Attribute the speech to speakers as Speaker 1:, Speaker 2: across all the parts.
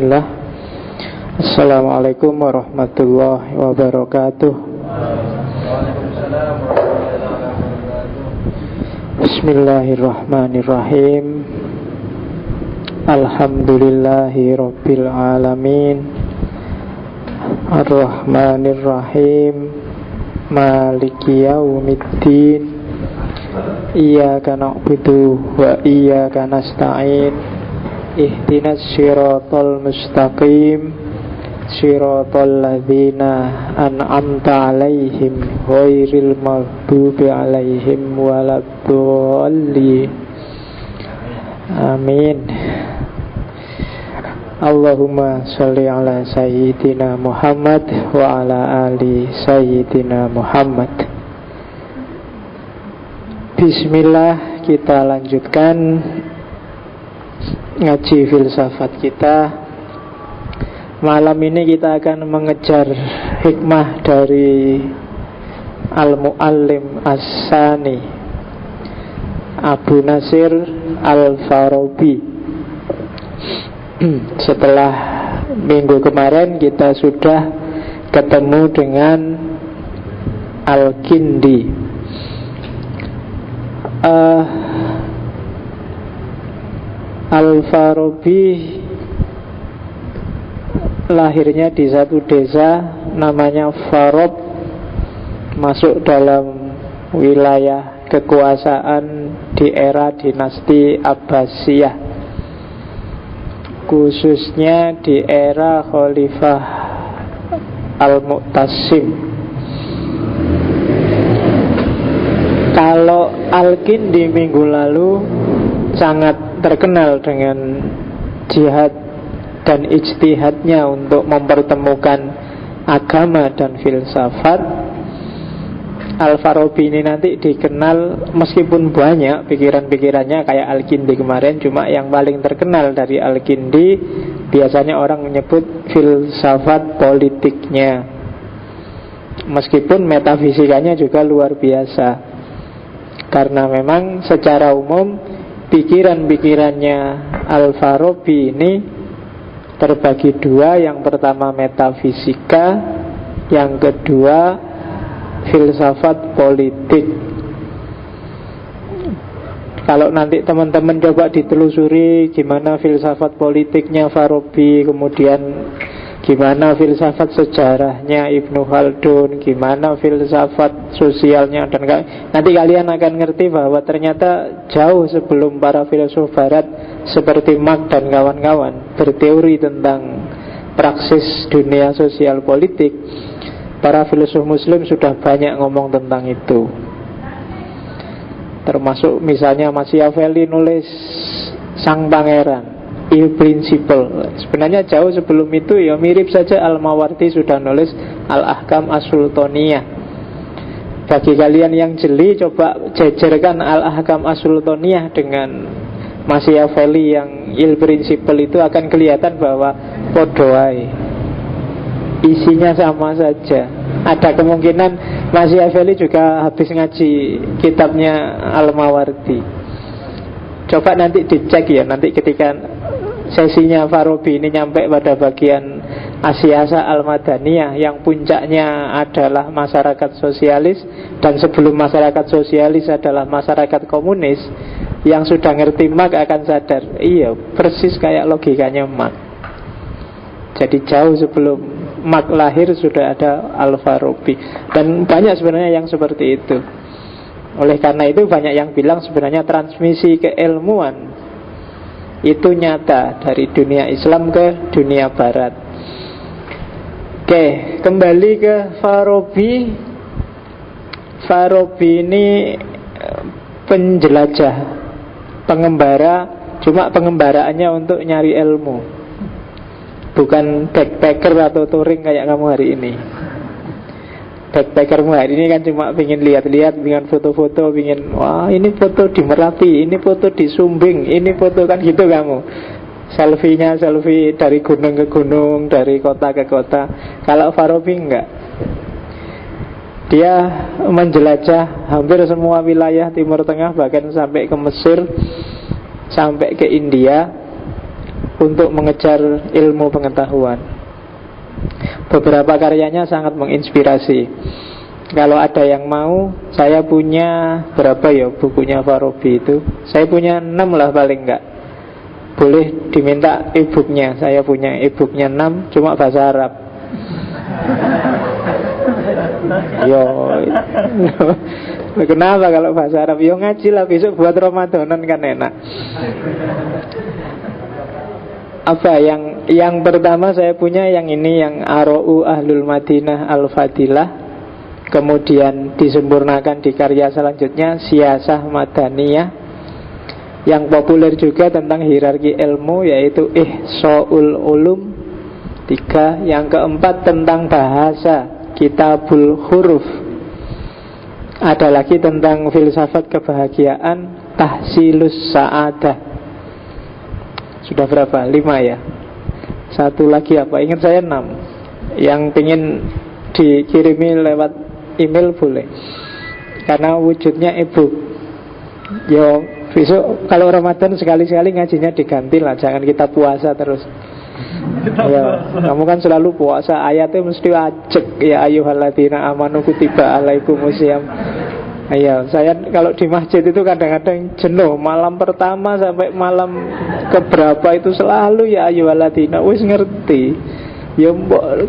Speaker 1: Bismillah. Assalamualaikum warahmatullahi wabarakatuh. Bismillahirrahmanirrahim. Alhamdulillahi rabbil alamin. Ar-Rahmanirrahim. Maliki yaumiddin. Iyyaka na'budu wa iyyaka nasta'in. Ihdinas siratal mustaqim. Siratal ladzina an'amta 'alaihim ghairil maghdubi 'alaihim waladdallin. Amin. Allahumma sholli ala sayyidina Muhammad wa ala ali sayyidina Muhammad. Bismillah, kita lanjutkan ngaji filsafat kita. Malam ini kita akan mengejar hikmah dari Al-Muallim As-Sani, Abu Nasir Al-Farabi. Setelah minggu kemarin kita sudah ketemu dengan Al-Kindi. Al-Farabi lahirnya di satu desa namanya Farob, masuk dalam wilayah kekuasaan di era dinasti Abbasiyah, khususnya di era Khalifah Al-Mu'tasim. Kalau Al-Kindi minggu lalu sangat terkenal dengan jihad dan ijtihadnya untuk mempertemukan agama dan filsafat, Al-Farabi ini nanti dikenal meskipun banyak pikiran-pikirannya kayak Al-Kindi kemarin, cuma yang paling terkenal dari Al-Kindi biasanya orang menyebut filsafat politiknya, meskipun metafisikanya juga luar biasa. Karena memang secara umum pikiran-pikirannya Al-Farabi ini terbagi dua. Yang pertama metafisika, yang kedua filsafat politik. Kalau nanti teman-teman coba ditelusuri gimana filsafat politiknya Farabi, kemudian gimana filsafat sejarahnya Ibnu Khaldun, gimana filsafat sosialnya, dan nanti kalian akan ngerti bahwa ternyata jauh sebelum para filsuf barat seperti Marx dan kawan-kawan berteori tentang praksis dunia sosial politik, para filsuf muslim sudah banyak ngomong tentang itu. Termasuk misalnya Machiavelli nulis Sang Pangeran, Il Principle. Sebenarnya jauh sebelum itu ya mirip saja Al-Mawardi sudah nulis Al-Ahkam As-Sultaniyah. Bagi kalian yang jeli, coba jejerkan Al-Ahkam As-Sultaniyah dengan Machiavelli yang Il Principle, itu akan kelihatan bahwa podoai, isinya sama saja. Ada kemungkinan Machiavelli juga habis ngaji kitabnya Al-Mawardi. Coba nanti dicek ya, nanti ketika sesinya Farabi ini nyampe pada bagian Asyasa Al-Madaniyah yang puncaknya adalah masyarakat sosialis, dan sebelum masyarakat sosialis adalah masyarakat komunis, yang sudah ngerti Marx akan sadar, iya persis kayak logikanya Marx. Jadi jauh sebelum Marx lahir sudah ada Al-Farabi. Dan banyak sebenarnya yang seperti itu. Oleh karena itu banyak yang bilang sebenarnya transmisi keilmuan itu nyata dari dunia Islam ke dunia Barat. Oke, kembali ke Farabi. Farabi ini penjelajah, pengembara, cuma pengembaraannya untuk nyari ilmu, bukan backpacker atau touring kayak kamu hari ini. Backpackermu hari ini kan cuma pengen lihat-lihat, pengen foto-foto, pengen wah ini foto di Merapi, ini foto di Sumbing, ini foto, kan gitu kamu. Selfie-nya selfie dari gunung ke gunung, dari kota ke kota. Kalau Farabi enggak. Dia menjelajah hampir semua wilayah Timur Tengah, bahkan sampai ke Mesir, sampai ke India. untuk mengejar ilmu pengetahuan. Beberapa karyanya sangat menginspirasi. Kalau ada yang mau, saya punya berapa ya bukunya Farabi itu? Saya punya 6 lah paling enggak. Boleh diminta e-booknya. Saya punya e-booknya 6, cuma bahasa Arab. Yo, kenapa kalau bahasa Arab? Yo ngaji lah besok buat Ramadanan kan enak. Apa yang pertama saya punya yang ini, yang Ara'u Ahlul Madinah Al-Fadilah. Kemudian disempurnakan di karya selanjutnya Siyasah Madaniyah, yang populer juga tentang hierarki ilmu, yaitu Ihsa'ul Ulum 3. Yang keempat tentang bahasa, Kitabul Huruf. Ada lagi tentang filsafat kebahagiaan, Tahsilus Sa'adah. Sudah berapa? 5 ya. Satu lagi apa? Ingat saya 6. Yang ingin dikirimi lewat email boleh, karena wujudnya e-book. Yo, besok kalau Ramadan sekali-sekali ngajinya diganti lah, jangan kita puasa terus. Ya, kamu kan selalu puasa, ayatnya mesti ajek. Ya ayyuhalladzina amanu kutiba alaikumusiyam. Iya, saya kalau di masjid itu kadang-kadang jenuh. Malam pertama sampai malam keberapa itu selalu ya ayyuhalladzina. Wis ngerti. Ya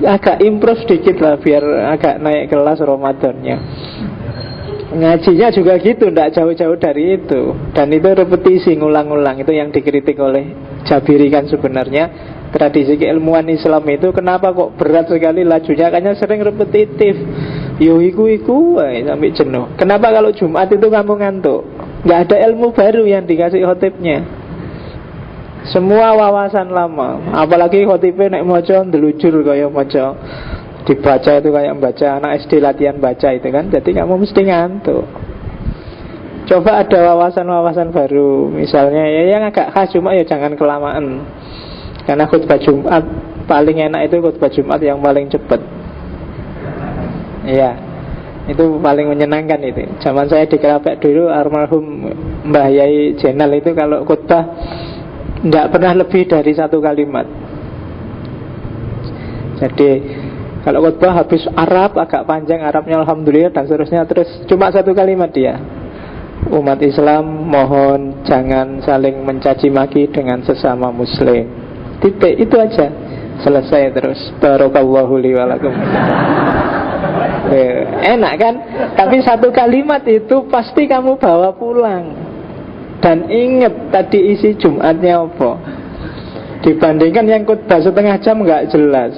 Speaker 1: agak improve dikit lah biar agak naik kelas Ramadannya. Ngajinya juga gitu, tidak jauh-jauh dari itu. Dan itu repetisi, ngulang-ngulang. Itu yang dikritik oleh Jabiri kan sebenarnya. Tradisi keilmuan Islam itu kenapa kok berat sekali lajunya? Karena sering repetitif. Yo iku sampai jenuh. Kenapa kalau Jumat itu kamu ngantuk? Gak ada ilmu baru yang dikasih khotibnya. Semua wawasan lama. Apalagi khotibnya nek maca ndelujur kaya maca, dibaca itu kayak baca anak SD latihan baca itu kan. Jadi kamu mesti ngantuk. Coba ada wawasan-wawasan baru. Misalnya ya yang agak khas, cuma ya jangan kelamaan. Karena khutbah Jumat paling enak itu khutbah Jumat yang paling cepat. Iya, itu paling menyenangkan itu. Zaman saya di Kerapek dulu, almarhum Mbah Yai Jenal itu kalau khutbah tidak pernah lebih dari 1 kalimat. Jadi kalau khutbah habis Arab agak panjang, Arabnya alhamdulillah dan seterusnya, terus cuma 1 kalimat dia. Umat Islam mohon jangan saling mencaci maki dengan sesama muslim. Titik, itu aja. Selesai terus. Barakallahu li wa lakum. Enak kan? Tapi 1 kalimat itu pasti kamu bawa pulang. Dan ingat tadi isi Jumatnya apa. Dibandingkan yang khutbah setengah jam nggak jelas.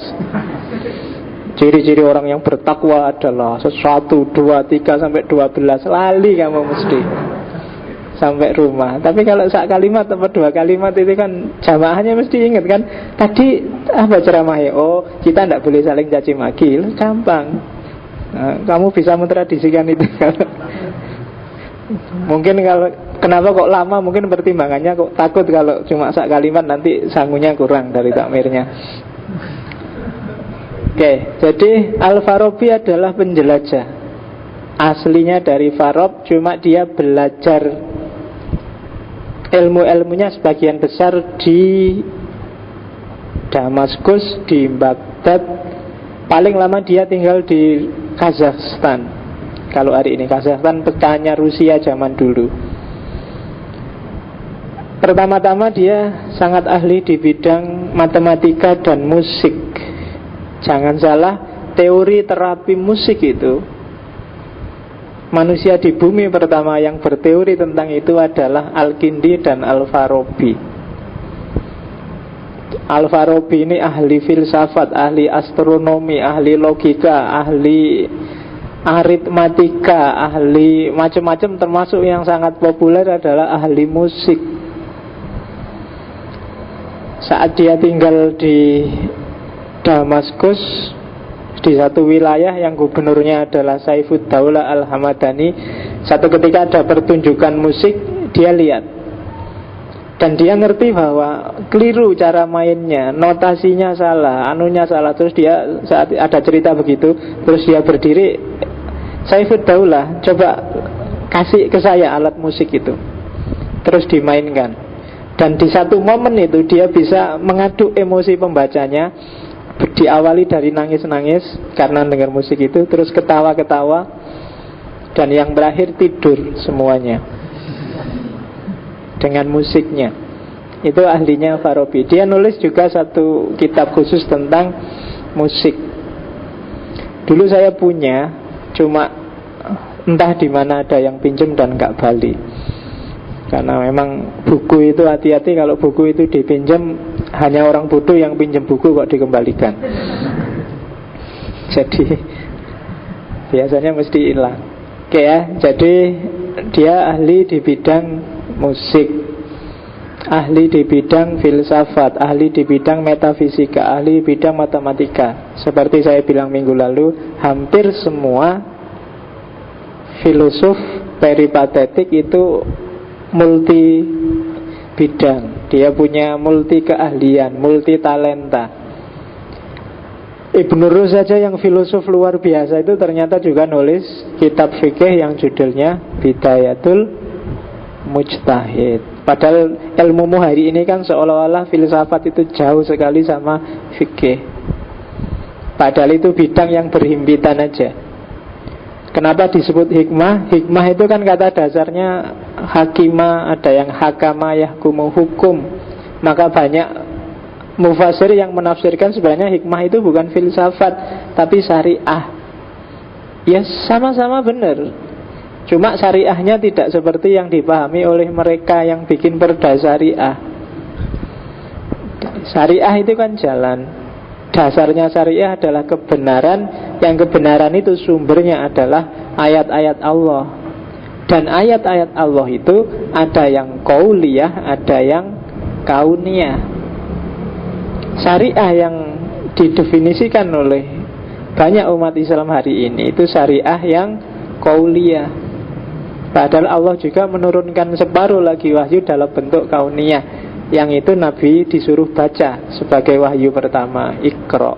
Speaker 1: Ciri-ciri orang yang bertakwa adalah 1, 2, 3 sampai 12. Lali kamu mesti sampai rumah. Tapi kalau 1 kalimat atau 2 kalimat itu kan jamaahnya mesti ingat kan. Tadi apa ceramahnya? Oh, kita tidak boleh saling caci maki. Gampang. Nah, kamu bisa mentradisikan itu. Mungkin kalau kenapa kok lama, mungkin pertimbangannya kok takut kalau cuma 1 kalimat nanti sangunya kurang dari takmirnya. Oke, jadi Al-Farabi adalah penjelajah. Aslinya dari Farab, cuma dia belajar ilmu-ilmunya sebagian besar di Damaskus, di Baghdad. Paling lama dia tinggal di Kazakhstan. Kalau hari ini Kazakhstan petanya Rusia zaman dulu. Pertama-tama dia sangat ahli di bidang matematika dan musik. Jangan salah, teori terapi musik itu, manusia di bumi pertama yang berteori tentang itu adalah Al-Kindi dan Al-Farabi. Al-Farabi ini ahli filsafat, ahli astronomi, ahli logika, ahli aritmatika, ahli macam-macam, termasuk yang sangat populer adalah ahli musik. Saat dia tinggal di Damaskus, di satu wilayah yang gubernurnya adalah Saifud Daulah Al-Hamadani, satu ketika ada pertunjukan musik, dia lihat. Dan dia ngerti bahwa keliru cara mainnya, notasinya salah, anunya salah. Terus dia saat ada cerita begitu, terus dia berdiri, Saifud Daulah, coba kasih ke saya alat musik itu. Terus dimainkan. Dan di satu momen itu dia bisa mengaduk emosi pembacanya. Diawali dari nangis-nangis karena dengar musik itu, terus ketawa-ketawa, dan yang terakhir tidur semuanya dengan musiknya. Itu ahlinya Farabi. Dia nulis juga satu kitab khusus tentang musik. Dulu saya punya, cuma entah di mana ada yang pinjem dan gak balik. Karena memang buku itu hati-hati, kalau buku itu dipinjam hanya orang bodoh yang pinjam buku kok dikembalikan. Jadi biasanya mesti hilang. Oke ya, jadi dia ahli di bidang musik, ahli di bidang filsafat, ahli di bidang metafisika, ahli di bidang matematika. Seperti saya bilang minggu lalu, hampir semua filosof peripatetik itu multi bidang. Dia punya multi keahlian, multi talenta. Ibnu Rus saja yang filosof luar biasa itu ternyata juga nulis kitab fikih yang judulnya Bidayatul Mujtahid. Padahal ilmumu hari ini kan seolah-olah filsafat itu jauh sekali sama fikih. Padahal itu bidang yang berhimpitan aja. Kenapa disebut hikmah? Hikmah itu kan kata dasarnya hakimah, ada yang hakama yahkumu hukum. Maka banyak mufasir yang menafsirkan sebenarnya hikmah itu bukan filsafat, tapi syariah. Ya sama-sama benar. Cuma syariahnya tidak seperti yang dipahami oleh mereka yang bikin perda syariah. Syariah itu kan jalan. Dasarnya syariah adalah kebenaran. Yang kebenaran itu sumbernya adalah ayat-ayat Allah. Dan ayat-ayat Allah itu ada yang qauliyah, ada yang kauniyah. Syariah yang didefinisikan oleh banyak umat Islam hari ini itu syariah yang qauliyah. Padahal Allah juga menurunkan separuh lagi wahyu dalam bentuk kauniyah. Yang itu Nabi disuruh baca sebagai wahyu pertama, Iqra.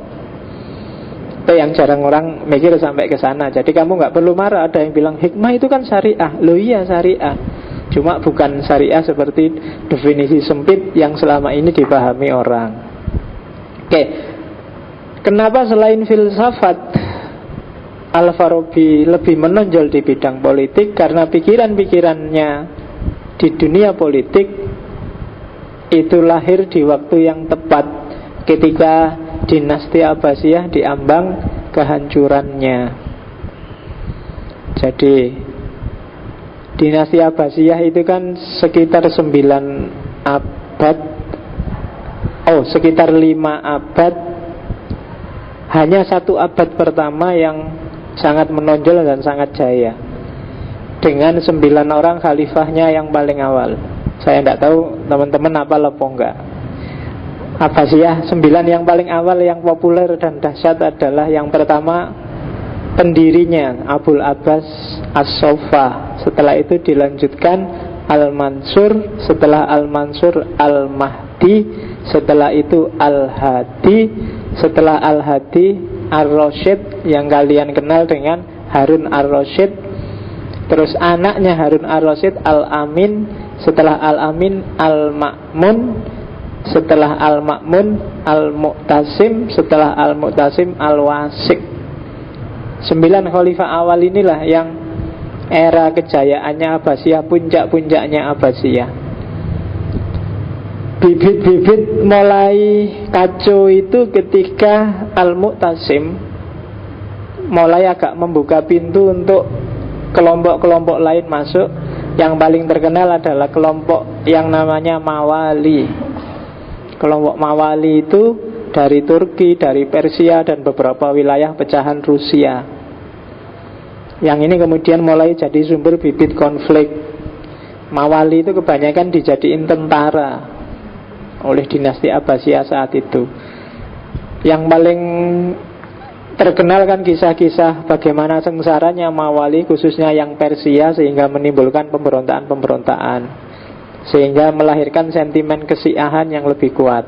Speaker 1: Itu yang jarang orang mikir sampai ke sana. Jadi kamu gak perlu marah. Ada yang bilang hikmah itu kan syariah. Loh iya syariah, cuma bukan syariah seperti definisi sempit yang selama ini dipahami orang. Oke, kenapa selain filsafat Al-Farabi lebih menonjol di bidang politik? Karena pikiran-pikirannya di dunia politik itu lahir di waktu yang tepat, ketika dinasti Abbasiyah diambang kehancurannya. Jadi dinasti Abbasiyah itu kan sekitar 9 abad, sekitar 5 abad. Hanya 1 abad pertama yang sangat menonjol dan sangat jaya, dengan 9 orang khalifahnya yang paling awal. Saya tidak tahu teman-teman apa lepo enggak. Abbasiyah 9 yang paling awal yang populer dan dahsyat adalah yang pertama pendirinya Abul Abbas As-Sofa. Setelah itu dilanjutkan Al-Mansur, setelah Al-Mansur Al-Mahdi, setelah itu Al-Hadi, setelah Al-Hadi Ar-Rasyid yang kalian kenal dengan Harun Ar-Rasyid. Terus anaknya Harun Ar-Rasyid Al-Amin, setelah Al-Amin Al-Ma'mun, setelah Al-Ma'mun Al-Mu'tasim, setelah Al-Mu'tasim Al-Wasik. 9 khalifah awal inilah yang era kejayaannya Abbasiyah, puncak-puncaknya Abbasiyah. Bibit-bibit mulai kacau itu ketika Al-Mu'tasim mulai agak membuka pintu untuk kelompok-kelompok lain masuk. Yang paling terkenal adalah kelompok yang namanya Mawali. Kelompok Mawali itu dari Turki, dari Persia, dan beberapa wilayah pecahan Rusia. Yang ini kemudian mulai jadi sumber bibit konflik. Mawali itu kebanyakan dijadiin tentara oleh dinasti Abbasiyah saat itu. Yang paling terkenal kan kisah-kisah bagaimana sengsaranya Mawali, khususnya yang Persia, sehingga menimbulkan pemberontakan-pemberontakan, sehingga melahirkan sentimen kesiahan yang lebih kuat.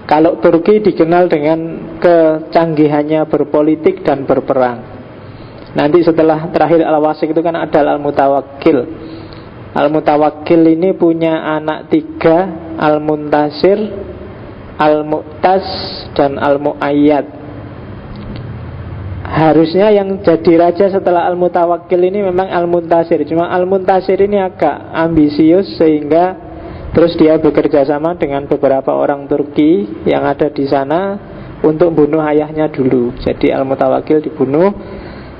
Speaker 1: Kalau Turki dikenal dengan kecanggihannya berpolitik dan berperang. Nanti setelah terakhir Al-Wasik itu kan ada Al-Mutawakkil. Al-Mutawakkil ini punya anak 3, Al-Muntasir, Al-Mu'tas, dan Al-Mu'ayyad. Harusnya yang jadi raja setelah Al-Mutawakkil ini memang Al-Muntasir. Cuma Al-Muntasir ini agak ambisius, sehingga terus dia bekerja sama dengan beberapa orang Turki yang ada di sana untuk bunuh ayahnya dulu. Jadi Al-Mutawakkil dibunuh.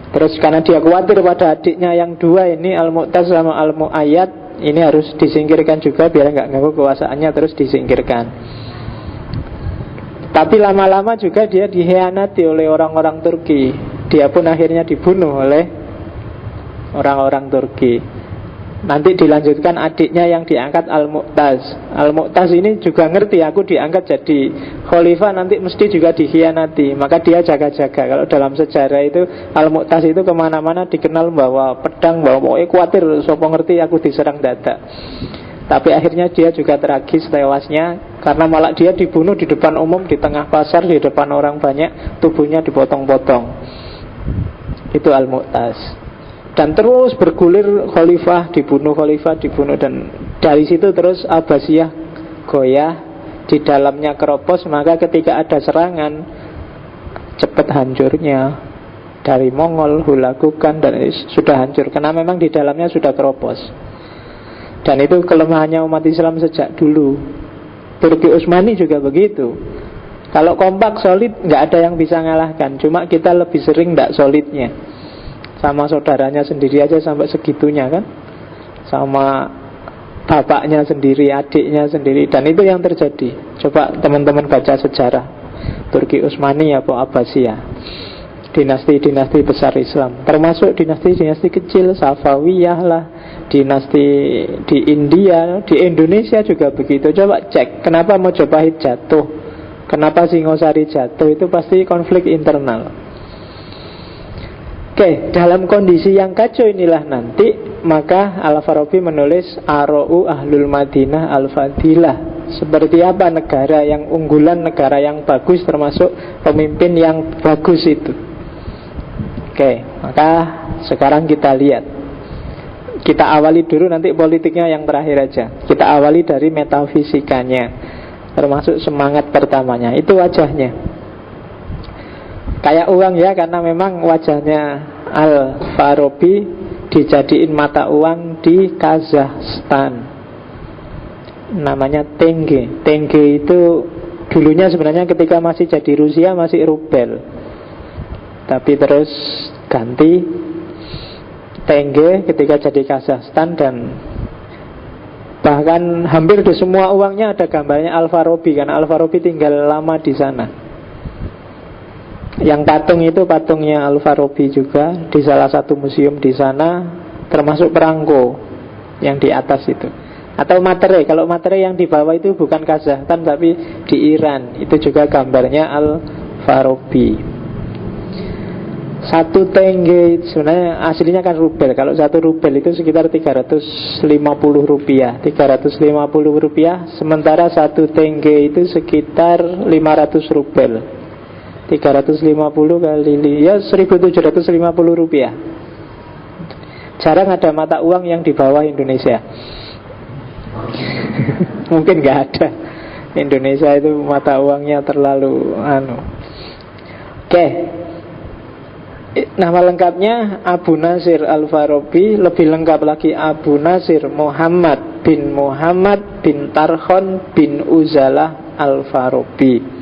Speaker 1: Terus karena dia khawatir pada adiknya yang 2 ini, Al-Mu'tas sama Al-Mu'ayyad, ini harus disingkirkan juga biar nggak ganggu kekuasaannya, terus disingkirkan. Tapi lama-lama juga dia dikhianati oleh orang-orang Turki. Dia pun akhirnya dibunuh oleh orang-orang Turki. Nanti dilanjutkan adiknya yang diangkat Al-Mu'tas. Al-Mu'tas ini juga ngerti, aku diangkat jadi khalifah nanti mesti juga dikhianati. Maka dia jaga-jaga. Kalau dalam sejarah itu Al-Mu'tas itu kemana-mana dikenal bawa pedang, bawa pokoknya khawatir sopo ngerti aku diserang dadak. Tapi akhirnya dia juga tragis tewasnya, karena malah dia dibunuh di depan umum, di tengah pasar, di depan orang banyak, tubuhnya dipotong-potong. Itu Al-Mu'tas. Dan terus bergulir khalifah dibunuh, dan dari situ terus Abbasiyah goyah, di dalamnya keropos. Maka ketika ada serangan, cepat hancurnya. Dari Mongol, Hulagukan, dan sudah hancur karena memang di dalamnya sudah keropos. Dan itu kelemahannya umat Islam sejak dulu. Turki Utsmani juga begitu. Kalau kompak solid, nggak ada yang bisa ngalahkan. Cuma kita lebih sering nggak solidnya. Sama saudaranya sendiri aja sampai segitunya kan, sama bapaknya sendiri, adiknya sendiri. Dan itu yang terjadi. Coba teman-teman baca sejarah Turki Utsmani atau Abbasiyah, dinasti-dinasti besar Islam, termasuk dinasti-dinasti kecil, Safawiyah lah, dinasti di India, di Indonesia juga begitu. Coba cek kenapa Majapahit jatuh, kenapa Singosari jatuh, itu pasti konflik internal. Oke, dalam kondisi yang kacau inilah nanti maka Al-Farabi menulis Ara'u Ahlul Madinah Al-Fadilah. Seperti apa negara yang unggulan, negara yang bagus, termasuk pemimpin yang bagus itu. Oke, maka sekarang kita lihat. Kita awali dulu, nanti politiknya yang terakhir aja. Kita awali dari metafisikanya, termasuk semangat pertamanya. Itu wajahnya kayak uang ya, karena memang wajahnya Al-Farabi dijadiin mata uang di Kazakhstan. Namanya tenge. Tenge itu dulunya sebenarnya ketika masih jadi Rusia masih rubel, tapi terus ganti tenge ketika jadi Kazakhstan. Dan bahkan hampir di semua uangnya ada gambarnya Al-Farabi, karena Al-Farabi tinggal lama di sana. Yang patung itu patungnya Al-Farabi juga di salah satu museum di sana, termasuk perangko yang di atas itu. Atau materai, kalau materai yang di bawah itu bukan Kazakhstan tapi di Iran, itu juga gambarnya Al-Farabi. Satu tenge sebenarnya aslinya kan rubel. Kalau satu rubel itu sekitar 350 rupiah. 350 rupiah, sementara satu tenge itu sekitar 500 rubel. 350 kali ya 1.750 rupiah. Jarang ada mata uang yang di bawah Indonesia. Mungkin nggak ada. Indonesia itu mata uangnya terlalu Oke. Nama lengkapnya Abu Nasir Al-Farabi. Lebih lengkap lagi Abu Nasir Muhammad bin Tarkhon bin Uzalah Al-Farabi.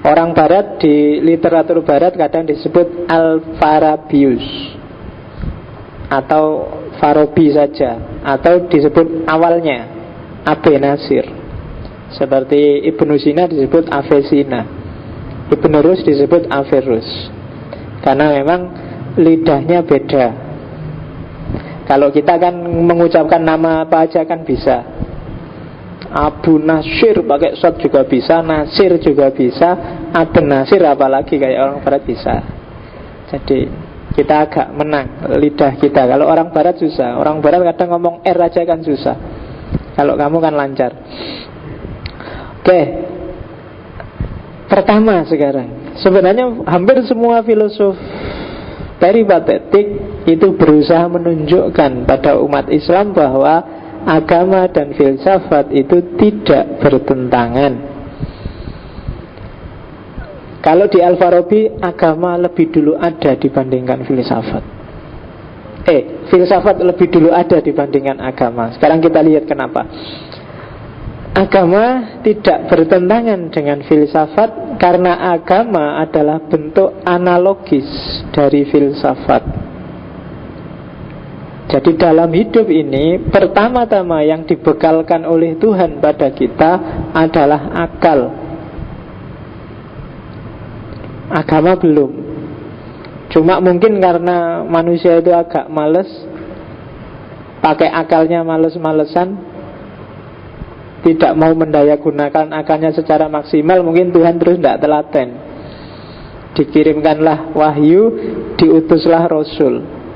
Speaker 1: Orang barat di literatur barat kadang disebut Al-Farabius atau Farabi saja, atau disebut awalnya Abu Nasir. Seperti Ibnu Sina disebut Avesina, Ibnu Rus disebut Averus, karena memang lidahnya beda. Kalau kita kan mengucapkan nama apa aja kan bisa. Abu Nasir pakai shot juga bisa, Nasir juga bisa, Abu Nasir apalagi kayak orang barat bisa. Jadi kita agak menang lidah kita. Kalau orang barat susah. Orang barat kadang ngomong R aja kan susah. Kalau kamu kan lancar. Oke. Pertama sekarang, sebenarnya hampir semua filosof peripatetik itu berusaha menunjukkan pada umat Islam bahwa agama dan filsafat itu tidak bertentangan. Kalau di Al-Farabi, agama lebih dulu ada dibandingkan filsafat. Filsafat lebih dulu ada dibandingkan agama. Sekarang kita lihat kenapa. Agama tidak bertentangan dengan filsafat karena agama adalah bentuk analogis dari filsafat. Jadi dalam hidup ini, pertama-tama yang dibekalkan oleh Tuhan pada kita adalah akal. Agama belum. Cuma mungkin karena manusia itu agak males, pakai akalnya males-malesan, tidak mau mendaya gunakan akalnya secara maksimal, mungkin Tuhan terus tidak telaten. Dikirimkanlah wahyu, diutuslah Rasul.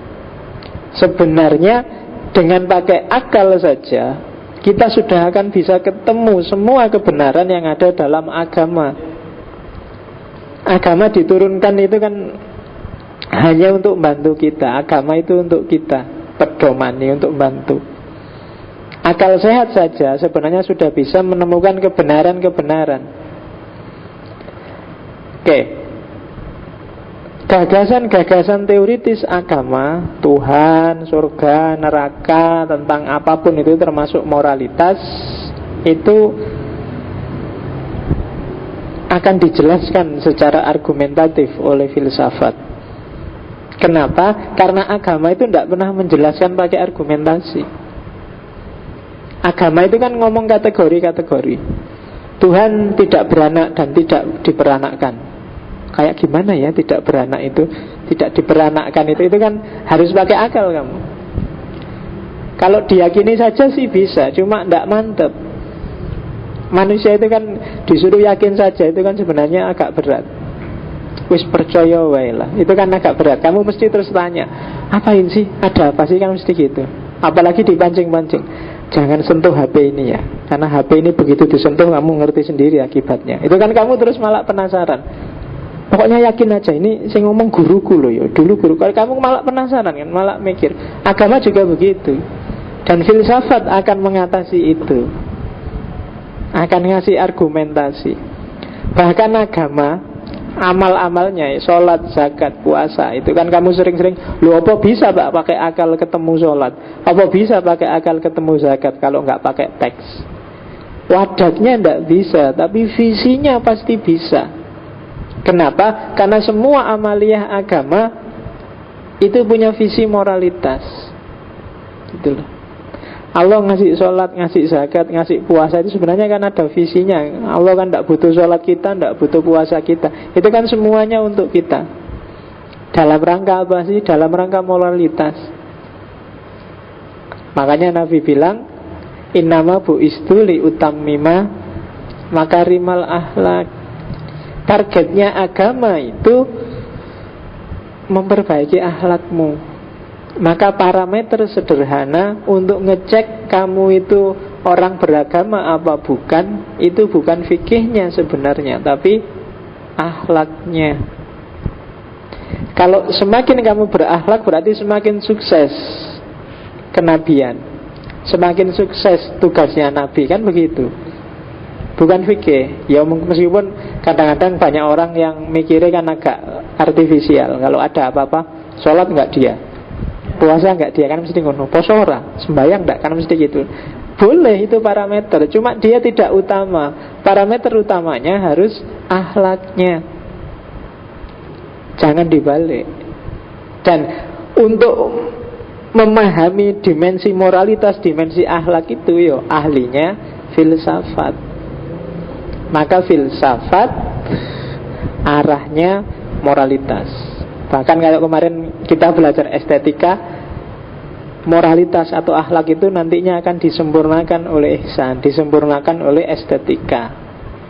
Speaker 1: Sebenarnya dengan pakai akal saja kita sudah akan bisa ketemu semua kebenaran yang ada dalam agama. Agama diturunkan itu kan hanya untuk membantu kita. Agama itu untuk kita, pedomani, untuk membantu. Akal sehat saja sebenarnya sudah bisa menemukan kebenaran-kebenaran. Oke. Gagasan-gagasan teoritis agama, Tuhan, surga, neraka, tentang apapun itu termasuk moralitas, itu akan dijelaskan secara argumentatif oleh filsafat. Kenapa? Karena agama itu tidak pernah menjelaskan pakai argumentasi. Agama itu kan ngomong kategori-kategori. Tuhan tidak beranak dan tidak diperanakkan. Kayak gimana ya tidak beranak itu, tidak diperanakkan itu kan harus pakai akal kamu. Kalau diyakini saja sih bisa, cuma tidak mantep. Manusia itu kan disuruh yakin saja, itu kan sebenarnya agak berat. Wis percaya wae lah, itu kan agak berat. Kamu mesti terus tanya, apain sih, ada apa sih, kan mesti gitu. Apalagi dipancing-pancing, jangan sentuh HP ini ya, karena HP ini begitu disentuh kamu ngerti sendiri akibatnya. Itu kan kamu terus malah penasaran. Pokoknya yakin aja, ini saya ngomong guruku loh ya, dulu guru. Kalau kamu malah penasaran kan, malah mikir. Agama juga begitu. Dan filsafat akan mengatasi itu, akan ngasih argumentasi. Bahkan agama, amal-amalnya, sholat, zakat, puasa, itu kan kamu sering-sering, loh apa bisa Pak pakai akal ketemu sholat, apa bisa pakai akal ketemu zakat kalau nggak pakai teks. Wadatnya nggak bisa, tapi visinya pasti bisa. Kenapa? Karena semua amaliyah agama itu punya visi moralitas. Itulah. Allah ngasih sholat, ngasih zakat, ngasih puasa itu sebenarnya kan ada visinya. Allah kan tidak butuh sholat kita, tidak butuh puasa kita. Itu kan semuanya untuk kita. Dalam rangka apa sih? Dalam rangka moralitas. Makanya Nabi bilang, innama bu'istu li utammima makarimal akhlak. Targetnya agama itu memperbaiki akhlakmu. Maka parameter sederhana untuk ngecek kamu itu orang beragama apa bukan, itu bukan fikihnya sebenarnya, tapi akhlaknya. Kalau semakin kamu berakhlak berarti semakin sukses kenabian, semakin sukses tugasnya Nabi, kan begitu. Bukan fikih. Ya meskipun kadang-kadang banyak orang yang mikirnya kan agak artifisial. Kalau ada apa-apa, sholat nggak dia, puasa nggak dia, kan mesti ngono. Poso ora, sembahyang nggak, kan mesti gitu. Boleh, itu parameter, cuma dia tidak utama. Parameter utamanya harus akhlaknya, jangan dibalik. Dan untuk memahami dimensi moralitas, dimensi akhlak itu, yo ahlinya filsafat. Maka filsafat arahnya moralitas. Bahkan kalau kemarin kita belajar estetika, moralitas atau akhlak itu nantinya akan disempurnakan oleh ihsan, disempurnakan oleh estetika,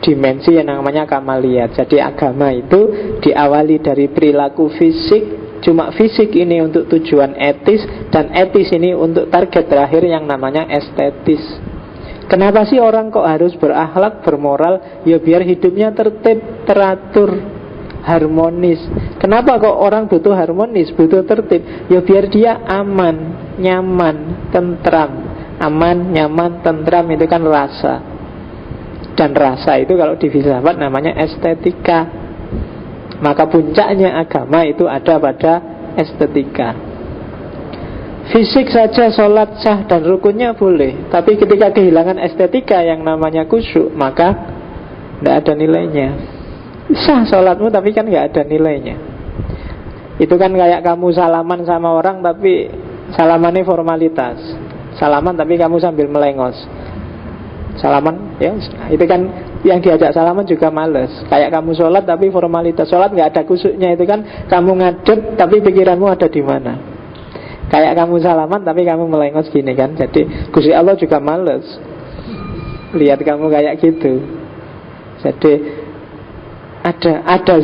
Speaker 1: dimensi yang namanya kamaliyat. Jadi agama itu diawali dari perilaku fisik. Cuma fisik ini untuk tujuan etis, dan etis ini untuk target terakhir yang namanya estetis. Kenapa sih orang kok harus berakhlak, bermoral? Ya biar hidupnya tertib, teratur, harmonis. Kenapa kok orang butuh harmonis, butuh tertib? Ya biar dia aman, nyaman, tentram. Aman, nyaman, tentram itu kan rasa. Dan rasa itu kalau di filsafat namanya estetika. Maka puncaknya agama itu ada pada estetika. Fisik saja sholat sah dan rukunnya boleh, tapi ketika kehilangan estetika yang namanya khusyuk, maka tidak ada nilainya. Sah sholatmu tapi kan tidak ada nilainya. Itu kan kayak kamu salaman sama orang tapi salamannya formalitas. Salaman tapi kamu sambil melengos. Salaman, ya, itu kan yang diajak salaman juga males. Kayak kamu sholat tapi formalitas. Sholat nggak ada khusyuknya, itu kan kamu ngadep tapi pikiranmu ada di mana. Kayak kamu salaman tapi kamu melengos gini kan. Jadi Gusti Allah juga males lihat kamu kayak gitu. Jadi ada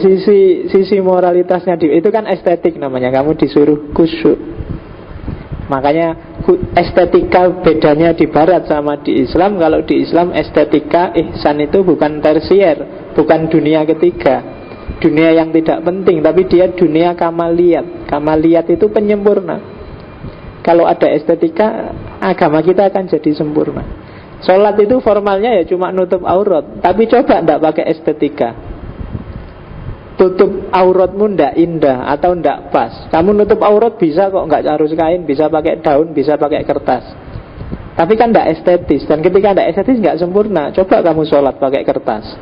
Speaker 1: sisi moralitasnya itu kan estetik namanya. Kamu disuruh khusyuk. Makanya estetika bedanya di barat sama di Islam. Kalau di Islam estetika ihsan itu bukan tersier, bukan dunia ketiga, dunia yang tidak penting, tapi dia dunia kamaliyat. Kamaliyat itu penyempurna. Kalau ada estetika, agama kita akan jadi sempurna. Sholat itu formalnya ya cuma nutup aurat, tapi coba ndak pakai estetika. Tutup auratmu ndak indah atau ndak pas. Kamu nutup aurat bisa kok, nggak harus kain, bisa pakai daun, bisa pakai kertas. Tapi kan ndak estetis. Dan ketika ndak estetis nggak sempurna. Coba kamu sholat pakai kertas,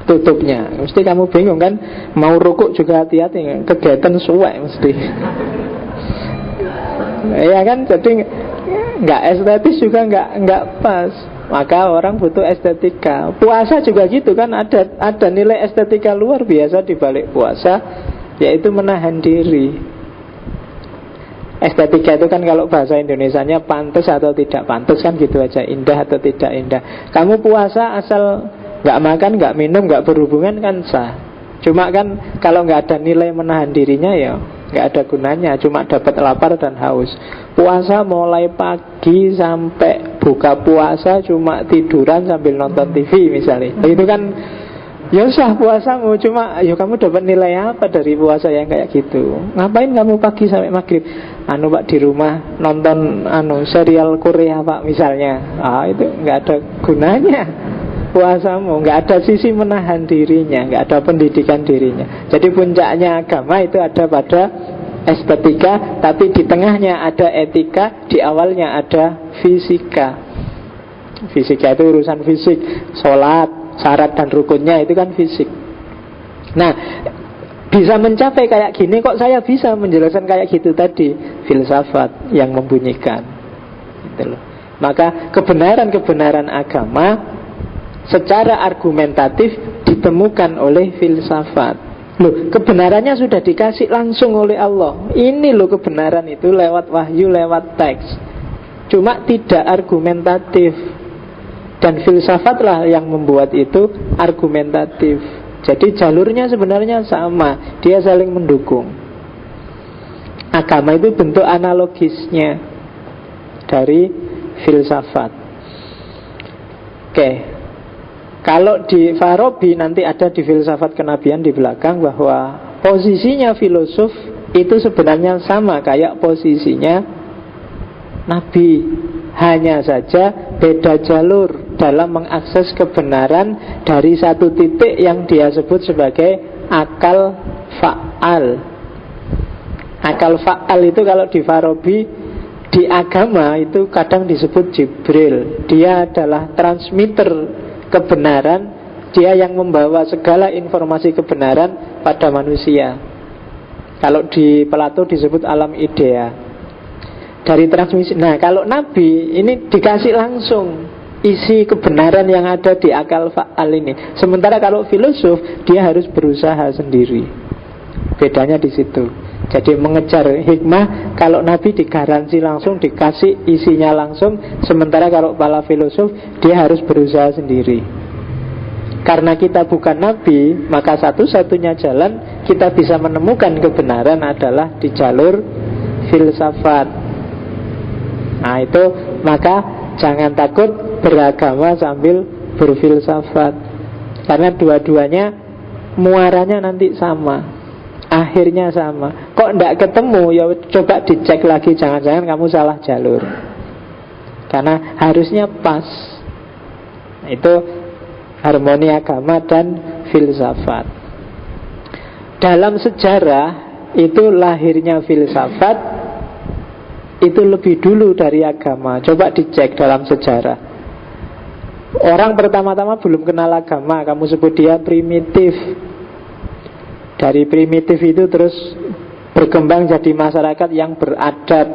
Speaker 1: tutupnya mesti kamu bingung kan. Mau rukuk juga hati-hati, kegiatan suwek mesti. Ya kan, jadi nggak estetis juga nggak pas. Maka orang butuh estetika. Puasa juga gitu kan, ada nilai estetika luar biasa di balik puasa, yaitu menahan diri. Estetika itu kan kalau bahasa Indonesianya pantas atau tidak pantas kan gitu aja, indah atau tidak indah. Kamu puasa asal nggak makan, nggak minum, nggak berhubungan kan sah. Cuma kan kalau nggak ada nilai menahan dirinya ya nggak ada gunanya, cuma dapat lapar dan haus. Puasa mulai pagi sampai buka puasa cuma tiduran sambil nonton TV misalnya, itu kan ya sah puasamu, cuma ya kamu dapat nilai apa dari puasa yang kayak gitu? Ngapain kamu pagi sampai maghrib? Pak di rumah nonton serial Korea Pak misalnya. Itu nggak ada gunanya puasamu, nggak ada sisi menahan dirinya, nggak ada pendidikan dirinya. Jadi puncaknya agama itu ada pada estetika, tapi di tengahnya ada etika, di awalnya ada fisika. Fisika itu urusan fisik, sholat, syarat dan rukunnya itu kan fisik. Nah, bisa mencapai kayak gini kok saya bisa menjelaskan kayak gitu tadi, filsafat yang membunyikan gitu loh. Maka kebenaran-kebenaran agama secara argumentatif ditemukan oleh filsafat. Loh, kebenarannya sudah dikasih langsung oleh Allah. Ini loh kebenaran itu lewat wahyu, lewat teks. Cuma tidak argumentatif. Dan filsafatlah yang membuat itu argumentatif. Jadi jalurnya sebenarnya sama, dia saling mendukung. Agama itu bentuk analogisnya dari filsafat. Oke. Kalau di Farabi nanti ada di filsafat kenabian di belakang bahwa posisinya filosof itu sebenarnya sama kayak posisinya Nabi, hanya saja beda jalur dalam mengakses kebenaran dari satu titik yang dia sebut sebagai akal fa'al. Akal fa'al itu kalau di Farabi, di agama itu kadang disebut Jibril. Dia adalah transmitter kebenaran, dia yang membawa segala informasi kebenaran pada manusia. Kalau di Plato disebut alam idea. Dari transmisi. Nah, kalau Nabi ini dikasih langsung isi kebenaran yang ada di akal fa'al ini. Sementara kalau filosof dia harus berusaha sendiri. Bedanya di situ. Jadi mengejar hikmah, kalau Nabi digaransi langsung, dikasih isinya langsung. Sementara kalau para filosof dia harus berusaha sendiri. Karena kita bukan Nabi, maka satu-satunya jalan kita bisa menemukan kebenaran adalah di jalur filsafat. Nah itu, maka jangan takut beragama sambil berfilsafat. Karena dua-duanya muaranya nanti sama. akhirnya sama. Kok tidak ketemu, ya coba dicek lagi, jangan-jangan kamu salah jalur. Karena harusnya pas. Itu harmoni agama dan filsafat. Dalam sejarah itu lahirnya filsafat itu lebih dulu dari agama. Coba dicek dalam sejarah. Orang pertama-tama belum kenal agama, kamu sebut dia primitif. Dari primitif itu terus berkembang jadi masyarakat yang beradab.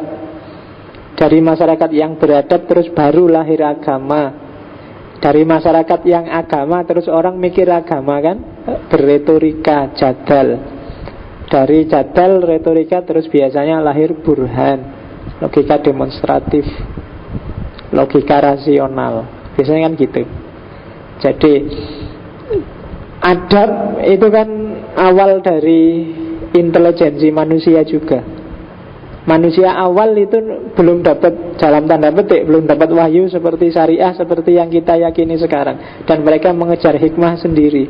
Speaker 1: Dari masyarakat yang beradab terus baru lahir agama. Dari masyarakat yang agama terus orang mikir agama kan, berretorika, jadal. Dari jadal, retorika terus biasanya lahir burhan, logika demonstratif, logika rasional. Biasanya kan gitu. Jadi adab itu kan awal dari intelijensi manusia juga. Manusia awal itu belum dapat, dalam tanda petik, belum dapat wahyu seperti syariah, seperti yang kita yakini sekarang. Dan mereka mengejar hikmah sendiri.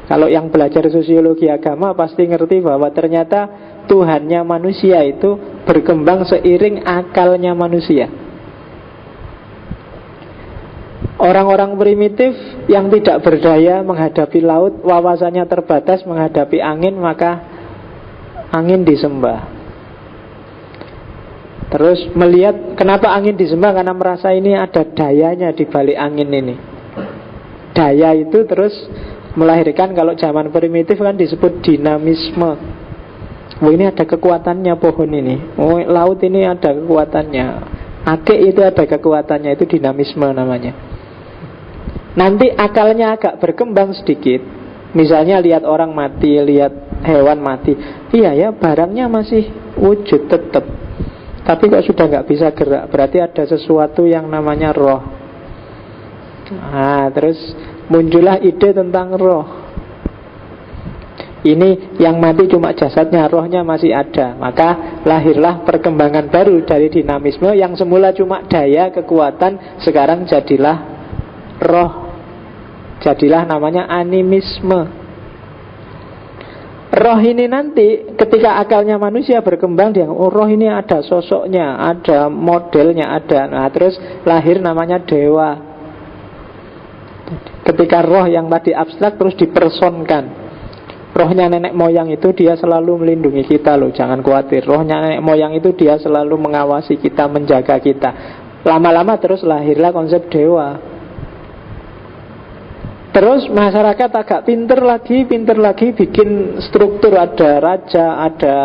Speaker 1: Kalau yang belajar sosiologi agama pasti ngerti bahwa ternyata Tuhannya manusia itu berkembang seiring akalnya manusia. Orang-orang primitif yang tidak berdaya menghadapi laut, wawasannya terbatas menghadapi angin, maka angin disembah. Terus melihat kenapa angin disembah, karena merasa ini ada dayanya di balik angin ini. Daya itu terus melahirkan, kalau zaman primitif kan disebut dinamisme. Oh, ini ada kekuatannya pohon ini. Oh, laut ini ada kekuatannya. Akik itu ada kekuatannya, itu dinamisme namanya. Nanti akalnya agak berkembang sedikit. Misalnya lihat orang mati, lihat hewan mati. Iya ya, barangnya masih wujud tetap. Tapi kok sudah nggak bisa gerak, berarti ada sesuatu yang namanya roh. Nah, terus muncullah ide tentang roh. Ini yang mati cuma jasadnya, rohnya masih ada. Maka lahirlah perkembangan baru dari dinamisme. Yang semula cuma daya, kekuatan, sekarang jadilah roh. Jadilah namanya animisme. Roh ini nanti ketika akalnya manusia berkembang, dia roh ini ada sosoknya, ada modelnya, ada. Nah, terus lahir namanya dewa. Ketika roh yang tadi abstrak terus dipersonkan. Rohnya nenek moyang itu dia selalu melindungi kita loh, jangan khawatir. Rohnya nenek moyang itu dia selalu mengawasi kita, menjaga kita. Lama-lama terus lahirlah konsep dewa. Terus masyarakat agak pinter lagi bikin struktur, ada raja, ada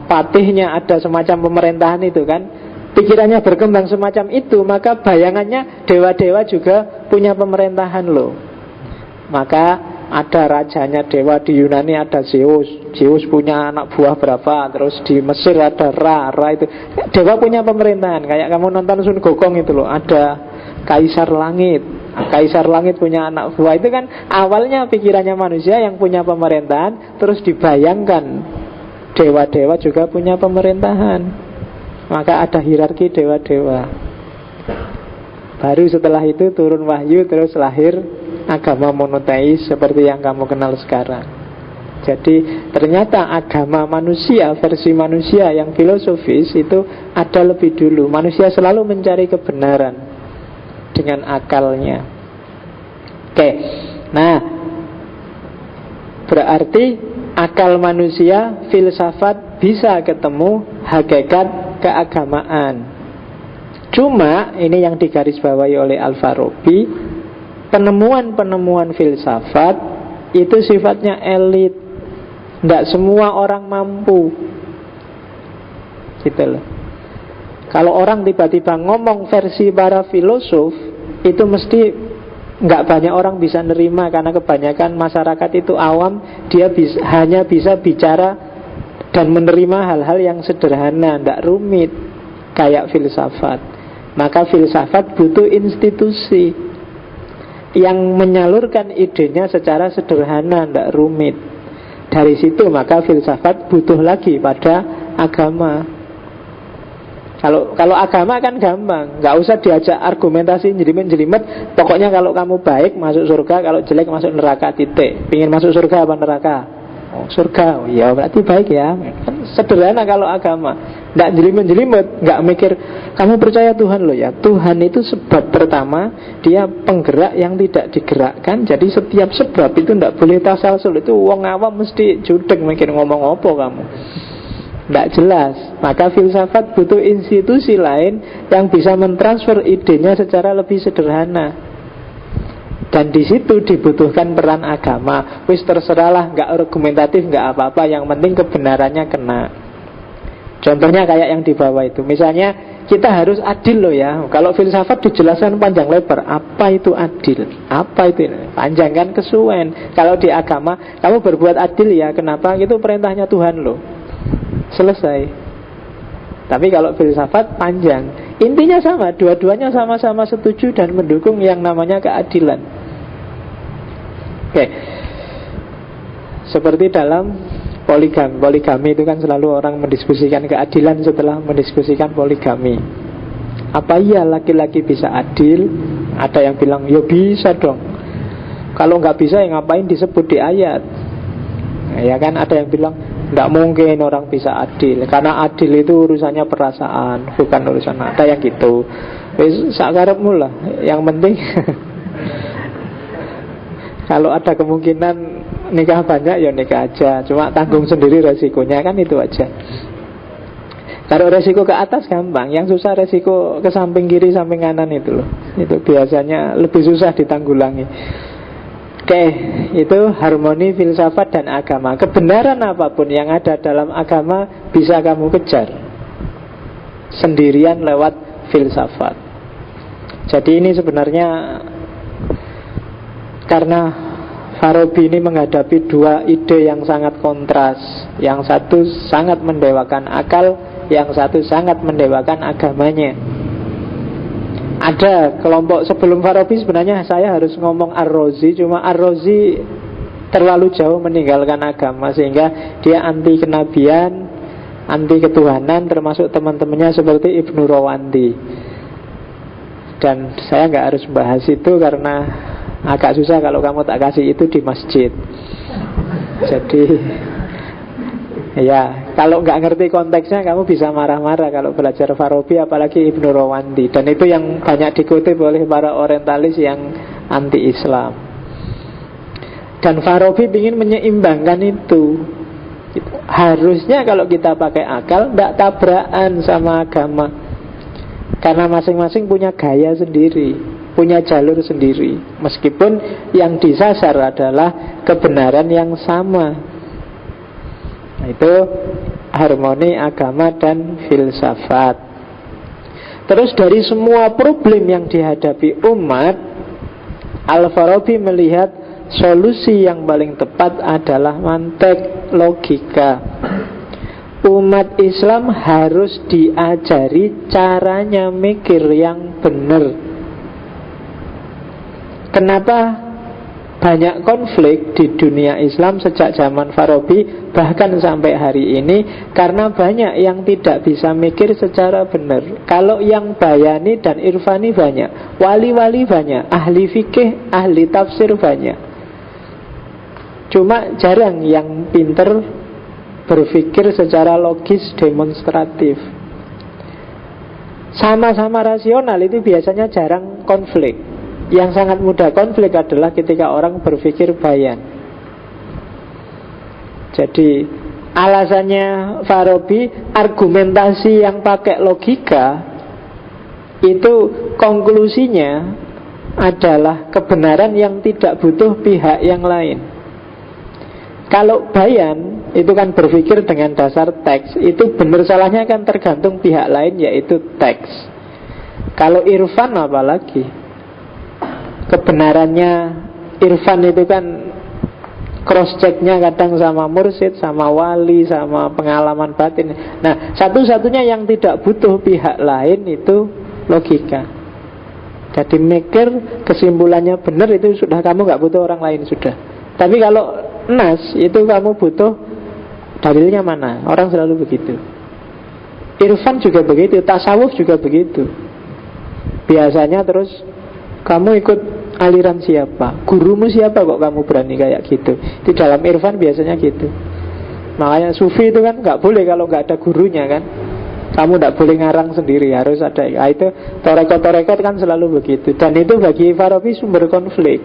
Speaker 1: patihnya, ada semacam pemerintahan itu kan. Pikirannya berkembang semacam itu, maka bayangannya dewa-dewa juga punya pemerintahan loh. Maka ada rajanya dewa, di Yunani ada Zeus. Zeus punya anak buah berapa. Terus di Mesir ada Ra itu. Dewa punya pemerintahan. Kayak kamu nonton Sun Gokong itu loh, ada Kaisar Langit. Kaisar Langit punya anak buah. Itu kan awalnya pikirannya manusia yang punya pemerintahan. Terus dibayangkan dewa-dewa juga punya pemerintahan. Maka ada hierarki dewa-dewa. Baru setelah itu turun wahyu, terus lahir agama monoteis seperti yang kamu kenal sekarang. Jadi ternyata agama manusia, versi manusia yang filosofis itu ada lebih dulu. Manusia selalu mencari kebenaran dengan akalnya. Oke, nah berarti akal manusia, filsafat bisa ketemu hakikat keagamaan. Cuma ini yang digarisbawahi oleh Al-Farabi, penemuan-penemuan filsafat itu sifatnya elit. Tidak semua orang mampu. Gitu loh. Kalau orang tiba-tiba ngomong versi para filosof, itu mesti nggak banyak orang bisa nerima. Karena kebanyakan masyarakat itu awam. Dia hanya bisa bicara dan menerima hal-hal yang sederhana, tidak rumit kayak filsafat. Maka filsafat butuh institusi yang menyalurkan idenya secara sederhana, tidak rumit. Dari situ maka filsafat butuh lagi pada agama. Kalau agama kan gampang, nggak usah diajak argumentasi jelimet-jelimet. Pokoknya kalau kamu baik masuk surga, kalau jelek masuk neraka, titik. Pingin masuk surga apa neraka? Oh, surga, oh, ya berarti baik ya. Kan sederhana kalau agama. Nggak jelimet-jelimet, nggak mikir kamu percaya Tuhan loh ya. Tuhan itu sebab pertama, dia penggerak yang tidak digerakkan. Jadi setiap sebab itu nggak boleh tasalsul. Itu wong awam mesti judeg mikir ngomong apa kamu. Nggak jelas. Maka filsafat butuh institusi lain yang bisa mentransfer idenya secara lebih sederhana. Dan di situ dibutuhkan peran agama. Wis terserahlah, nggak argumentatif, nggak apa-apa. Yang penting kebenarannya kena. Contohnya kayak yang di bawah itu. Misalnya kita harus adil loh ya. Kalau filsafat dijelaskan panjang lebar. Apa itu adil? Apa itu? Panjang kan kesuwen. Kalau di agama kamu berbuat adil ya. Kenapa? Itu perintahnya Tuhan loh. Selesai. Tapi kalau filsafat panjang. Intinya sama, dua-duanya sama-sama setuju dan mendukung yang namanya keadilan. Oke. Seperti dalam poligami. Poligami itu kan selalu orang mendiskusikan keadilan setelah mendiskusikan poligami. Apa iya laki-laki bisa adil? Ada yang bilang, ya bisa dong. Kalau nggak bisa ya ngapain disebut di ayat? Nah, ya kan ada yang bilang nggak mungkin orang bisa adil, karena adil itu urusannya perasaan, bukan urusan. Ada yang gitu. Sakarepmu lah. Yang penting kalau ada kemungkinan nikah banyak ya nikah aja. Cuma tanggung sendiri resikonya, kan itu aja. Kalau resiko ke atas gampang, yang susah resiko ke samping kiri, samping kanan itu loh. Itu biasanya lebih susah ditanggulangi. Oke, itu harmoni filsafat dan agama. Kebenaran apapun yang ada dalam agama bisa kamu kejar sendirian lewat filsafat. Jadi ini sebenarnya karena Farabi ini menghadapi dua ide yang sangat kontras. Yang satu sangat mendewakan akal, yang satu sangat mendewakan agamanya. Ada kelompok sebelum Farabi sebenarnya saya harus ngomong Ar-Razi. Cuma Ar-Razi terlalu jauh meninggalkan agama, sehingga dia anti kenabian, anti ketuhanan, termasuk teman-temannya seperti Ibnu Rawandi. Dan saya nggak harus bahas itu karena agak susah kalau kamu tak kasih itu di masjid. Jadi ya, kalau nggak ngerti konteksnya kamu bisa marah-marah kalau belajar Farabi, apalagi Ibnu Rawandi. Dan itu yang banyak dikutip oleh para orientalis yang anti-Islam. Dan Farabi ingin menyeimbangkan itu. Harusnya kalau kita pakai akal tidak tabrakan sama agama, karena masing-masing punya gaya sendiri, punya jalur sendiri. Meskipun yang disasar adalah kebenaran yang sama. Nah, itu harmoni agama dan filsafat. Terus dari semua problem yang dihadapi umat, Al-Farabi melihat solusi yang paling tepat adalah mantek, logika. Umat Islam harus diajari caranya mikir yang benar. Kenapa banyak konflik di dunia Islam sejak zaman Farabi bahkan sampai hari ini? Karena banyak yang tidak bisa mikir secara benar. Kalau yang bayani dan irfani banyak, wali-wali banyak, ahli fikih, ahli tafsir banyak. Cuma jarang yang pinter berpikir secara logis demonstratif. Sama-sama rasional itu biasanya jarang konflik. Yang sangat mudah konflik adalah ketika orang berpikir bayan. Jadi alasannya Farabi, argumentasi yang pakai logika itu konklusinya adalah kebenaran yang tidak butuh pihak yang lain. Kalau bayan itu kan berpikir dengan dasar teks, itu benar salahnya kan tergantung pihak lain, yaitu teks. Kalau irfan apalagi, kebenarannya irfan itu kan cross checknya kadang sama mursyid, sama wali, sama pengalaman batin. Nah, satu-satunya yang tidak butuh pihak lain itu logika. Jadi mikir kesimpulannya benar, itu sudah, kamu gak butuh orang lain sudah. Tapi kalau nas itu kamu butuh dalilnya mana. Orang selalu begitu. Irfan juga begitu, tasawuf juga begitu. Biasanya terus kamu ikut aliran siapa, gurumu siapa kok kamu berani kayak gitu. Di dalam irfan biasanya gitu. Makanya sufi itu kan nggak boleh kalau nggak ada gurunya kan. Kamu tidak boleh ngarang sendiri, harus ada. Nah, itu torekot kan selalu begitu. Dan itu bagi Farabi sumber konflik.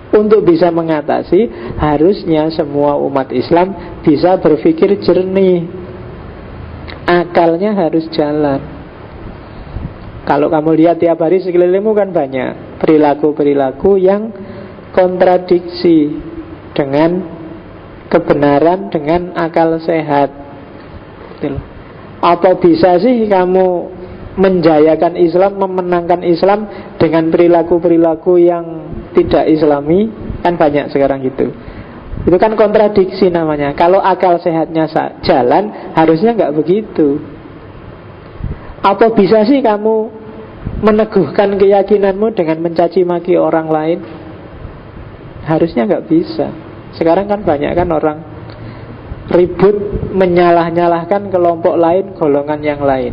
Speaker 1: Untuk bisa mengatasi, harusnya semua umat Islam bisa berpikir jernih. Akalnya harus jalan. Kalau kamu lihat tiap hari sekelilingmu kan banyak perilaku-perilaku yang kontradiksi dengan kebenaran, dengan akal sehat. Betul. Apa bisa sih kamu menjayakan Islam, memenangkan Islam dengan perilaku-perilaku yang tidak Islami? Kan banyak sekarang gitu. Itu kan kontradiksi namanya. Kalau akal sehatnya jalan, harusnya nggak begitu. Apa bisa sih kamu meneguhkan keyakinanmu dengan mencaci maki orang lain? Harusnya nggak bisa. Sekarang kan banyak kan orang ribut menyalah-nyalahkan kelompok lain, golongan yang lain.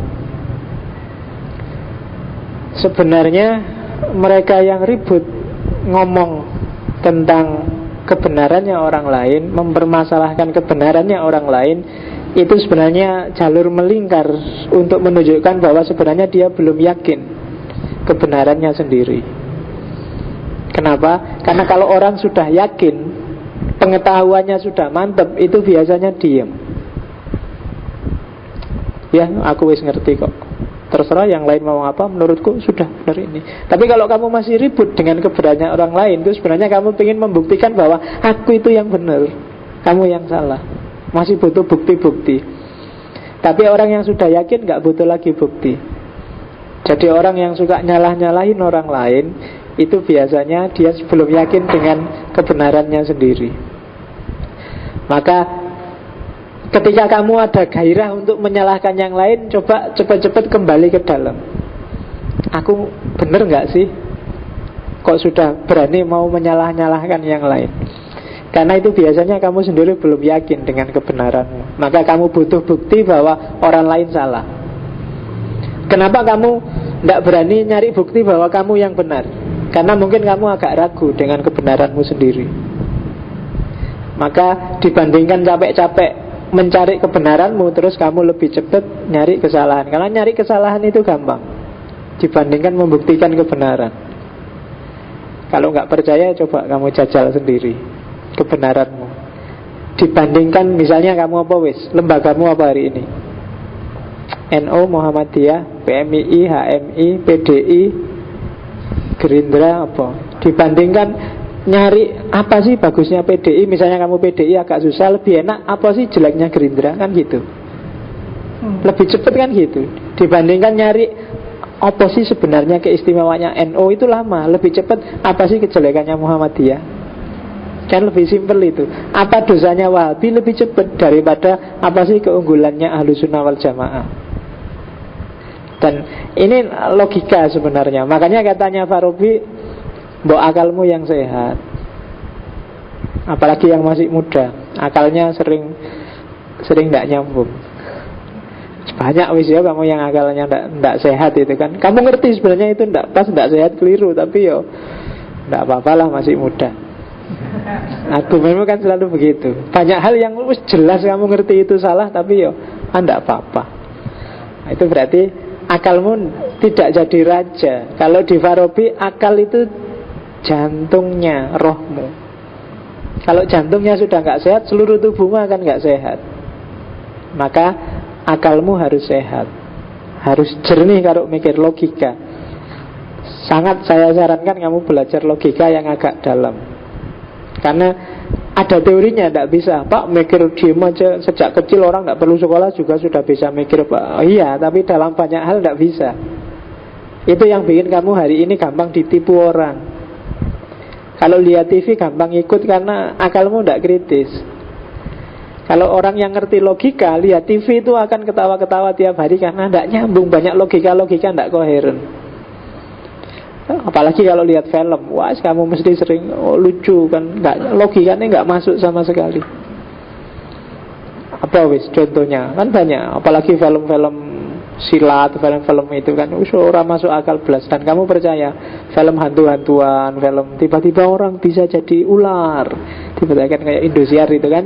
Speaker 1: Sebenarnya mereka yang ribut ngomong tentang kebenarannya orang lain, mempermasalahkan kebenarannya orang lain, itu sebenarnya jalur melingkar untuk menunjukkan bahwa sebenarnya dia belum yakin kebenarannya sendiri. Kenapa? Karena kalau orang sudah yakin, pengetahuannya sudah mantap, itu biasanya diam. Ya, aku wis ngerti kok. Terserah yang lain mau apa, menurutku sudah benar ini. Tapi kalau kamu masih ribut dengan kebenarannya orang lain, itu sebenarnya kamu ingin membuktikan bahwa aku itu yang benar, kamu yang salah. Masih butuh bukti-bukti. Tapi orang yang sudah yakin gak butuh lagi bukti. Jadi orang yang suka nyalah-nyalahin orang lain, itu biasanya dia belum yakin dengan kebenarannya sendiri. Maka ketika kamu ada gairah untuk menyalahkan yang lain, coba cepat-cepat kembali ke dalam. Aku benar gak sih? Kok sudah berani mau menyalah-nyalahkan yang lain? Karena itu biasanya kamu sendiri belum yakin dengan kebenaranmu. Maka kamu butuh bukti bahwa orang lain salah. Kenapa kamu tidak berani nyari bukti bahwa kamu yang benar? Karena mungkin kamu agak ragu dengan kebenaranmu sendiri. Maka dibandingkan capek-capek mencari kebenaranmu, terus kamu lebih cepat nyari kesalahan. Karena nyari kesalahan itu gampang dibandingkan membuktikan kebenaran. Kalau nggak percaya, coba kamu jajal sendiri kebenaranmu. Dibandingkan misalnya kamu apa wis, lembagamu apa hari ini? NU, Muhammadiyah, PMII, HMI, PDI, Gerindra apa? Dibandingkan nyari apa sih bagusnya PDI, misalnya kamu PDI agak susah, lebih enak apa sih jeleknya Gerindra, kan gitu. Lebih cepat kan gitu. Dibandingkan nyari apa sih sebenarnya keistimewanya NU, itu lama. Lebih cepat apa sih kejelekannya Muhammadiyah, kan lebih simpel itu. Apa dosanya Wahabi, lebih cepat daripada apa sih keunggulannya Ahlussunnah wal Jamaah. Dan ini logika sebenarnya. Makanya katanya Farabi, mbok akalmu yang sehat. Apalagi yang masih muda, akalnya sering tidak nyambung. Banyak wis ya kamu yang akalnya tidak sehat itu kan. Kamu ngerti sebenarnya itu tidak pas, tidak sehat, keliru, tapi yo tidak apa-apa lah, masih muda. Argumenmu kan selalu begitu. Banyak hal yang jelas kamu ngerti itu salah, tapi yo tidak apa-apa. Nah, itu berarti akalmu tidak jadi raja. Kalau di Farabi, akal itu jantungnya, rohmu. Kalau jantungnya sudah nggak sehat, seluruh tubuhmu akan nggak sehat. Maka akalmu harus sehat, harus jernih kalau mikir logika. Sangat saya sarankan kamu belajar logika yang agak dalam. Karena ada teorinya, tidak bisa Pak mikir diem aja. Sejak kecil orang tidak perlu sekolah juga sudah bisa mikir Pak. Iya, tapi dalam banyak hal tidak bisa. Itu yang bikin kamu hari ini gampang ditipu orang. Kalau lihat TV gampang ikut karena akalmu tidak kritis. Kalau orang yang ngerti logika, lihat TV itu akan ketawa-ketawa tiap hari karena tidak nyambung. Banyak logika-logika tidak koheren. Apalagi kalau lihat film, wah kamu mesti sering lucu kan, logikanya nggak masuk sama sekali. Apa wis contohnya kan banyak, apalagi film-film silat, film-film itu kan orang masuk akal belas. Dan kamu percaya film hantu-hantuan, film tiba-tiba orang bisa jadi ular, tiba-tiba kan kayak Indosiar itu kan.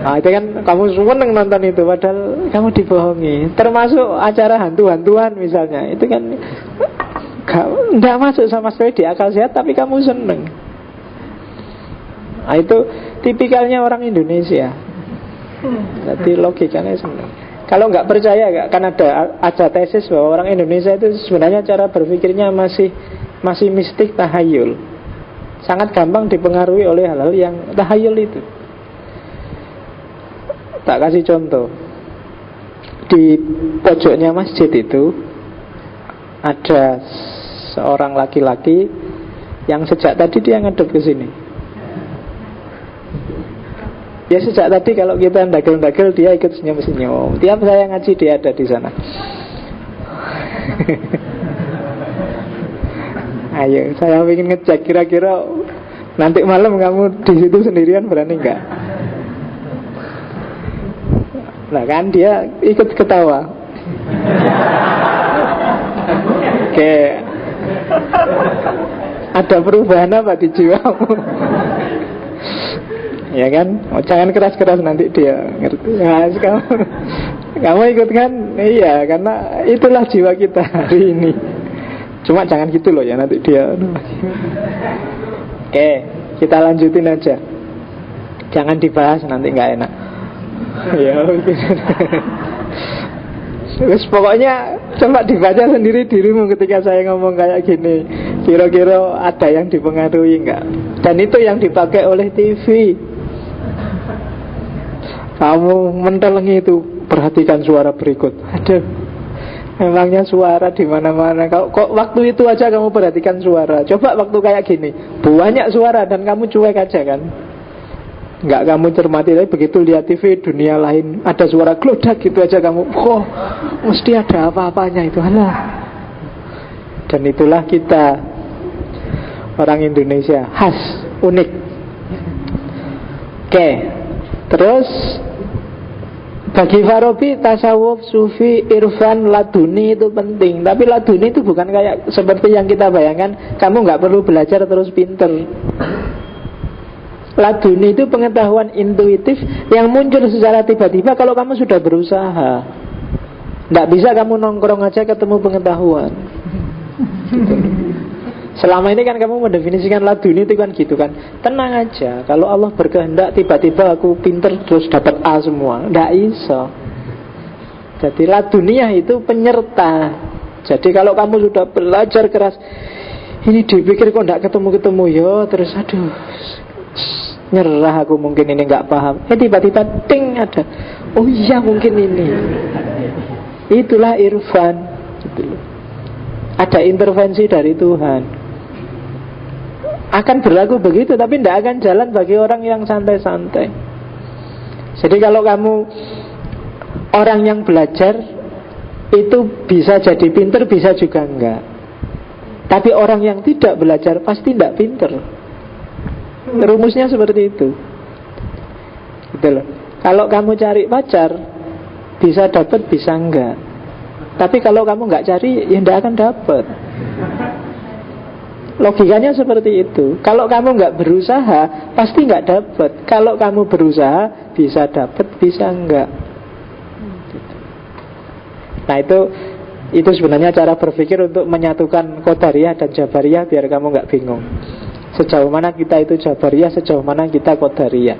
Speaker 1: Nah, itu kan kamu seneng nonton itu, padahal kamu dibohongi. Termasuk acara hantu-hantuan misalnya, itu kan nggak masuk sama sekali di akal sehat, tapi kamu seneng. Nah, itu tipikalnya orang Indonesia. Jadi logikanya seneng. Kalau nggak percaya, kan ada tesis bahwa orang Indonesia itu sebenarnya cara berpikirnya masih mistik, tahayul. Sangat gampang dipengaruhi oleh hal-hal yang tahayul itu. Tak kasih contoh. Di pojoknya masjid itu ada seorang laki-laki yang sejak tadi dia ngadep ke sini. Ya sejak tadi kalau kita dagel-dagel dia ikut senyum-senyum. Tiap saya ngaji dia ada di sana. Ayo, saya ingin ngecek kira-kira nanti malam kamu di situ sendirian berani nggak? Nah kan dia ikut ketawa. Oke. Ada perubahan apa di jiwamu? Ya kan, jangan keras-keras nanti dia ngerti. Nah, kamu ikut kan? Iya, karena itulah jiwa kita hari ini. Cuma jangan gitu loh ya, nanti dia. Oke, kita lanjutin aja. Jangan dibahas, nanti nggak enak. Ya, terus pokoknya coba dibaca sendiri dirimu ketika saya ngomong kayak gini. Kira-kira ada yang dipengaruhi nggak? Dan itu yang dipakai oleh TV. Kamu mentelengi itu, perhatikan suara berikut. Aduh, memangnya suara di mana-mana. Kok waktu itu aja kamu perhatikan suara. Coba waktu kayak gini, banyak suara dan kamu cuek aja kan. Nggak kamu cermati, tapi begitu lihat TV dunia lain ada suara glodak gitu aja kamu, mesti ada apa-apanya itu. Alah. Dan itulah kita orang Indonesia, khas, unik. Oke. Terus bagi Farabi tasawuf, sufi, irfan, laduni itu penting. Tapi laduni itu bukan kayak seperti yang kita bayangkan. Kamu nggak perlu belajar terus pinter. Laduni itu pengetahuan intuitif yang muncul secara tiba-tiba kalau kamu sudah berusaha. Nggak bisa kamu nongkrong aja ketemu pengetahuan gitu. Selama ini kan kamu mendefinisikan laduni itu kan gitu kan. Tenang aja, kalau Allah berkehendak tiba-tiba aku pinter terus dapat A semua. Nggak iso. Jadi laduniah itu penyerta. Jadi kalau kamu sudah belajar keras, ini dipikir kok nggak ketemu-ketemu ya, terus aduh, nyerah aku, mungkin ini nggak paham. Tiba-tiba ting ada. Oh iya mungkin ini. Itulah irfan gitu. Ada intervensi dari Tuhan. Akan berlaku begitu, tapi tidak akan jalan bagi orang yang santai-santai. Jadi kalau kamu orang yang belajar itu bisa jadi pinter, bisa juga enggak. Tapi orang yang tidak belajar pasti tidak pinter. Rumusnya seperti itu. Gitu loh. Kalau kamu cari pacar, bisa dapat, bisa enggak. Tapi kalau kamu enggak cari, ya enggak akan dapat. Logikanya seperti itu. Kalau kamu nggak berusaha, pasti nggak dapat. Kalau kamu berusaha, bisa dapat, bisa enggak. Nah itu sebenarnya cara berpikir untuk menyatukan Qadariyah dan Jabariyah biar kamu nggak bingung. Sejauh mana kita itu Jabariyah, sejauh mana kita Qadariyah.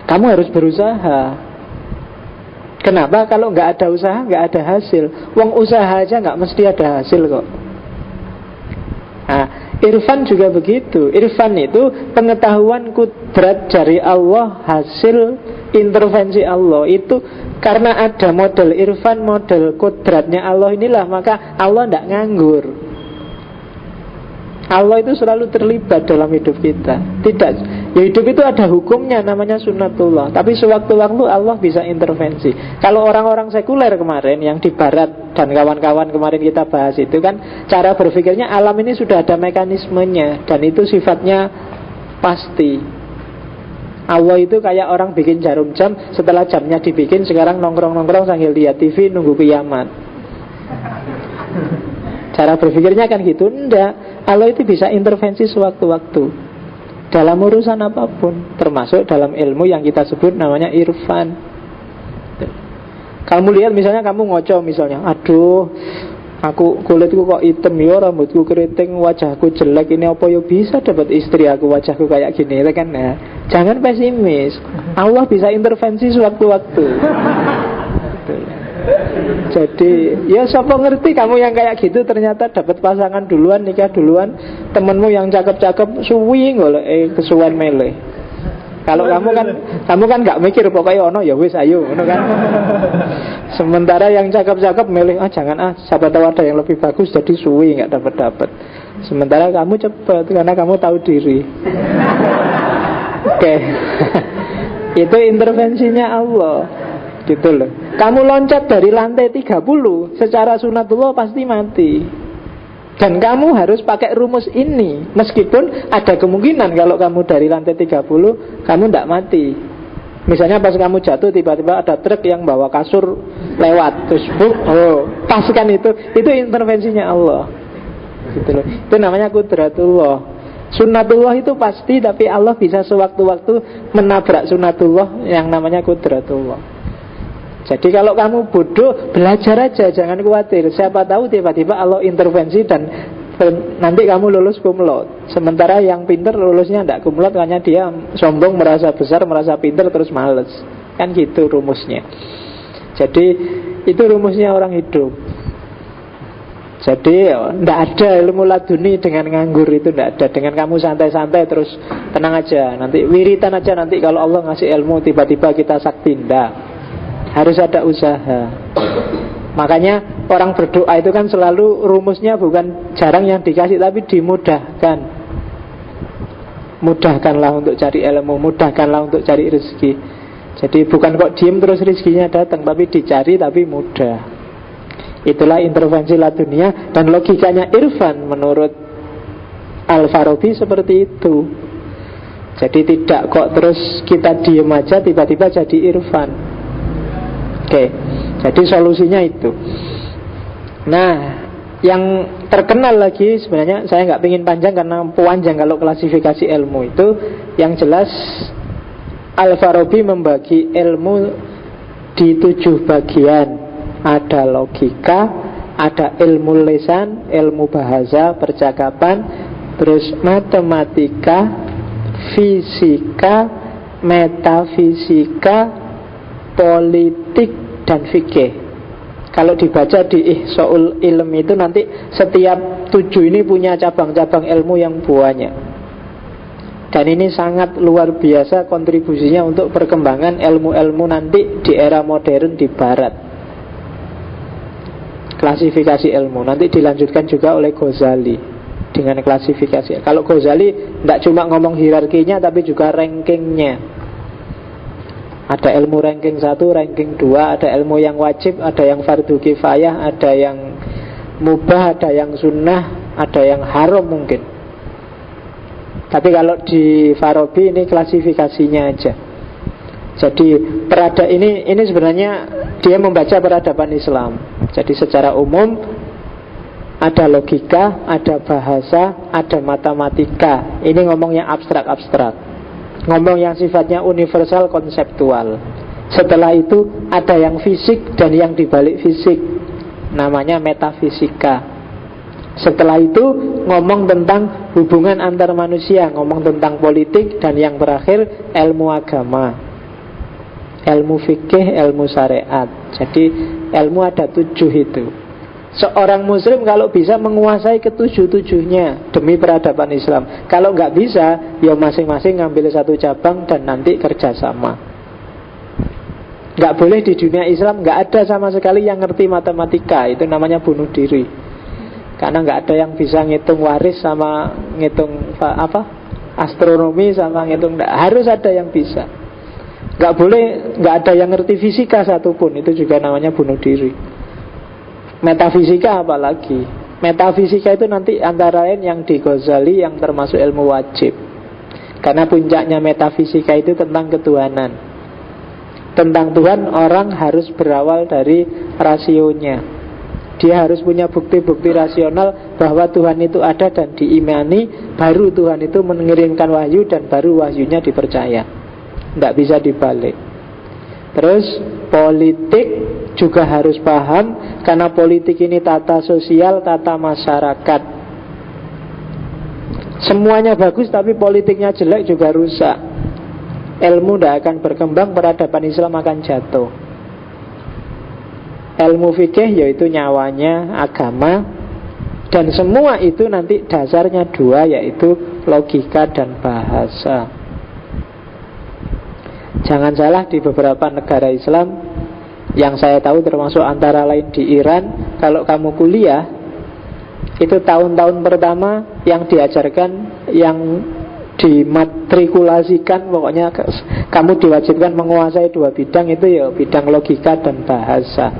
Speaker 1: Kamu harus berusaha. Kenapa? Kalau nggak ada usaha, nggak ada hasil. Wong usaha aja nggak mesti ada hasil kok. Nah, irfan juga begitu. Irfan itu pengetahuan kudrat dari Allah, hasil intervensi Allah. Itu karena ada model irfan, model kudratnya Allah inilah, maka Allah tidak nganggur. Allah itu selalu terlibat dalam hidup kita. Tidak, ya hidup itu ada hukumnya, namanya sunnatullah. Tapi sewaktu-waktu Allah bisa intervensi. Kalau orang-orang sekuler kemarin yang di barat dan kawan-kawan kemarin kita bahas itu kan, cara berpikirnya alam ini sudah ada mekanismenya dan itu sifatnya pasti. Allah itu kayak orang bikin jarum jam, setelah jamnya dibikin sekarang nongkrong-nongkrong sambil lihat TV nunggu kiamat. Cara berpikirnya kan gitu. Enggak, Allah itu bisa intervensi sewaktu-waktu dalam urusan apapun, termasuk dalam ilmu yang kita sebut namanya irfan. Kamu lihat misalnya kamu ngoco misalnya, aduh aku kulitku kok hitam ya, rambutku keriting, wajahku jelek, ini apa ya bisa dapat istri aku wajahku kayak gini kan ya. Jangan pesimis, Allah bisa intervensi sewaktu-waktu. Jadi ya siapa ngerti kamu yang kayak gitu ternyata dapat pasangan duluan, nikah duluan, temenmu yang cakep-cakep suwi golek kesuwen meleh. Kalau kamu kan nggak mikir pokoknya ono ya wis ayo, ono kan. Sementara yang cakep-cakep milih jangan siapa tahu ada yang lebih bagus jadi suwi nggak dapat. Sementara kamu cepet karena kamu tahu diri. Oke. Itu intervensinya Allah. Gitu loh. Kamu loncat dari lantai 30 secara sunatullah pasti mati. Dan kamu harus pakai rumus ini. Meskipun ada kemungkinan kalau kamu dari lantai 30 kamu tidak mati. Misalnya pas kamu jatuh tiba-tiba ada truk yang bawa kasur lewat, terus pas kan itu intervensinya Allah. Gitu loh. Itu namanya kudratullah. Sunnatullah itu pasti, tapi Allah bisa sewaktu-waktu menabrak sunnatullah yang namanya kudratullah. Jadi kalau kamu bodoh, belajar aja, jangan khawatir. Siapa tahu tiba-tiba Allah intervensi dan nanti kamu lulus cum laude. Sementara yang pinter lulusnya tidak cum laude, hanya dia sombong, merasa besar, merasa pinter, terus males. Kan gitu rumusnya. Jadi itu rumusnya orang hidup. Jadi tidak ada ilmu laduni dengan nganggur, itu tidak ada. Dengan kamu santai-santai terus tenang aja, nanti wiritan aja, nanti kalau Allah ngasih ilmu tiba-tiba kita sakti, tidak. Harus ada usaha. Makanya orang berdoa itu kan selalu rumusnya bukan jarang yang dikasih, tapi dimudahkan. Mudahkanlah untuk cari ilmu, mudahkanlah untuk cari rezeki. Jadi bukan kok diem terus rezekinya datang, tapi dicari tapi mudah. Itulah intervensi ladunia. Dan logikanya irfan menurut Al-Farabi seperti itu. Jadi tidak kok terus kita diem aja tiba-tiba jadi irfan. Oke, jadi solusinya itu. Nah, yang terkenal lagi sebenarnya saya nggak ingin panjang karena panjang kalau klasifikasi ilmu itu. Yang jelas Al-Farabi membagi ilmu di 7 bagian. Ada logika, ada ilmu lisan, ilmu bahasa, percakapan, terus matematika, fisika, metafisika, politik, dan fikih. Kalau dibaca di Ihsaul Ilm itu nanti setiap 7 ini punya cabang-cabang ilmu yang banyak. Dan ini sangat luar biasa kontribusinya untuk perkembangan ilmu-ilmu nanti di era modern di barat. Klasifikasi ilmu nanti dilanjutkan juga oleh Ghazali dengan klasifikasi. Kalau Ghazali tidak cuma ngomong hierarkinya tapi juga rankingnya. Ada ilmu ranking 1, ranking 2, ada ilmu yang wajib, ada yang fardu kifayah, ada yang mubah, ada yang sunnah, ada yang haram mungkin. Tapi kalau di Farabi ini klasifikasinya aja. Jadi ini sebenarnya dia membaca peradaban Islam. Jadi secara umum ada logika, ada bahasa, ada matematika. Ini ngomongnya abstrak-abstrak. Ngomong yang sifatnya universal, konseptual. Setelah itu ada yang fisik dan yang dibalik fisik, namanya metafisika. Setelah itu ngomong tentang hubungan antar manusia, ngomong tentang politik, dan yang terakhir ilmu agama, ilmu fikih, ilmu syariat. Jadi ilmu ada 7 itu. Seorang muslim kalau bisa menguasai ke-7-7-nya demi peradaban Islam. Kalau nggak bisa, ya masing-masing ngambil satu cabang dan nanti kerjasama. Nggak boleh di dunia Islam nggak ada sama sekali yang ngerti matematika. Itu namanya bunuh diri. Karena nggak ada yang bisa ngitung waris sama ngitung astronomi sama ngitung. Harus ada yang bisa. Nggak boleh nggak ada yang ngerti fisika satupun. Itu juga namanya bunuh diri. Metafisika apalagi. Metafisika itu nanti antara lain yang di Ghazali yang termasuk ilmu wajib. Karena puncaknya metafisika itu tentang ketuhanan. Tentang Tuhan orang harus berawal dari rasionya. Dia harus punya bukti-bukti rasional bahwa Tuhan itu ada dan diimani. Baru Tuhan itu mengirimkan wahyu dan baru wahyunya dipercaya. Tidak bisa dibalik. Terus politik juga harus paham, karena politik ini tata sosial, tata masyarakat. Semuanya bagus tapi politiknya jelek juga rusak. Ilmu tidak akan berkembang, peradaban Islam akan jatuh. Ilmu fikih yaitu nyawanya agama. Dan semua itu nanti dasarnya dua, yaitu logika dan bahasa. Jangan salah, di beberapa negara Islam yang saya tahu termasuk antara lain di Iran, kalau kamu kuliah itu tahun-tahun pertama yang diajarkan, yang dimatrikulasikan, pokoknya kamu diwajibkan menguasai dua bidang itu, ya bidang logika dan bahasa.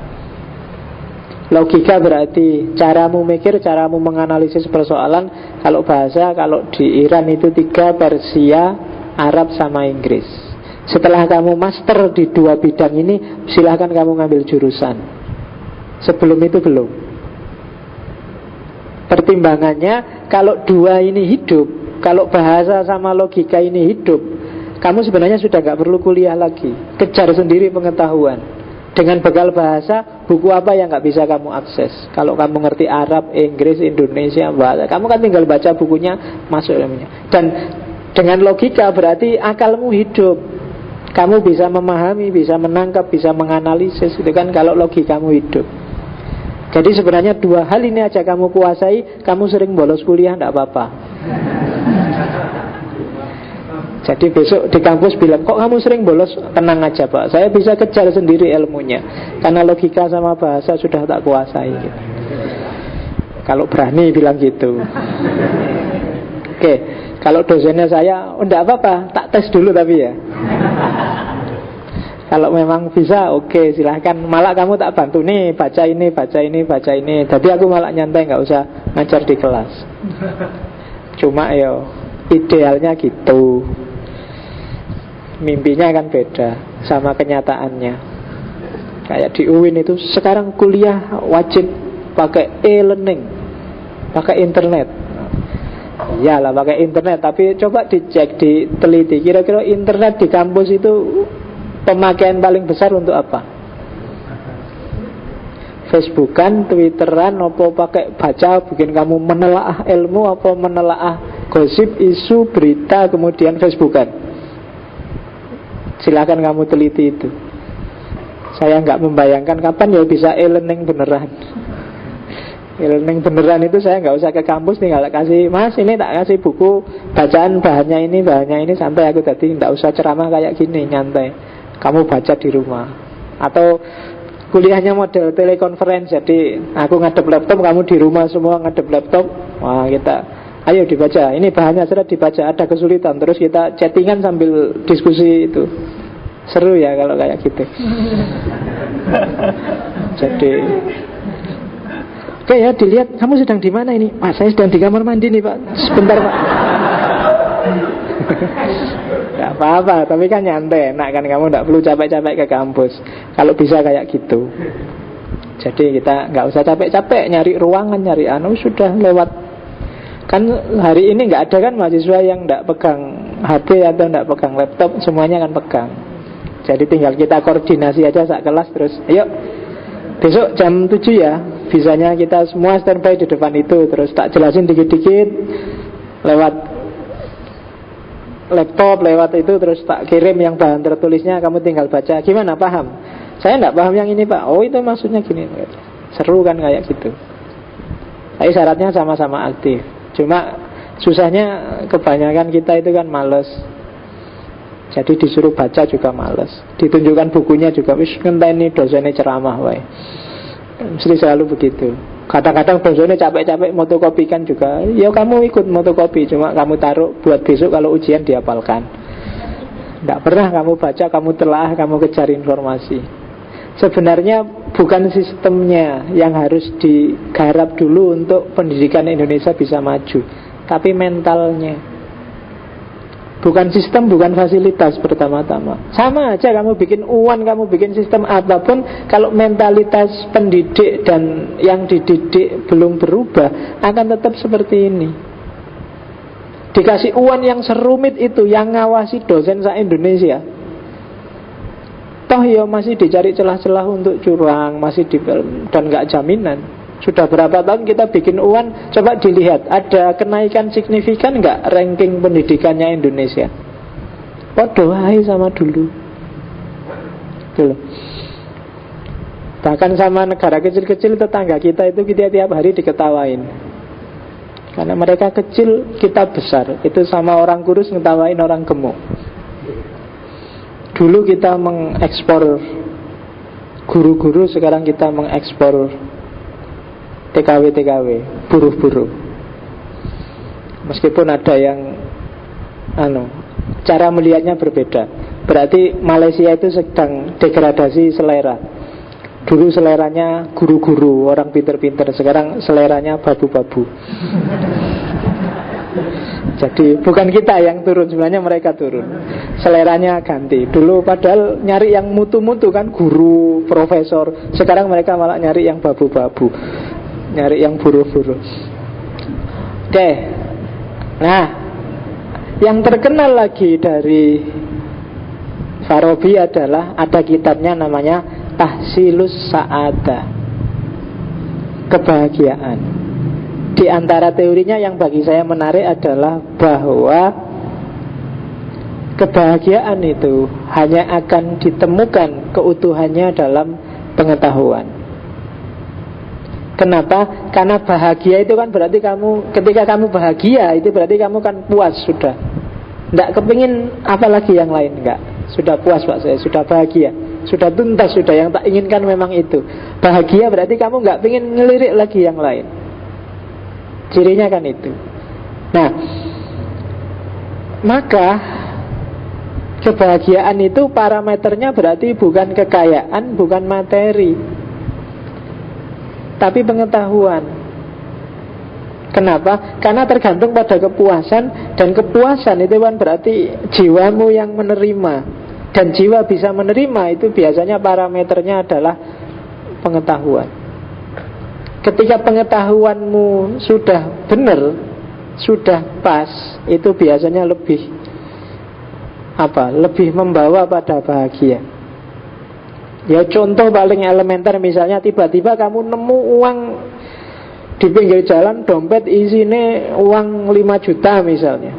Speaker 1: Logika berarti caramu mikir, caramu menganalisis persoalan. Kalau bahasa, kalau di Iran itu 3, Persia, Arab sama Inggris. Setelah kamu master di dua bidang ini, silahkan kamu ngambil jurusan. Sebelum itu belum. Pertimbangannya, kalau dua ini hidup, kalau bahasa sama logika ini hidup, kamu sebenarnya sudah gak perlu kuliah lagi. Kejar sendiri pengetahuan. Dengan bekal bahasa, buku apa yang gak bisa kamu akses? Kalau kamu ngerti Arab, Inggris, Indonesia, bahasa, kamu kan tinggal baca bukunya, masuk namanya. Dan dengan logika berarti akalmu hidup. Kamu bisa memahami, bisa menangkap, bisa menganalisis. Itu kan kalau logikamu hidup. Jadi sebenarnya dua hal ini aja kamu kuasai, kamu sering bolos kuliah tidak apa-apa. Jadi besok di kampus bilang, kok kamu sering bolos? Tenang aja Pak, saya bisa kejar sendiri ilmunya. Karena logika sama bahasa sudah tak kuasai gitu. Kalau berani bilang gitu. Oke, kalau dosennya saya, oh enggak apa-apa, tak tes dulu tapi ya. Kalau memang bisa, oke, silahkan. Malah kamu tak bantu nih, baca ini, baca ini, baca ini. Tapi aku malah nyantai, gak usah ngajar di kelas. Cuma ya idealnya gitu. Mimpinya kan beda sama kenyataannya. Kayak di UIN itu sekarang kuliah wajib pakai e-learning, pakai internet. Iyalah pakai internet, tapi coba dicek, diteliti. Kira-kira internet di kampus itu pemakaian paling besar untuk apa? Facebookan, Twitteran, apa pakai baca, bikin kamu menelaah ilmu, apa menelaah gosip, isu, berita, kemudian Facebookan. Silakan kamu teliti itu. Saya nggak membayangkan kapan ya bisa e-learning beneran. E-learning beneran itu saya nggak usah ke kampus, tinggal kasih, Mas ini tak kasih buku bacaan, bahannya ini, santai aku tadi, nggak usah ceramah kayak gini, nyantai. Kamu baca di rumah. Atau kuliahnya model telekonferensi, jadi aku ngadep laptop, kamu di rumah semua ngadep laptop. Wah kita, ayo dibaca, ini bahannya sudah dibaca, ada kesulitan, terus kita chattingan sambil diskusi itu. Seru ya kalau kayak gitu. Jadi oke ya, dilihat kamu sedang di mana ini? Pak, saya sedang di kamar mandi nih Pak. Sebentar Pak. Gak apa-apa, tapi kan nyantai, enak kan, kamu gak perlu capek-capek ke kampus. Kalau bisa kayak gitu. Jadi kita gak usah capek-capek nyari ruangan, nyari sudah lewat. Kan hari ini gak ada kan mahasiswa yang gak pegang HP atau gak pegang laptop, semuanya kan pegang. Jadi tinggal kita koordinasi aja saat kelas, terus ayo besok jam 7 ya, bisanya kita semua standby di depan itu. Terus tak jelasin dikit-dikit lewat laptop, lewat itu, terus tak kirim yang bahan tertulisnya, kamu tinggal baca. Gimana, paham? Saya enggak paham yang ini Pak. Oh itu maksudnya gini. Seru kan kayak gitu. Tapi syaratnya sama-sama aktif. Cuma susahnya kebanyakan kita itu kan males. Jadi disuruh baca juga males. Ditunjukkan bukunya juga, wis ngenteni dosennya ceramah wae. Mesti selalu begitu. Kadang-kadang dosennya capek-capek motokopikan juga. Ya kamu ikut motokopi, cuma kamu taruh buat besok kalau ujian dihafalkan. Tidak pernah kamu baca, kamu telaah, kamu kejar informasi. Sebenarnya bukan sistemnya yang harus digarap dulu untuk pendidikan Indonesia bisa maju, tapi mentalnya. Bukan sistem, bukan fasilitas pertama-tama. Sama aja kamu bikin UAN, kamu bikin sistem apapun, kalau mentalitas pendidik dan yang dididik belum berubah, akan tetap seperti ini. Dikasih UAN yang serumit itu, yang ngawasi dosen se-Indonesia, toh ya masih dicari celah-celah untuk curang, masih dan gak jaminan. Sudah berapa tahun kita bikin UAN, coba dilihat ada kenaikan signifikan nggak ranking pendidikannya Indonesia? Podo wae sama dulu. Tuh. Bahkan sama negara kecil-kecil tetangga kita itu kita tiap hari diketawain. Karena mereka kecil, kita besar. Itu sama orang kurus ngetawain orang gemuk. Dulu kita mengekspor guru-guru, sekarang kita mengekspor TKW, buruh-buruh. Meskipun ada yang cara melihatnya berbeda. Berarti Malaysia itu sedang degradasi selera. Dulu seleranya guru-guru, orang pinter-pinter. Sekarang seleranya babu-babu. Jadi bukan kita yang turun, sebenarnya mereka turun. Seleranya ganti. Dulu padahal nyari yang mutu-mutu kan, guru, profesor. Sekarang mereka malah nyari yang babu-babu, nyari yang buruh-buruh. Oke. Nah, yang terkenal lagi dari Farabi adalah ada kitabnya namanya Tahsilus Sa'adah, kebahagiaan. Di antara teorinya yang bagi saya menarik adalah bahwa kebahagiaan itu hanya akan ditemukan keutuhannya dalam pengetahuan. Kenapa? Karena bahagia itu kan berarti kamu, ketika kamu bahagia itu berarti kamu kan puas sudah. Tidak kepingin apa lagi yang lain, enggak. Sudah puas Pak saya, sudah bahagia, sudah tuntas, sudah yang tak inginkan memang itu. Bahagia berarti kamu enggak pingin ngelirik lagi yang lain. Cirinya kan itu. Nah, maka kebahagiaan itu parameternya berarti bukan kekayaan, bukan materi, tapi pengetahuan. Kenapa? Karena tergantung pada kepuasan. Dan kepuasan itu kan berarti jiwamu yang menerima. Dan jiwa bisa menerima itu biasanya parameternya adalah pengetahuan. Ketika pengetahuanmu sudah benar, sudah pas, itu biasanya lebih lebih membawa pada bahagia. Ya contoh paling elementer, misalnya tiba-tiba kamu nemu uang di pinggir jalan, dompet isinya uang 5 juta misalnya.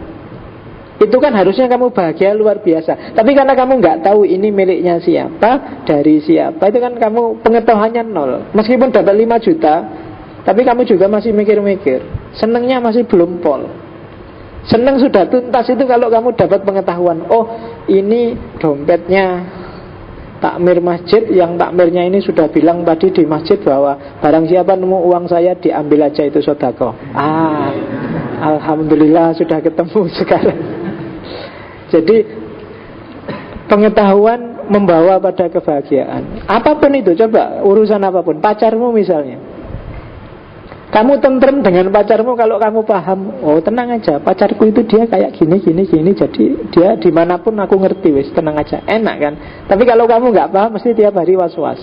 Speaker 1: Itu kan harusnya kamu bahagia luar biasa. Tapi karena kamu nggak tahu ini miliknya siapa, dari siapa, itu kan kamu pengetahuannya nol. Meskipun dapat 5 juta, tapi kamu juga masih mikir-mikir. Senengnya masih belum pol. Seneng sudah tuntas itu kalau kamu dapat pengetahuan. Oh, ini dompetnya takmir masjid, yang takmirnya ini sudah bilang tadi di masjid bahwa barang siapa nemu uang saya diambil aja, itu sedekah. Alhamdulillah sudah ketemu sekarang. Jadi pengetahuan membawa pada kebahagiaan. Apapun itu, coba urusan apapun, pacarmu misalnya. Kamu tentrem dengan pacarmu kalau kamu paham. Oh tenang aja, pacarku itu dia kayak gini. Jadi dia dimanapun aku ngerti, wis tenang aja, enak kan. Tapi kalau kamu nggak paham, mesti tiap hari was-was.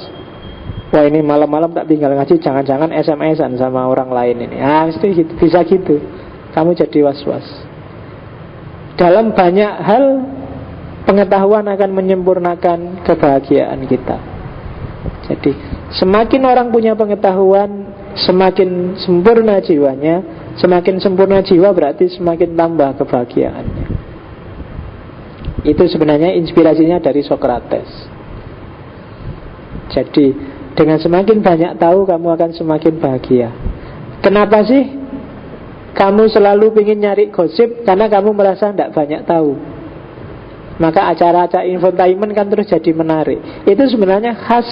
Speaker 1: Wah ini malam-malam tak tinggal ngaji, jangan-jangan SMS-an sama orang lain ini. Mesti gitu, bisa gitu. Kamu jadi was-was. Dalam banyak hal, pengetahuan akan menyempurnakan kebahagiaan kita. Jadi semakin orang punya pengetahuan, semakin sempurna jiwanya. Semakin sempurna jiwa berarti semakin tambah kebahagiaannya. Itu sebenarnya inspirasinya dari Socrates. Jadi dengan semakin banyak tahu, kamu akan semakin bahagia. Kenapa sih kamu selalu ingin nyari gosip? Karena kamu merasa tidak banyak tahu. Maka acara-acara infotainment kan terus jadi menarik. Itu sebenarnya khas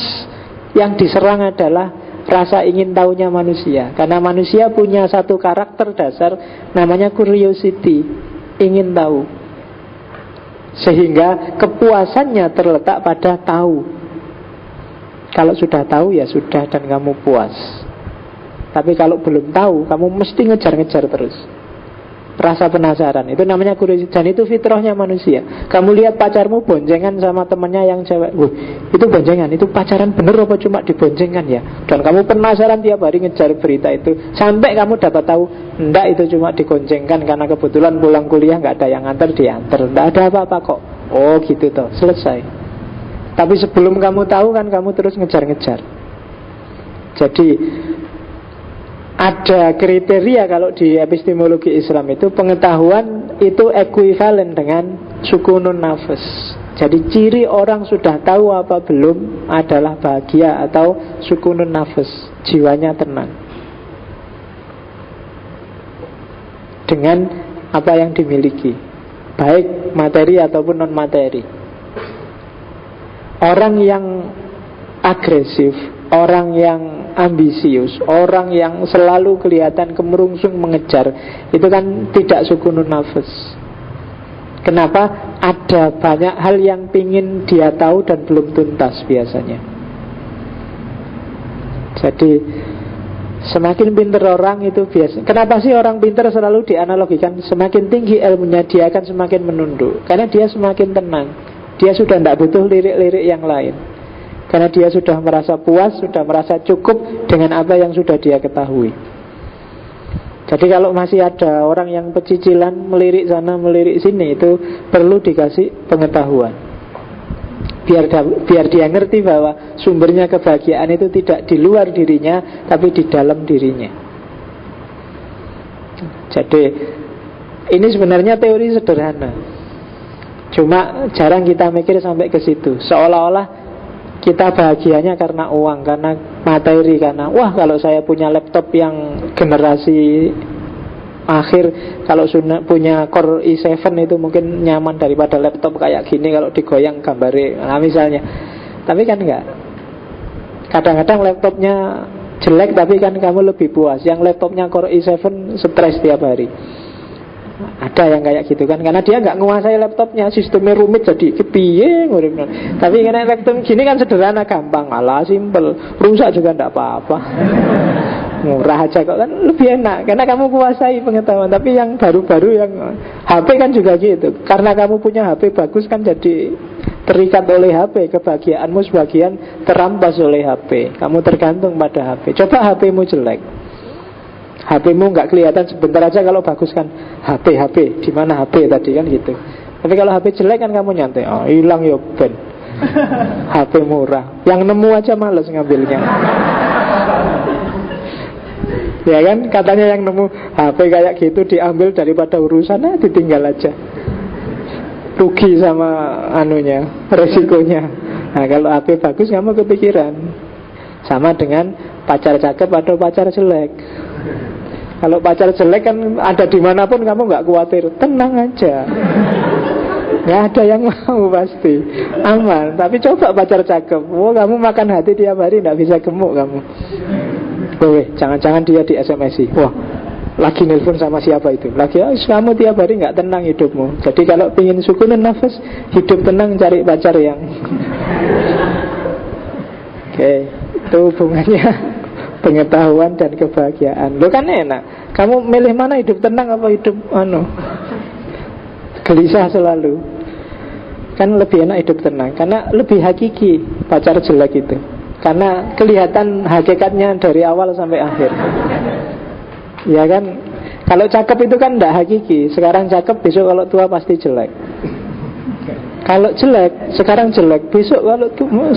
Speaker 1: yang diserang adalah rasa ingin tahunya manusia. Karena manusia punya satu karakter dasar, namanya curiosity, ingin tahu. Sehingga kepuasannya terletak pada tahu. Kalau sudah tahu ya sudah, dan kamu puas. Tapi kalau belum tahu, kamu mesti ngejar-ngejar terus. rasa penasaran. Itu namanya curiosity. Dan itu fitrahnya manusia. Kamu lihat pacarmu boncengan sama temannya yang cewek, itu boncengan, itu pacaran bener apa cuma diboncengan ya? Dan kamu penasaran tiap hari ngejar berita itu, sampai kamu dapat tahu enggak, itu cuma digoncengkan karena kebetulan pulang kuliah nggak ada yang nganter, diantar, enggak ada apa-apa kok. Oh gitu toh, selesai. Tapi sebelum kamu tahu kan kamu terus ngejar-ngejar. Jadi ada kriteria kalau di epistemologi Islam itu, pengetahuan itu ekuivalen dengan sukunun nafas. Jadi ciri orang sudah tahu apa belum adalah bahagia atau sukunun nafas, jiwanya tenang dengan apa yang dimiliki, baik materi ataupun non materi. Orang yang agresif, orang yang ambisius, orang yang selalu kelihatan kemerungsung mengejar, itu kan tidak sukunun nafas. Kenapa? Ada banyak hal yang pingin dia tahu dan belum tuntas biasanya. Jadi semakin pintar orang itu biasa. Kenapa sih orang pintar selalu dianalogikan semakin tinggi ilmunya dia akan semakin menunduk? Karena dia semakin tenang. Dia sudah tidak butuh lirik-lirik yang lain. Karena dia sudah merasa puas, sudah merasa cukup dengan apa yang sudah dia ketahui. Jadi kalau masih ada orang yang pecicilan, melirik sana, melirik sini, itu perlu dikasih pengetahuan. Biar dia ngerti bahwa sumbernya kebahagiaan itu tidak di luar dirinya, tapi di dalam dirinya. Jadi ini sebenarnya teori sederhana, cuma jarang kita mikir sampai ke situ. Seolah-olah kita bahagianya karena uang, karena materi, karena wah kalau saya punya laptop yang generasi akhir, kalau punya Core i7 itu mungkin nyaman daripada laptop kayak gini kalau digoyang gambarnya, nah misalnya. Tapi kan enggak. Kadang-kadang laptopnya jelek tapi kan kamu lebih puas. Yang laptopnya Core i7 stres tiap hari. Ada yang kayak gitu kan, karena dia nggak menguasai laptopnya, sistemnya rumit jadi kepiye nguripnya. Tapi karena laptop gini kan sederhana, gampang, alah simpel, rusak juga nggak apa-apa, murah aja kok, kan lebih enak karena kamu kuasai pengetahuan. Tapi yang baru-baru yang HP kan juga gitu, karena kamu punya HP bagus kan jadi terikat oleh HP, kebahagiaanmu sebagian terampas oleh HP, kamu tergantung pada HP. Coba HPmu jelek, HP-mu nggak kelihatan sebentar aja kalau bagus kan, HP, di mana HP tadi kan gitu. Tapi kalau HP jelek kan kamu nyantai, oh hilang ya ben. HP murah, yang nemu aja males ngambilnya. Ya kan, katanya yang nemu HP kayak gitu diambil daripada urusan, ditinggal aja. Rugi sama anunya, resikonya. Nah kalau HP bagus kamu kepikiran. Sama dengan pacar cakep atau pacar jelek. Kalau pacar jelek kan ada dimanapun kamu nggak khawatir, tenang aja, nggak ada yang mau pasti, aman. Tapi coba pacar cakep, kamu makan hati tiap hari nggak bisa gemuk kamu. Jangan-jangan dia di SMS-i, wah lagi nelpon sama siapa itu, lagi kamu tiap hari nggak tenang hidupmu. Jadi kalau ingin sukunin nafas, hidup tenang, cari pacar yang oke, itu hubungannya pengetahuan dan kebahagiaan. Lo kan enak, kamu milih mana, hidup tenang apa hidup gelisah selalu? Kan lebih enak hidup tenang, karena lebih hakiki pacar jelek itu, karena kelihatan hakikatnya dari awal sampai akhir. Ya kan, kalau cakep itu kan tidak hakiki. Sekarang cakep, besok kalau tua pasti jelek. Kalau jelek, sekarang jelek, besok kalau tua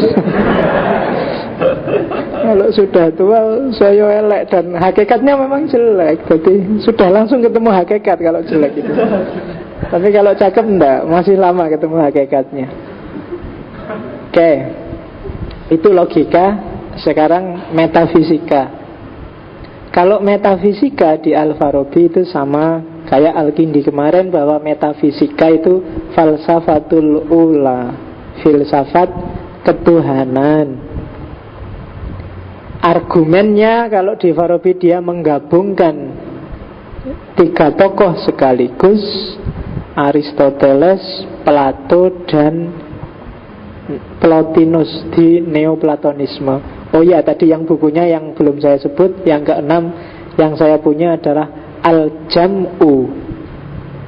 Speaker 1: kalau sudah tua saya elek, dan hakikatnya memang jelek. Jadi sudah langsung ketemu hakikat kalau jelek itu. Tapi kalau cakep enggak, masih lama ketemu hakikatnya. Oke, itu logika. Sekarang metafisika. Kalau metafisika di Al-Farabi itu sama kayak Al-Kindi kemarin, bahwa metafisika itu falsafatul ula, filsafat ketuhanan. Argumennya kalau di Farabi dia menggabungkan tiga tokoh sekaligus, Aristoteles, Plato, dan Plotinus di Neoplatonisme. Oh ya, tadi yang bukunya yang belum saya sebut, yang keenam yang saya punya adalah Al-Jam'u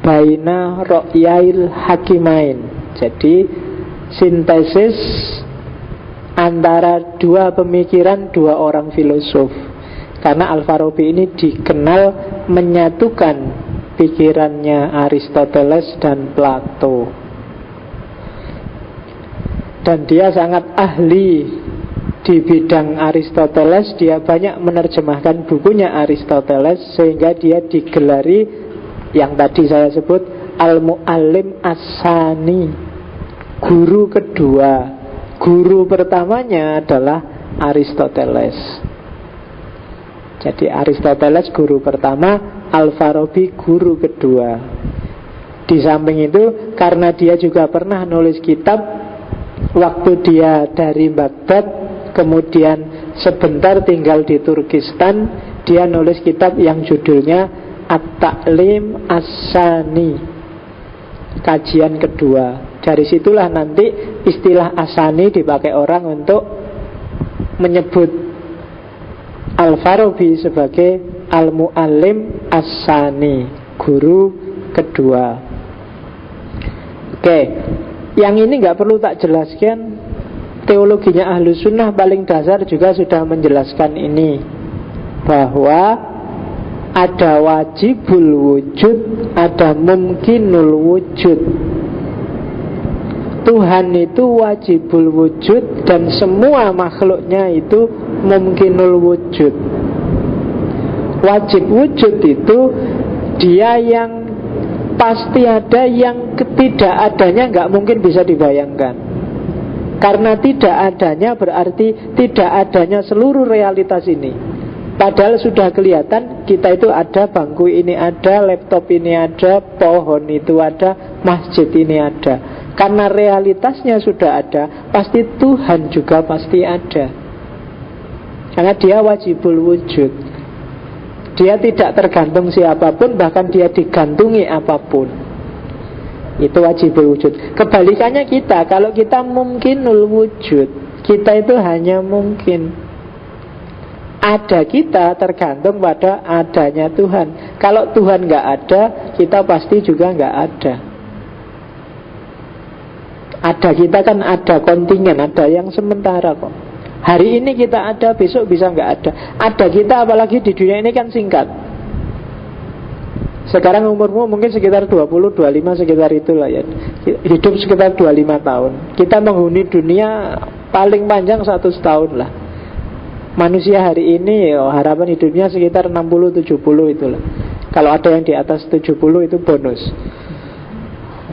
Speaker 1: baina ro'yail hakimain. Jadi sintesis antara dua pemikiran dua orang filosof. Karena Al-Farabi ini dikenal menyatukan pikirannya Aristoteles dan Plato. Dan dia sangat ahli di bidang Aristoteles. Dia banyak menerjemahkan bukunya Aristoteles, sehingga dia digelari yang tadi saya sebut Al-Mu'allim As-Sani, guru kedua. Guru pertamanya adalah Aristoteles. Jadi Aristoteles guru pertama, Al-Farabi guru kedua. Di samping itu, karena dia juga pernah nulis kitab waktu dia dari Baghdad, kemudian sebentar tinggal di Turkistan, dia nulis kitab yang judulnya At-Ta'lim As-Sani, kajian kedua. Dari situlah nanti istilah As-Sani dipakai orang untuk menyebut Al-Farabi sebagai Al-Mu'allim As-Sani, guru kedua. Oke, yang ini nggak perlu tak jelaskan. Teologinya Ahlus Sunnah paling dasar juga sudah menjelaskan ini, bahwa ada wajibul wujud, ada mungkinul wujud. Tuhan itu wajibul wujud dan semua makhluknya itu mungkinul wujud. Wajib wujud itu dia yang pasti ada, yang tidak adanya nggak mungkin bisa dibayangkan. Karena tidak adanya berarti tidak adanya seluruh realitas ini. Padahal sudah kelihatan kita itu ada, bangku ini ada, laptop ini ada, pohon itu ada, masjid ini ada. Karena realitasnya sudah ada, pasti Tuhan juga pasti ada. Karena dia wajibul wujud. Dia tidak tergantung siapapun, bahkan dia digantungi apapun. Itu wajibul wujud. Kebalikannya kita, kalau kita mungkinul wujud, kita itu hanya mungkin. Ada kita tergantung pada adanya Tuhan. Kalau Tuhan nggak ada, kita pasti juga nggak ada. Ada kita kan ada kontingen, ada yang sementara kok. Hari ini kita ada, besok bisa nggak ada. Ada kita apalagi di dunia ini kan singkat. Sekarang umurmu mungkin sekitar 20, 25 sekitar itulah ya. Hidup sekitar 25 tahun. Kita menghuni dunia paling panjang 100 tahun lah. Manusia hari ini harapan hidupnya sekitar 60-70 itulah. Kalau ada yang di atas 70 itu bonus.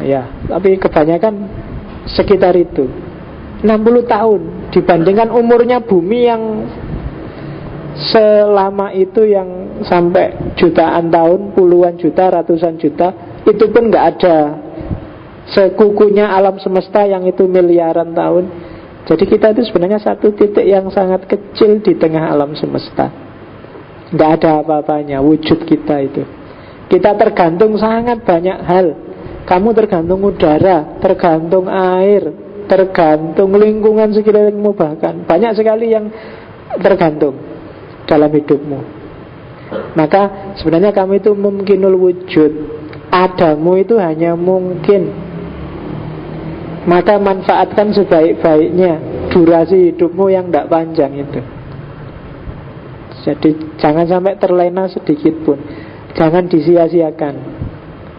Speaker 1: Ya, tapi kebanyakan sekitar itu 60 tahun dibandingkan umurnya bumi yang selama itu, yang sampai jutaan tahun, puluhan juta, ratusan juta. Itu pun gak ada sekukunya alam semesta yang itu miliaran tahun. Jadi kita itu sebenarnya satu titik yang sangat kecil di tengah alam semesta. Nggak ada apa-apanya wujud kita itu. Kita tergantung sangat banyak hal. Kamu tergantung udara, tergantung air, tergantung lingkungan sekelilingmu, bahkan banyak sekali yang tergantung dalam hidupmu. Maka sebenarnya kamu itu mungkinul wujud. Adamu itu hanya mungkin. Maka manfaatkan sebaik-baiknya durasi hidupmu yang tidak panjang itu. Jadi jangan sampai terlena sedikit pun. Jangan disia-siakan.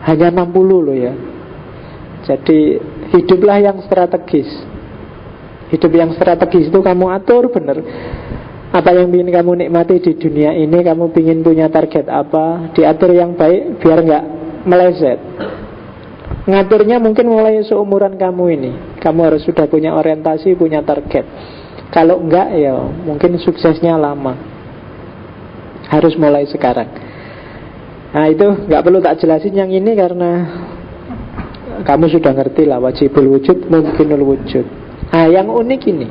Speaker 1: Hanya 60 loh ya. Jadi hiduplah yang strategis. Hidup yang strategis itu kamu atur benar. Apa yang ingin kamu nikmati di dunia ini, kamu ingin punya target apa, diatur yang baik biar nggak meleset. Ngaturnya mungkin mulai seumuran kamu ini. Kamu harus sudah punya orientasi, punya target. Kalau enggak ya mungkin suksesnya lama. Harus mulai sekarang. Nah itu nggak perlu tak jelasin yang ini karena kamu sudah ngerti lah. Wajibul wujud, mungkinul wujud. Nah yang unik ini,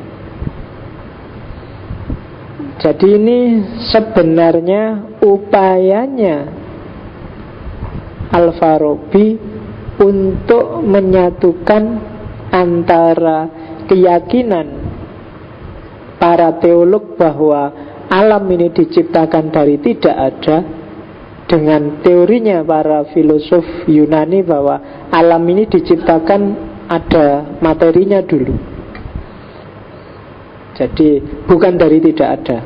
Speaker 1: jadi ini sebenarnya upayanya Al-Farabi untuk menyatukan antara keyakinan para teolog bahwa alam ini diciptakan dari tidak ada dengan teorinya para filosof Yunani bahwa alam ini diciptakan ada materinya dulu. Jadi bukan dari tidak ada.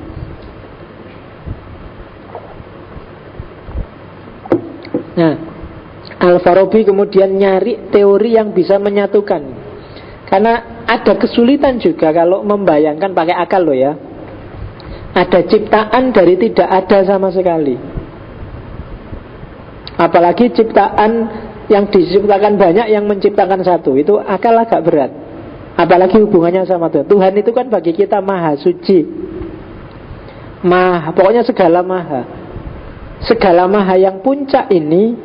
Speaker 1: Nah, Al-Farabi kemudian nyari teori yang bisa menyatukan. Karena ada kesulitan juga kalau membayangkan pakai akal loh ya. Ada ciptaan dari tidak ada sama sekali. Apalagi ciptaan yang diciptakan banyak, yang menciptakan satu. Itu akal agak berat. Apalagi hubungannya sama Tuhan. Tuhan itu kan bagi kita maha suci, maha, pokoknya segala maha. Segala maha yang puncak ini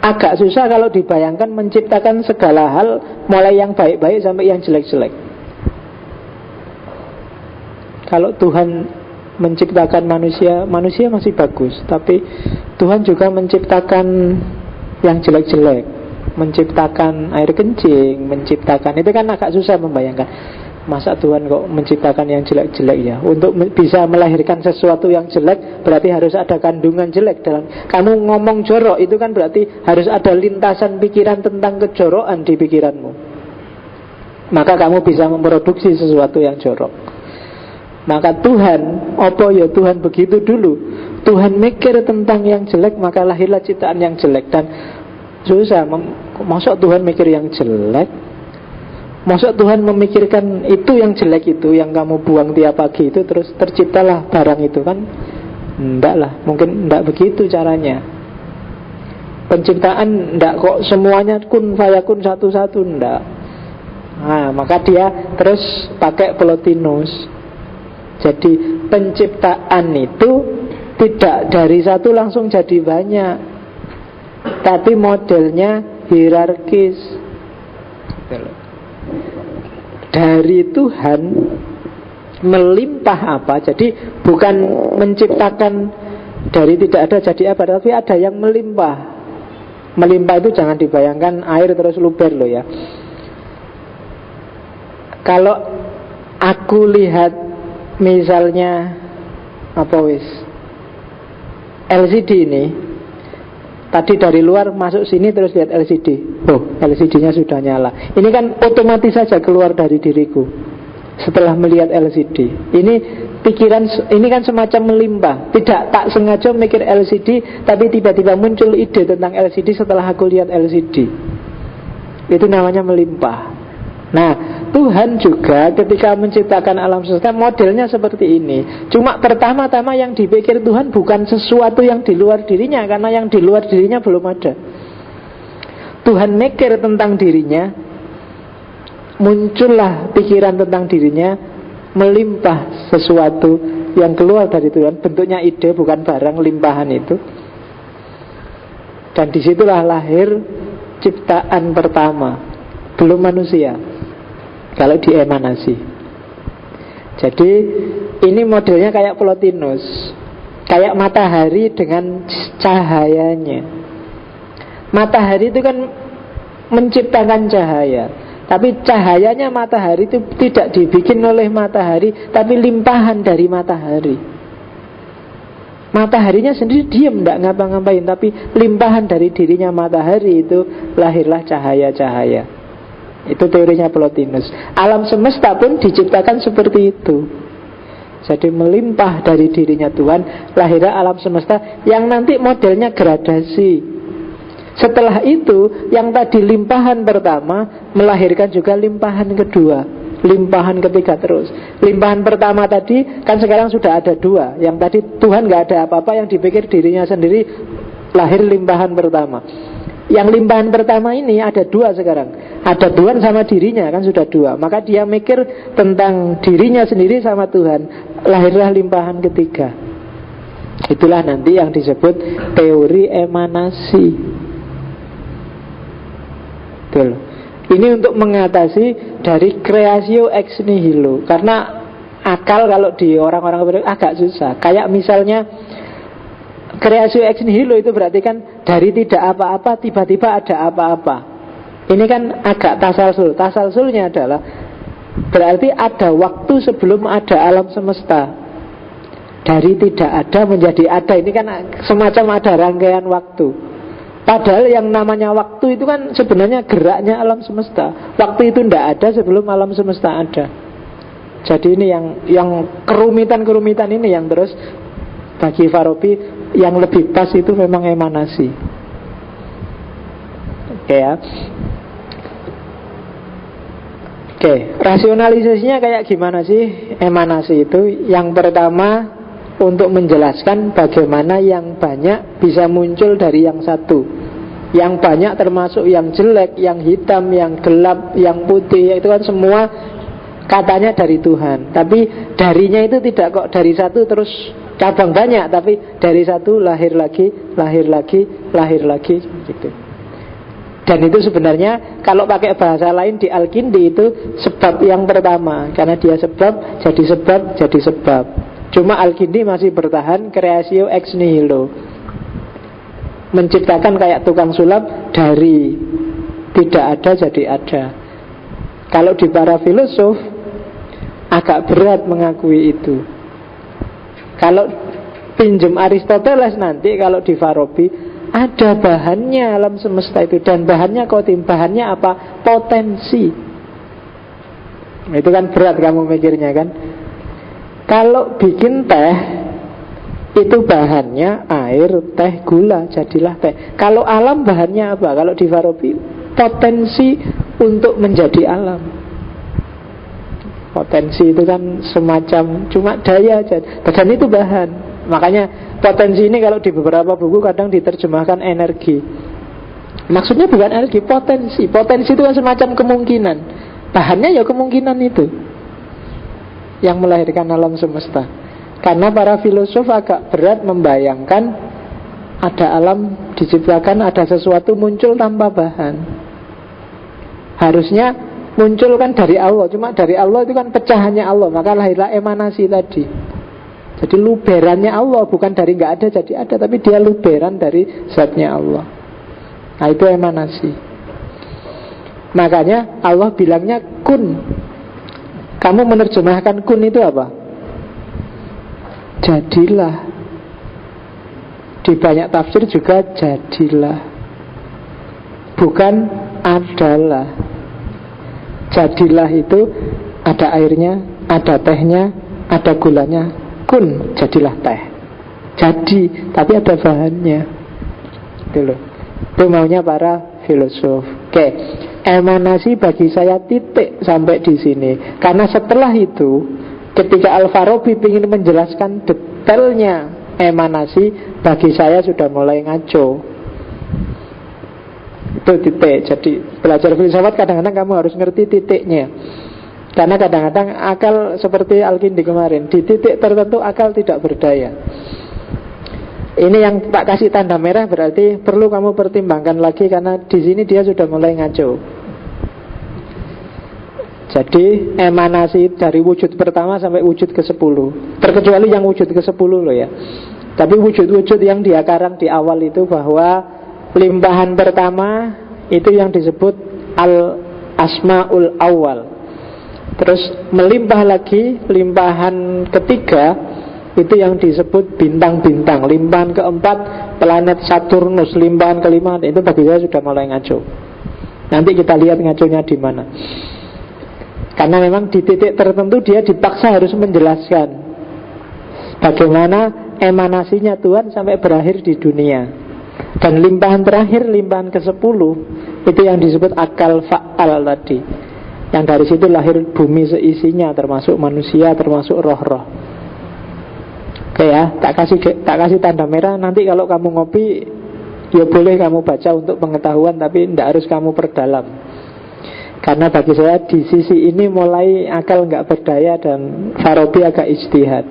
Speaker 1: agak susah kalau dibayangkan menciptakan segala hal, mulai yang baik-baik sampai yang jelek-jelek. Kalau Tuhan menciptakan manusia, manusia masih bagus, tapi Tuhan juga menciptakan yang jelek-jelek, menciptakan air kencing, menciptakan, itu kan agak susah membayangkan. Masa Tuhan kok menciptakan yang jelek-jelek ya? Untuk bisa melahirkan sesuatu yang jelek berarti harus ada kandungan jelek dalam. Kamu ngomong jorok itu kan berarti harus ada lintasan pikiran tentang kejorokan di pikiranmu. Maka kamu bisa memproduksi sesuatu yang jorok. Maka Tuhan, apa ya Tuhan begitu dulu? Tuhan mikir tentang yang jelek, maka lahirlah ciptaan yang jelek. Dan susah, masa Tuhan mikir yang jelek? Masa Tuhan memikirkan itu yang jelek itu, yang kamu buang tiap pagi itu, terus terciptalah barang itu kan? Enggak lah, mungkin enggak begitu caranya. Penciptaan enggak kok semuanya kun fayakun satu-satu, enggak. Nah, maka dia terus pakai Plotinus. Jadi penciptaan itu tidak dari satu langsung jadi banyak, tapi modelnya hierarkis. Dari Tuhan melimpah apa? Jadi bukan menciptakan dari tidak ada jadi apa, tapi ada yang melimpah. Melimpah itu jangan dibayangkan air terus luber loh ya. Kalau aku lihat misalnya apa wis LCD ini, tadi dari luar masuk sini terus lihat LCD. Oh, LCD-nya sudah nyala. Ini kan otomatis saja keluar dari diriku setelah melihat LCD. Ini pikiran, ini kan semacam melimpah. Tidak tak sengaja mikir LCD, tapi tiba-tiba muncul ide tentang LCD setelah aku lihat LCD. Itu namanya melimpah. Nah, Tuhan juga ketika menciptakan alam semesta modelnya seperti ini. Cuma pertama-tama yang dipikir Tuhan bukan sesuatu yang di luar dirinya, karena yang di luar dirinya belum ada. Tuhan mikir tentang dirinya, muncullah pikiran tentang dirinya, melimpah sesuatu yang keluar dari Tuhan. Bentuknya ide, bukan barang, limpahan itu. Dan disitulah lahir ciptaan pertama, belum manusia kalau diemanasi. Jadi ini modelnya kayak Plotinus, kayak matahari dengan cahayanya. Matahari itu kan menciptakan cahaya, tapi cahayanya matahari itu tidak dibikin oleh matahari, tapi limpahan dari matahari. Mataharinya sendiri diam, tidak ngapa-ngapain, tapi limpahan dari dirinya matahari itu lahirlah cahaya-cahaya. Itu teorinya Plotinus. Alam semesta pun diciptakan seperti itu. Jadi melimpah dari dirinya Tuhan, lahirlah alam semesta yang nanti modelnya gradasi. Setelah itu, yang tadi limpahan pertama melahirkan juga limpahan kedua, limpahan ketiga terus. Limpahan pertama tadi kan sekarang sudah ada dua. Yang tadi Tuhan gak ada apa-apa, yang dipikir dirinya sendiri, lahir limpahan pertama. Yang limpahan pertama ini ada dua sekarang. Ada Tuhan sama dirinya, kan sudah dua. Maka dia mikir tentang dirinya sendiri sama Tuhan, lahirlah limpahan ketiga. Itulah nanti yang disebut teori emanasi. Betul. Ini untuk mengatasi dari creatio ex nihilo. Karena akal kalau di orang-orang agak susah. Kayak misalnya creatio ex nihilo itu berarti kan dari tidak apa-apa tiba-tiba ada apa-apa. Ini kan agak tasalsul. Tasalsulnya adalah berarti ada waktu sebelum ada alam semesta. Dari tidak ada menjadi ada. Ini kan semacam ada rangkaian waktu. Padahal yang namanya waktu itu kan sebenarnya geraknya alam semesta. Waktu itu tidak ada sebelum alam semesta ada. Jadi ini yang kerumitan-kerumitan ini yang terus bagi Farabi yang lebih pas itu memang emanasi. Oke ya. Oke, rasionalisasinya kayak gimana sih emanasi itu? Yang pertama, untuk menjelaskan bagaimana yang banyak bisa muncul dari yang satu. Yang banyak termasuk yang jelek, yang hitam, yang gelap, yang putih, itu kan semua katanya dari Tuhan. Tapi darinya itu tidak kok dari satu terus cabang banyak, tapi dari satu lahir lagi, lahir lagi, lahir lagi gitu. Dan itu sebenarnya kalau pakai bahasa lain di Al-Kindi itu sebab yang pertama. Karena dia sebab, jadi sebab. Cuma Al-Kindi masih bertahan creatio ex nihilo, menciptakan kayak tukang sulap dari tidak ada jadi ada. Kalau di para filosof agak berat mengakui itu. Kalau pinjem Aristoteles nanti, kalau di Farabi ada bahannya alam semesta itu. Dan bahannya kotim, bahannya apa? Potensi. Itu kan berat kamu mikirnya kan. Kalau bikin teh, itu bahannya air, teh, gula, jadilah teh. Kalau alam bahannya apa? Kalau di Farabi, potensi untuk menjadi alam. Potensi itu kan semacam cuma daya aja. Dan itu bahan. Makanya potensi ini kalau di beberapa buku kadang diterjemahkan energi. Maksudnya bukan energi, potensi. Potensi itu kan semacam kemungkinan. Bahannya ya kemungkinan itu yang melahirkan alam semesta. Karena para filosof agak berat membayangkan ada alam diciptakan, ada sesuatu muncul tanpa bahan. Harusnya muncul kan dari Allah. Cuma dari Allah itu kan pecahannya Allah. Maka lahirlah emanasi tadi. Jadi luberannya Allah, bukan dari nggak ada jadi ada, tapi dia luberan dari zatnya Allah. Nah itu emanasi. Makanya Allah bilangnya kun. Kamu menerjemahkan kun itu apa? Jadilah. Di banyak tafsir juga jadilah, bukan adalah. Jadilah itu ada airnya, ada tehnya, ada gulanya. Kun, jadilah teh. Jadi, tapi ada bahannya. Itu loh. Itu maunya para filosof. Oke, emanasi bagi saya titik sampai di sini. Karena setelah itu, ketika Al-Farabi ingin menjelaskan detailnya emanasi, bagi saya sudah mulai ngaco. Itu titik. Jadi belajar filsafat kadang-kadang kamu harus ngerti titiknya. Karena kadang-kadang akal seperti Al-Kindi kemarin, di titik tertentu akal tidak berdaya. Ini yang tak kasih tanda merah berarti perlu kamu pertimbangkan lagi. Karena di sini dia sudah mulai ngaco. Jadi emanasi dari wujud pertama sampai wujud ke-10, terkecuali yang wujud ke-10 loh ya. Tapi wujud-wujud yang dia karang di awal itu, bahwa limpahan pertama itu yang disebut al-asmaul awal. Terus melimpah lagi, limpahan ketiga itu yang disebut bintang-bintang. Limpahan keempat planet Saturnus, limpahan kelima itu bagi saya sudah mulai ngaco. Nanti kita lihat ngaconya di mana. Karena memang di titik tertentu dia dipaksa harus menjelaskan bagaimana emanasinya Tuhan sampai berakhir di dunia. Dan limpahan terakhir, limpahan ke-10 itu yang disebut akal fa'al tadi. Yang dari situ lahir bumi seisinya, termasuk manusia, termasuk roh-roh. Oke ya, tak kasih tanda merah. Nanti kalau kamu ngopi, ya boleh kamu baca untuk pengetahuan, tapi tidak harus kamu perdalam. Karena bagi saya di sisi ini mulai akal nggak berdaya dan Farabi agak ijtihad,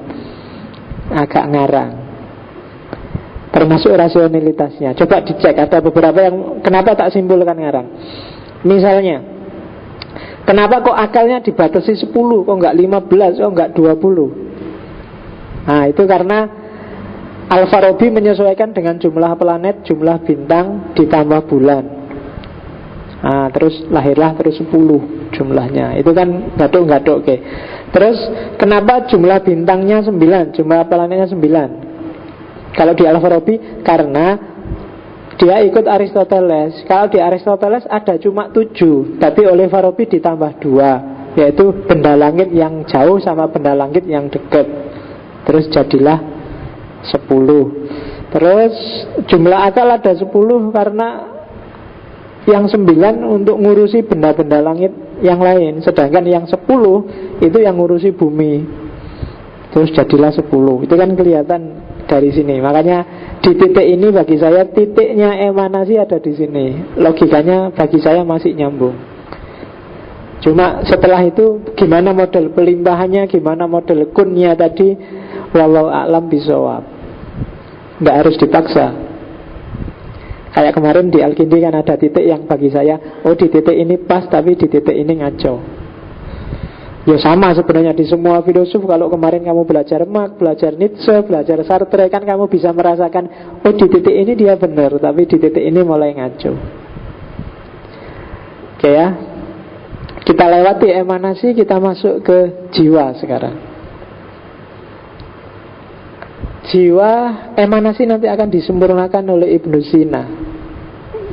Speaker 1: agak ngarang. Termasuk rasionalitasnya. Coba dicek, ada beberapa yang kenapa tak simpulkan ngarang. Misalnya, kenapa kok akalnya dibatasi 10, kok nggak 15, kok nggak 20? Nah itu karena Al-Farabi menyesuaikan dengan jumlah planet, jumlah bintang, ditambah bulan. Nah terus lahirlah terus 10 jumlahnya. Itu kan gadok-gadok. Oke. Terus kenapa jumlah bintangnya 9, jumlah planetnya 9? Kalau di Al-Farabi karena dia ikut Aristoteles. Kalau di Aristoteles ada cuma 7, tapi oleh Farabi ditambah 2, yaitu benda langit yang jauh sama benda langit yang dekat. Terus jadilah 10. Terus jumlah akal ada 10 karena yang 9 untuk ngurusi benda-benda langit yang lain, sedangkan yang 10 itu yang ngurusi bumi. Terus jadilah 10. Itu kan kelihatan dari sini. Makanya di titik ini bagi saya titiknya emanasi ada di sini. Logikanya bagi saya masih nyambung. Cuma setelah itu gimana model pelimpahannya, gimana model kunnya tadi, wallahu a'lam bishawab. Nggak harus dipaksa. Kayak kemarin di Al-Kindi kan ada titik yang bagi saya, oh di titik ini pas, tapi di titik ini ngaco. Ya sama sebenarnya di semua filosof. Kalau kemarin kamu belajar Marx, belajar Nietzsche, belajar Sartre, kan kamu bisa merasakan, oh di titik ini dia benar, tapi di titik ini mulai ngaco. Oke ya, kita lewati emanasi, kita masuk ke jiwa sekarang. Jiwa emanasi nanti akan disempurnakan oleh Ibnu Sina.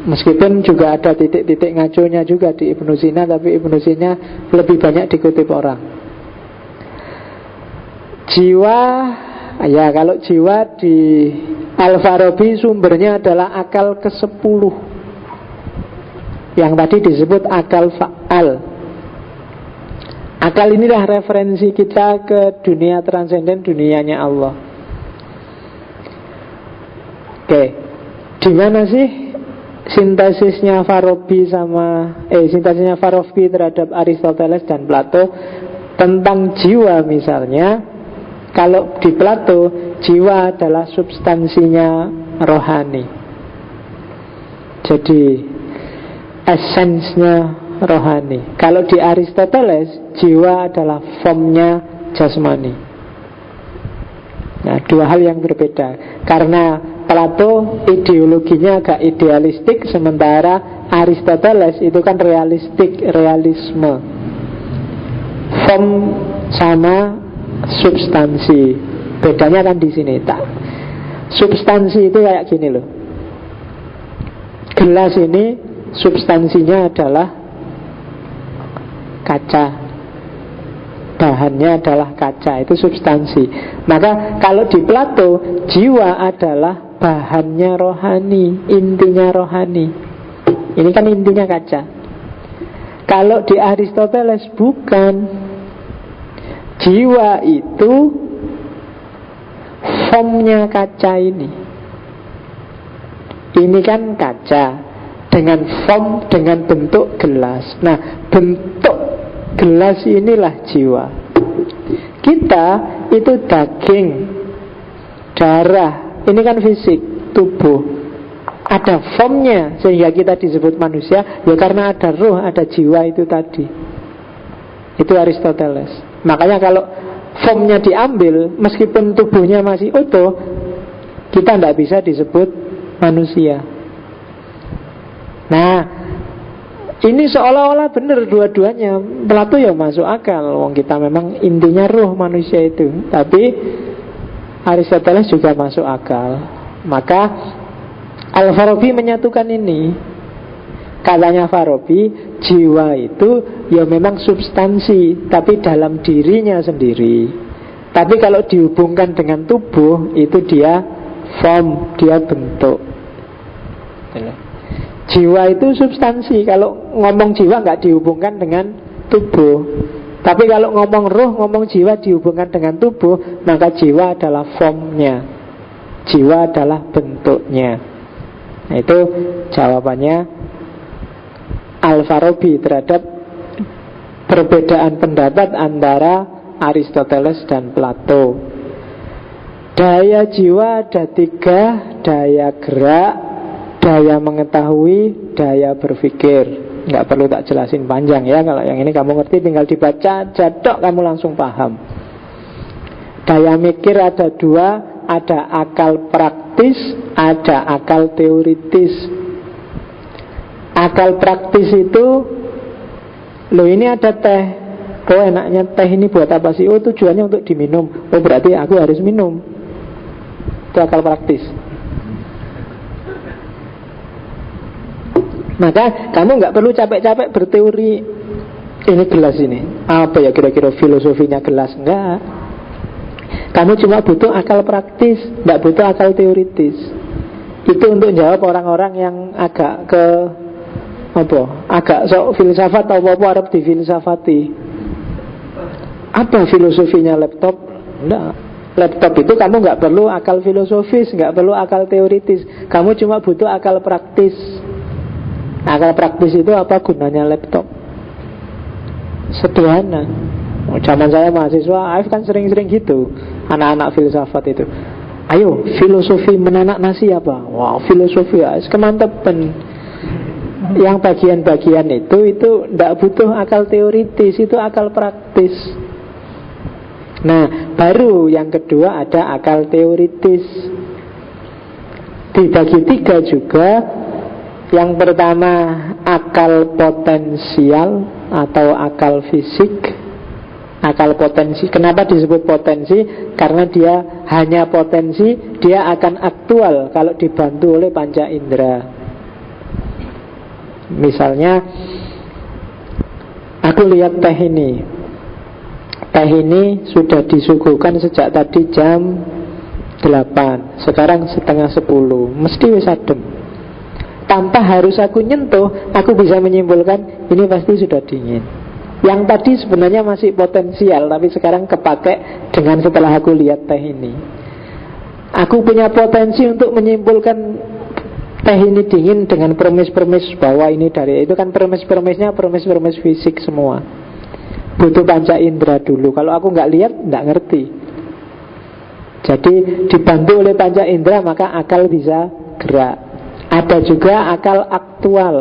Speaker 1: Meskipun juga ada titik-titik ngaconya juga di Ibnu Sina, tapi Ibnu Sina lebih banyak dikutip orang. Jiwa, ya kalau jiwa di Al-Farabi sumbernya adalah akal ke-10, yang tadi disebut akal fa'al. Akal inilah referensi kita ke dunia transenden, dunianya Allah. Oke, di mana sih sintesisnya Farabi sintesisnya Farabi terhadap Aristoteles dan Plato tentang jiwa misalnya? Kalau di Plato, jiwa adalah substansinya rohani. Jadi esensnya rohani. Kalau di Aristoteles, jiwa adalah formnya jasmani. Nah, dua hal yang berbeda. Karena Plato ideologinya agak idealistik, sementara Aristoteles itu kan realistik, realisme. Form sama substansi. Bedanya kan di sini. Substansi itu kayak gini loh. Gelas ini substansinya adalah kaca. Bahannya adalah kaca, itu substansi. Maka kalau di Plato, jiwa adalah bahannya rohani, intinya rohani. Ini kan intinya kaca. Kalau di Aristoteles bukan. Jiwa itu formnya kaca ini. Ini kan kaca dengan form, dengan bentuk gelas. Nah, bentuk gelas inilah jiwa. Kita itu daging, darah. Ini kan fisik, tubuh. Ada formnya sehingga kita disebut manusia. Ya karena ada ruh, ada jiwa itu tadi. Itu Aristoteles. Makanya kalau formnya diambil, meskipun tubuhnya masih utuh, kita tidak bisa disebut manusia. Nah, ini seolah-olah benar dua-duanya. Plato yang masuk akal. Wong kita memang intinya ruh manusia itu. Tapi Aristoteles juga masuk akal. Maka Al-Farabi menyatukan ini. Katanya Farabi, jiwa itu ya memang substansi, tapi dalam dirinya sendiri. Tapi kalau dihubungkan dengan tubuh, itu dia form, dia bentuk. Jiwa itu substansi. Kalau ngomong jiwa nggak dihubungkan dengan tubuh. Tapi kalau ngomong ruh, ngomong jiwa dihubungkan dengan tubuh, maka jiwa adalah formnya, jiwa adalah bentuknya. Nah, itu jawabannya Al-Farabi terhadap perbedaan pendapat antara Aristoteles dan Plato. Daya jiwa ada 3, daya gerak, daya mengetahui, daya berpikir. Nggak perlu tak jelasin panjang ya. Kalau yang ini kamu ngerti, tinggal dibaca jadok kamu langsung paham. Daya mikir ada 2, ada akal praktis, ada akal teoritis. Akal praktis itu, loh ini ada teh, Oh enaknya teh ini buat apa sih? Oh tujuannya untuk diminum. Oh berarti aku harus minum. Itu akal praktis. Maka kamu nggak perlu capek-capek berteori. Ini gelas ini apa ya kira-kira filosofinya gelas? Enggak. Kamu cuma butuh akal praktis, nggak butuh akal teoritis. Itu untuk jawab orang-orang yang agak ke agak sok filsafat atau apa harap difilsafati. Apa filosofinya laptop? Enggak. Laptop itu kamu nggak perlu akal filosofis, nggak perlu akal teoritis. Kamu cuma butuh akal praktis. Akal praktis itu apa gunanya laptop? Sederhana. Zaman saya mahasiswa, Aif kan sering-sering gitu. Anak-anak filsafat itu, ayo filosofi menanak nasi apa? Wah filosofi kemantepan. Yang bagian-bagian itu tidak butuh akal teoritis, itu akal praktis. Nah baru yang kedua ada akal teoritis. Dibagi tiga juga. Yang pertama akal potensial atau akal fisik. Akal potensi. Kenapa disebut potensi? Karena dia hanya potensi, dia akan aktual kalau dibantu oleh panca indera. Misalnya aku lihat teh ini. Teh ini sudah disuguhkan sejak tadi jam 8. Sekarang setengah 10. Mesti wis adem. Tanpa harus aku nyentuh, aku bisa menyimpulkan ini pasti sudah dingin. Yang tadi sebenarnya masih potensial, tapi sekarang kepake dengan setelah aku lihat teh ini. Aku punya potensi untuk menyimpulkan teh ini dingin dengan premis-premis bahwa ini dari itu kan premis-premisnya premis-premis fisik semua. Butuh panca indera dulu. Kalau aku nggak lihat, nggak ngerti. Jadi dibantu oleh panca indera maka akal bisa gerak. Ada juga akal aktual.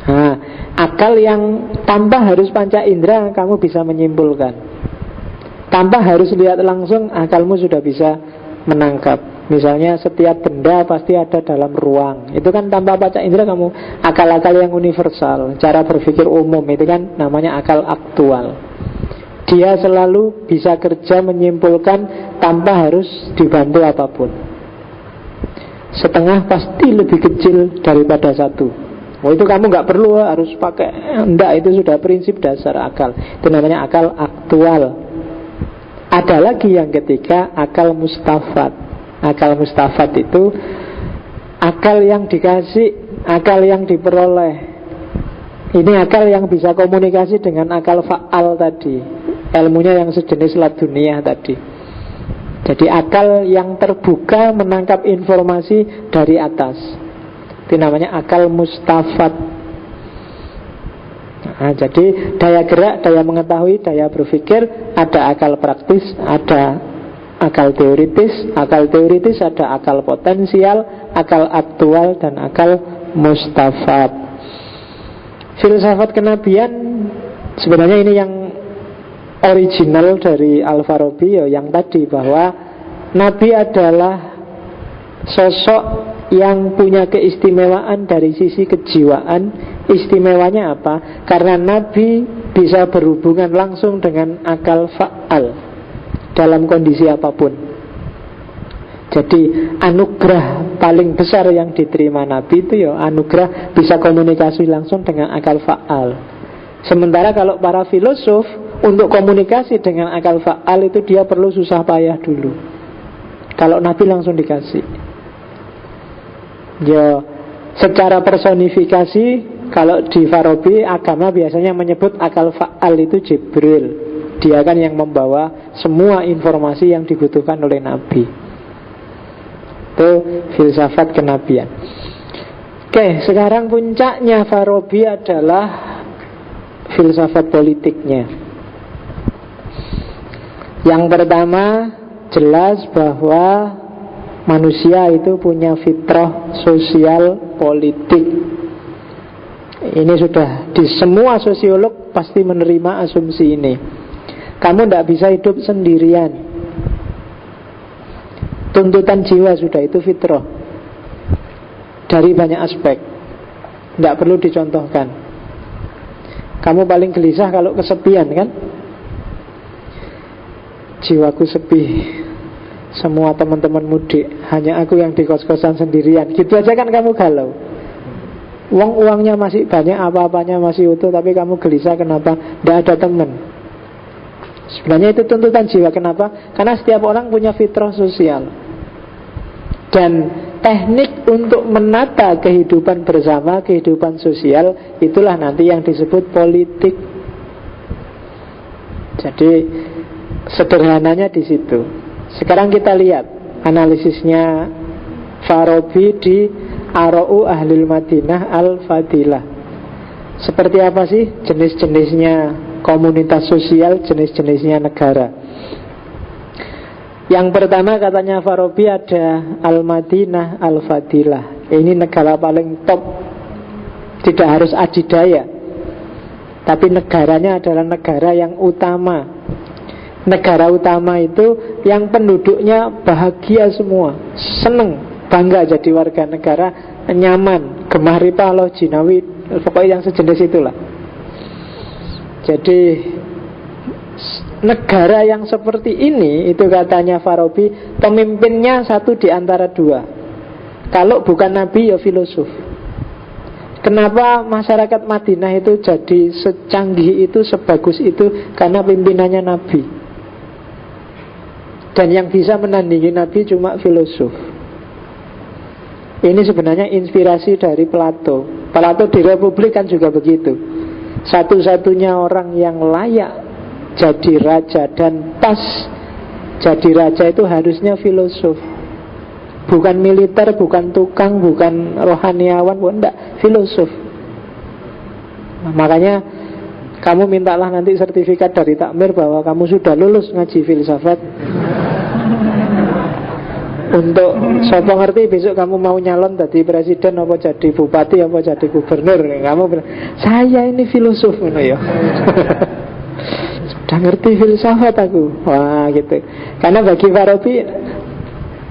Speaker 1: Nah, akal yang tanpa harus panca indera kamu bisa menyimpulkan. Tanpa harus lihat langsung akalmu sudah bisa menangkap. Misalnya setiap benda pasti ada dalam ruang. Itu kan tanpa panca indera kamu. Akal-akal yang universal, cara berpikir umum, itu kan namanya akal aktual. Dia selalu bisa kerja menyimpulkan tanpa harus dibantu apapun. Setengah pasti lebih kecil daripada satu. Oh itu kamu nggak perlu harus pakai. Enggak, itu sudah prinsip dasar akal. Itu namanya akal aktual. Ada lagi yang ketiga, akal mustafat. Akal mustafat itu akal yang dikasih, akal yang diperoleh. Ini akal yang bisa komunikasi dengan akal fa'al tadi, ilmunya yang sejenis laduniyah tadi. Jadi akal yang terbuka menangkap informasi dari atas. Itu namanya akal mustafat. Nah, jadi daya gerak, daya mengetahui, daya berpikir, ada akal praktis, ada akal teoritis. Akal teoritis ada akal potensial, akal aktual, dan akal mustafat. Filsafat kenabian sebenarnya ini yang original dari Al-Farabi, yang tadi bahwa Nabi adalah sosok yang punya keistimewaan dari sisi kejiwaan. Istimewanya apa? Karena Nabi bisa berhubungan langsung dengan akal fa'al dalam kondisi apapun. Jadi anugerah paling besar yang diterima Nabi itu ya anugerah bisa komunikasi langsung dengan akal fa'al. Sementara kalau para filosof untuk komunikasi dengan akal fa'al itu dia perlu susah payah dulu. Kalau Nabi langsung dikasih. Ya, secara personifikasi kalau di Farabi agama biasanya menyebut akal fa'al itu Jibril. Dia kan yang membawa semua informasi yang dibutuhkan oleh Nabi. Itu filsafat kenabian. Oke, sekarang puncaknya Farabi adalah filsafat politiknya. Yang pertama jelas bahwa manusia itu punya fitrah sosial politik. Ini sudah di semua sosiolog pasti menerima asumsi ini. Kamu tidak bisa hidup sendirian. Tuntutan jiwa sudah itu fitrah. Dari banyak aspek. Tidak perlu dicontohkan. Kamu paling gelisah kalau kesepian kan? Jiwaku sepi, semua teman-teman mudik, hanya aku yang di kos-kosan sendirian. Gitu aja kan kamu galau. Uangnya masih banyak, apa-apanya masih utuh, tapi kamu gelisah kenapa? Tidak ada teman. Sebenarnya itu tuntutan jiwa. Kenapa? Karena setiap orang punya fitrah sosial. Dan teknik untuk menata kehidupan bersama, kehidupan sosial, itulah nanti yang disebut politik. Jadi sederhananya di situ. Sekarang kita lihat analisisnya Farabi di Ara'u Ahlil Madinah Al-Fadilah. Seperti apa sih jenis-jenisnya komunitas sosial, jenis-jenisnya negara? Yang pertama katanya Farabi ada Al-Madinah Al-Fadilah. Ini negara paling top. Tidak harus adidaya, tapi negaranya adalah negara yang utama. Negara utama itu yang penduduknya bahagia semua, seneng, bangga jadi warga negara, nyaman, gemah ripah loh jinawi, pokoknya yang sejenis itulah. Jadi negara yang seperti ini, itu katanya Farabi, pemimpinnya satu di antara dua. Kalau bukan nabi ya filosof. Kenapa masyarakat Madinah itu jadi secanggih itu, sebagus itu? Karena pimpinannya nabi. Dan yang bisa menandingi nabi cuma filosof. Ini sebenarnya inspirasi dari Plato. Plato di Republik kan juga begitu. Satu-satunya orang yang layak jadi raja dan pas jadi raja itu harusnya filosof. Bukan militer, bukan tukang, bukan rohaniawan, enggak, filosof. Makanya kamu mintalah nanti sertifikat dari takmir bahwa kamu sudah lulus ngaji filsafat. Untuk siapa ngerti besok kamu mau nyalon jadi presiden, apa jadi bupati, apa jadi gubernur, kamu saya ini filosof gitu ya. Sudah ngerti filsafat aku. Wah gitu. Karena bagi Farabi,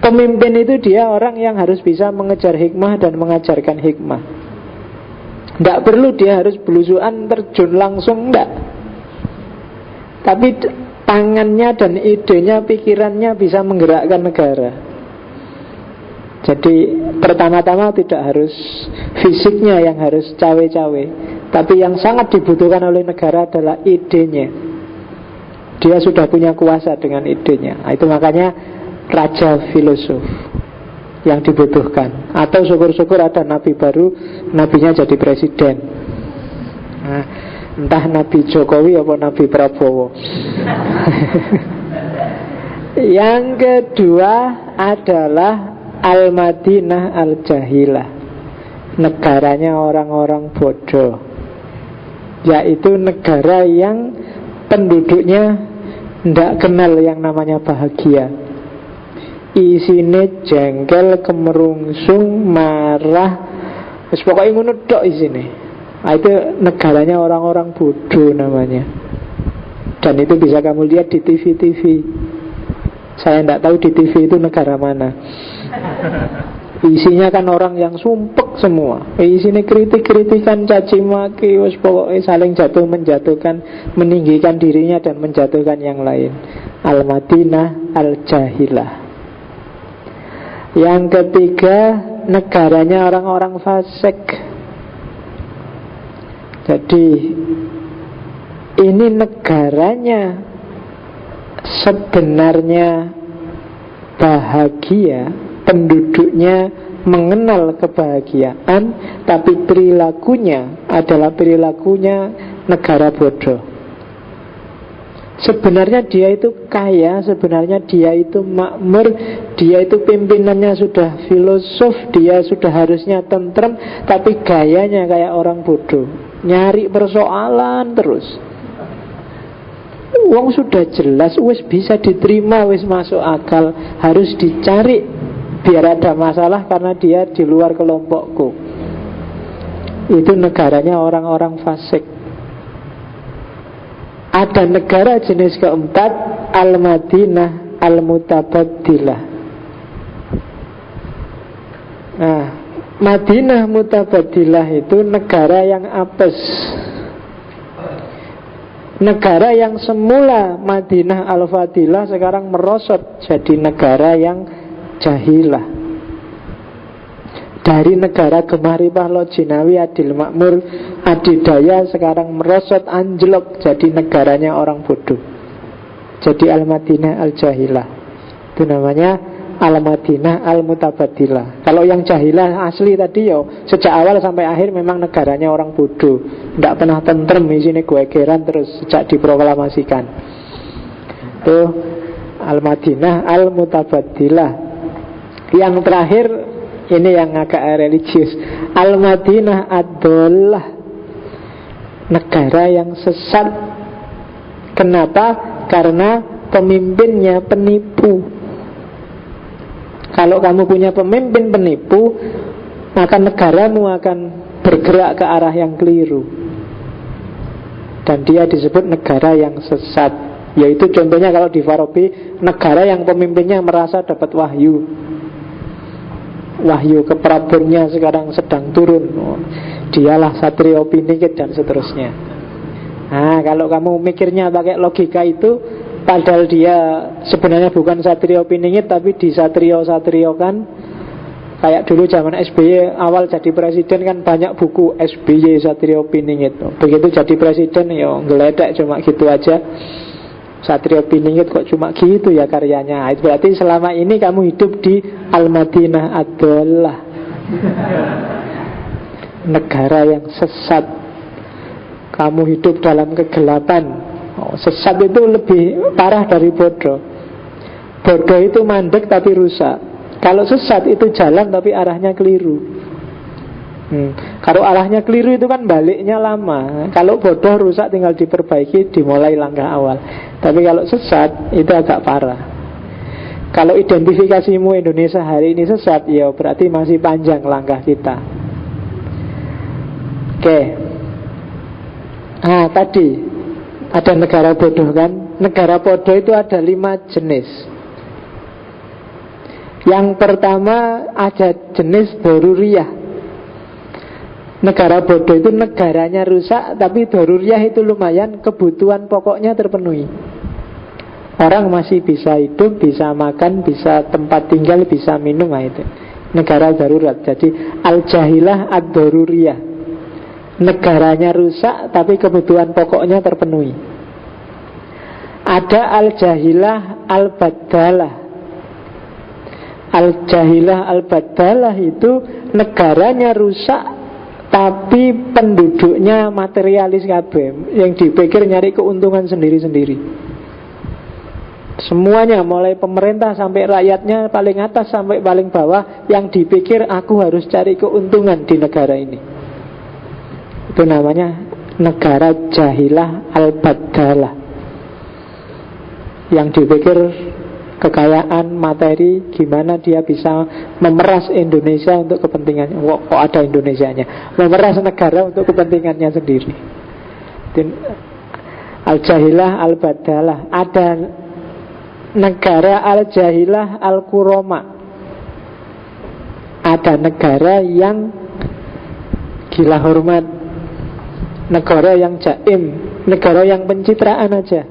Speaker 1: pemimpin itu dia orang yang harus bisa mengejar hikmah dan mengajarkan hikmah. Tidak perlu dia harus belusuan terjun langsung, enggak. Tapi tangannya dan idenya, pikirannya bisa menggerakkan negara. Jadi pertama-tama tidak harus fisiknya yang harus cawe-cawe, tapi yang sangat dibutuhkan oleh negara adalah idenya. Dia sudah punya kuasa dengan idenya. Itu makanya raja filosof yang dibutuhkan. Atau syukur-syukur ada nabi baru, nabinya jadi presiden. Nah, entah Nabi Jokowi atau Nabi Prabowo. Yang kedua adalah Al-Madinah Al-Jahilah, negaranya orang-orang bodoh. Yaitu negara yang penduduknya tidak kenal yang namanya bahagia. Isine jengkel, kemerungsung, marah, pokoknya ngono tok isine. Itu negaranya orang-orang bodoh namanya. Dan itu bisa kamu lihat di TV-TV. Saya tidak tahu di TV itu negara mana. Isinya kan orang yang sumpek semua. Isinya kritik-kritikan, caci maki, pokoknya saling jatuh menjatuhkan, meninggikan dirinya dan menjatuhkan yang lain. Al-Madinah Al-Jahilah. Yang ketiga, negaranya orang-orang fasik. Jadi ini negaranya sebenarnya bahagia, penduduknya mengenal kebahagiaan, tapi perilakunya adalah perilakunya negara bodoh. Sebenarnya dia itu kaya, sebenarnya dia itu makmur, dia itu pimpinannya sudah filosof, dia sudah harusnya tentrem, tapi gayanya kayak orang bodoh, nyari persoalan terus. Uang sudah jelas, wis bisa diterima, wis masuk akal, harus dicari biar ada masalah karena dia di luar kelompokku. Itu negaranya orang-orang fasik. Ada negara jenis keempat, Al-Madinah Al-Mutabaddilah. Nah, Madinah Mutabaddilah itu negara yang apes. Negara yang semula Madinah Al-Fadilah sekarang merosot jadi negara yang jahilah. Dari negara Gemaripah Lojinawi Adil Makmur Adidaya sekarang merosot anjlok jadi negaranya orang bodoh. Jadi Al-Madinah Al-Jahilah. Itu namanya Al-Madinah Al-Mutabadilah. Kalau yang jahilah asli tadi sejak awal sampai akhir memang negaranya orang bodoh, tidak pernah tentrem, isinya gegeran terus sejak diproklamasikan. Itu Al-Madinah Al-Mutabadilah. Yang terakhir ini yang agak religius, Al-Madinah Ad-Dollah, negara yang sesat. Kenapa? Karena pemimpinnya penipu. Kalau kamu punya pemimpin penipu, maka negaramu akan bergerak ke arah yang keliru. Dan dia disebut negara yang sesat. Yaitu contohnya kalau di Farabi, negara yang pemimpinnya merasa dapat wahyu. Wahyu ke Prabonnya sekarang sedang turun. Dialah Satrio Piningit dan seterusnya. Nah, kalau kamu mikirnya pakai logika itu, padahal dia sebenarnya bukan Satrio Piningit, tapi disatrio-satrio kan. Kayak dulu zaman SBY awal jadi presiden kan banyak buku SBY Satrio Piningit. Begitu jadi presiden ngeledek cuma gitu aja. Satrio Piningit kok cuma gitu ya karyanya. Itu berarti selama ini kamu hidup di Al-Madinah Ad-Dollah, negara yang sesat. Kamu hidup dalam kegelapan. Sesat itu lebih parah dari bodoh. Bodoh itu mandek tapi rusak. Kalau sesat itu jalan tapi arahnya keliru. Kalau arahnya keliru itu kan baliknya lama. Kalau bodoh rusak tinggal diperbaiki, dimulai langkah awal. Tapi kalau sesat itu agak parah. Kalau identifikasimu Indonesia hari ini sesat, ya berarti masih panjang langkah kita. Oke. Nah tadi ada negara bodoh kan. Negara bodoh itu ada 5 jenis. Yang pertama ada jenis daruriyah. Negara bodoh itu negaranya rusak, tapi daruriyah itu lumayan, kebutuhan pokoknya terpenuhi. Orang masih bisa hidup, bisa makan, bisa tempat tinggal, bisa minum. Nah itu negara darurat. Jadi al-jahilah ad-daruriyah. Negaranya rusak, tapi kebutuhan pokoknya terpenuhi. Ada al-jahilah al-badalah. Al-jahilah al-badalah itu negaranya rusak, tapi penduduknya materialis kabeh, yang dipikir nyari keuntungan sendiri-sendiri. Semuanya, mulai pemerintah sampai rakyatnya, paling atas sampai paling bawah, yang dipikir aku harus cari keuntungan di negara ini. Itu namanya negara jahilah al-badalah, yang dipikir kekayaan materi, gimana dia bisa memeras Indonesia untuk kepentingannya. Kok ada Indonesianya? Memeras negara untuk kepentingannya sendiri. Al-jahilah al-badalah. Ada negara al-jahilah al-kuroma. Ada negara yang gila hormat, negara yang jaim, negara yang pencitraan aja.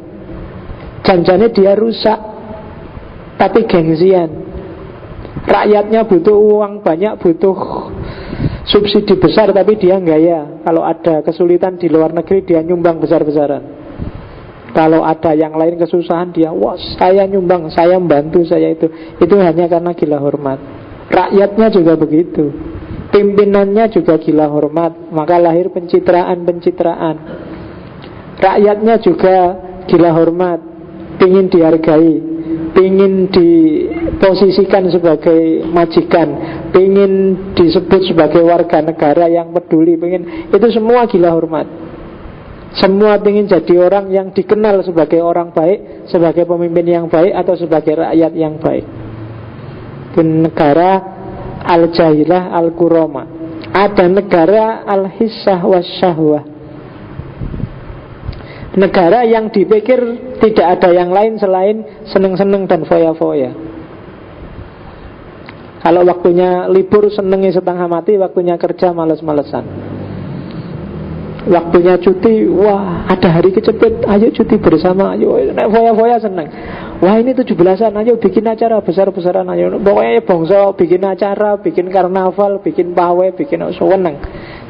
Speaker 1: Janjane dia rusak, tapi gengsian. Rakyatnya butuh uang banyak, butuh subsidi besar, tapi dia gaya. Kalau ada kesulitan di luar negeri, dia nyumbang besar-besaran. Kalau ada yang lain kesusahan, dia, wah saya nyumbang, saya membantu, saya itu. Itu hanya karena gila hormat. Rakyatnya juga begitu, pimpinannya juga gila hormat, maka lahir pencitraan-pencitraan. Rakyatnya juga gila hormat, pingin dihargai, pingin diposisikan sebagai majikan, pingin disebut sebagai warga negara yang peduli, pingin, itu semua gila hormat. Semua pingin jadi orang yang dikenal sebagai orang baik, sebagai pemimpin yang baik, atau sebagai rakyat yang baik. Itu negara al-jahilah al-kuroma. Ada negara al-hissah wasyahwah, negara yang dipikir tidak ada yang lain selain seneng-seneng dan foya-foya. Kalau waktunya libur senengi setengah mati, waktunya kerja males-malesan. Waktunya cuti, wah ada hari kecepet, ayo cuti bersama, ayo nek foya-foya seneng. Wah ini 17-an, ayo bikin acara besar-besaran, ayo pokoknya bangsa bikin acara, bikin karnaval, bikin pawai, bikin seneng.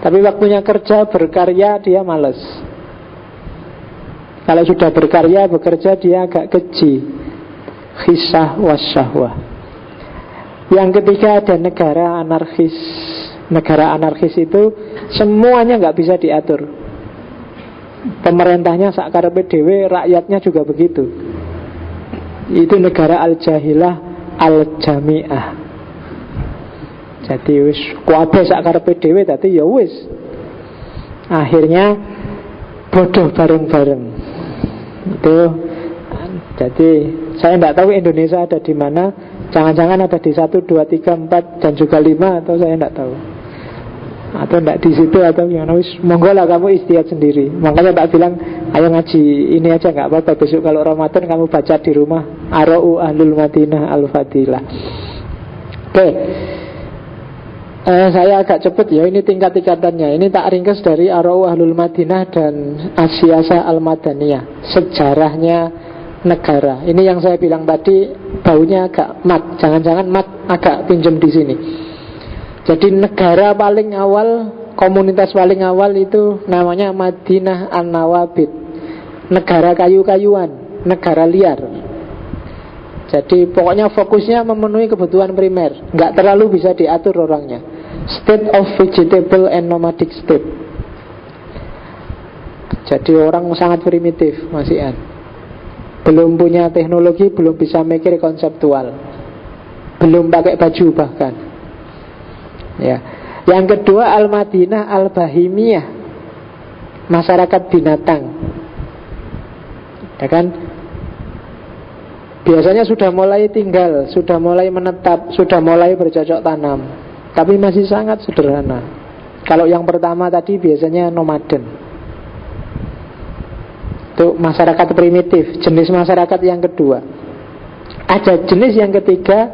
Speaker 1: Tapi waktunya kerja, berkarya, dia males. Kalau sudah berkarya, bekerja, dia agak keji. Khisah wasyahwah. Yang ketiga ada negara anarkis. Negara anarkis itu semuanya nggak bisa diatur. Pemerintahnya sakarepe dhewe, rakyatnya juga begitu. Itu negara al-jahilah al-jami'ah. Jadi wis kabeh sakarepe dhewe, dadi ya wis. Akhirnya bodoh bareng-bareng. Itu. Jadi saya tidak tahu Indonesia ada di mana. Jangan-jangan ada di 1, 2, 3, 4 dan juga 5, atau saya tidak tahu. Atau tidak di situ atau gimana. Monggo lah kamu istihad sendiri. Makanya tak bilang ayo ngaji ini aja, nggak apa-apa. Besok kalau Ramadan kamu baca di rumah Ara'u Ahlul Madinah Al-Fadilah. Oke. Saya agak cepet ya, ini tingkat-tingkatannya. Ini tak ringkas dari Ara'u Ahlul Madinah dan As-Siyasah Al-Madaniyah, sejarahnya negara. Ini yang saya bilang tadi, baunya agak mat. Jangan-jangan mat agak pinjem di sini. Jadi negara paling awal, komunitas paling awal itu namanya Madinah An-Nawabid. Negara kayu-kayuan, negara liar. Jadi pokoknya fokusnya memenuhi kebutuhan primer, nggak terlalu bisa diatur orangnya. State of vegetable and nomadic state. Jadi orang sangat primitif, masih belum punya teknologi, belum bisa mikir konseptual, belum pakai baju bahkan. Ya. Yang kedua Al-Madinah Al-Bahimiyah, masyarakat binatang. Ya kan? Biasanya sudah mulai tinggal, sudah mulai menetap, sudah mulai bercocok tanam, tapi masih sangat sederhana. Kalau yang pertama tadi biasanya nomaden. Itu masyarakat primitif, jenis masyarakat yang kedua. Ada jenis yang ketiga,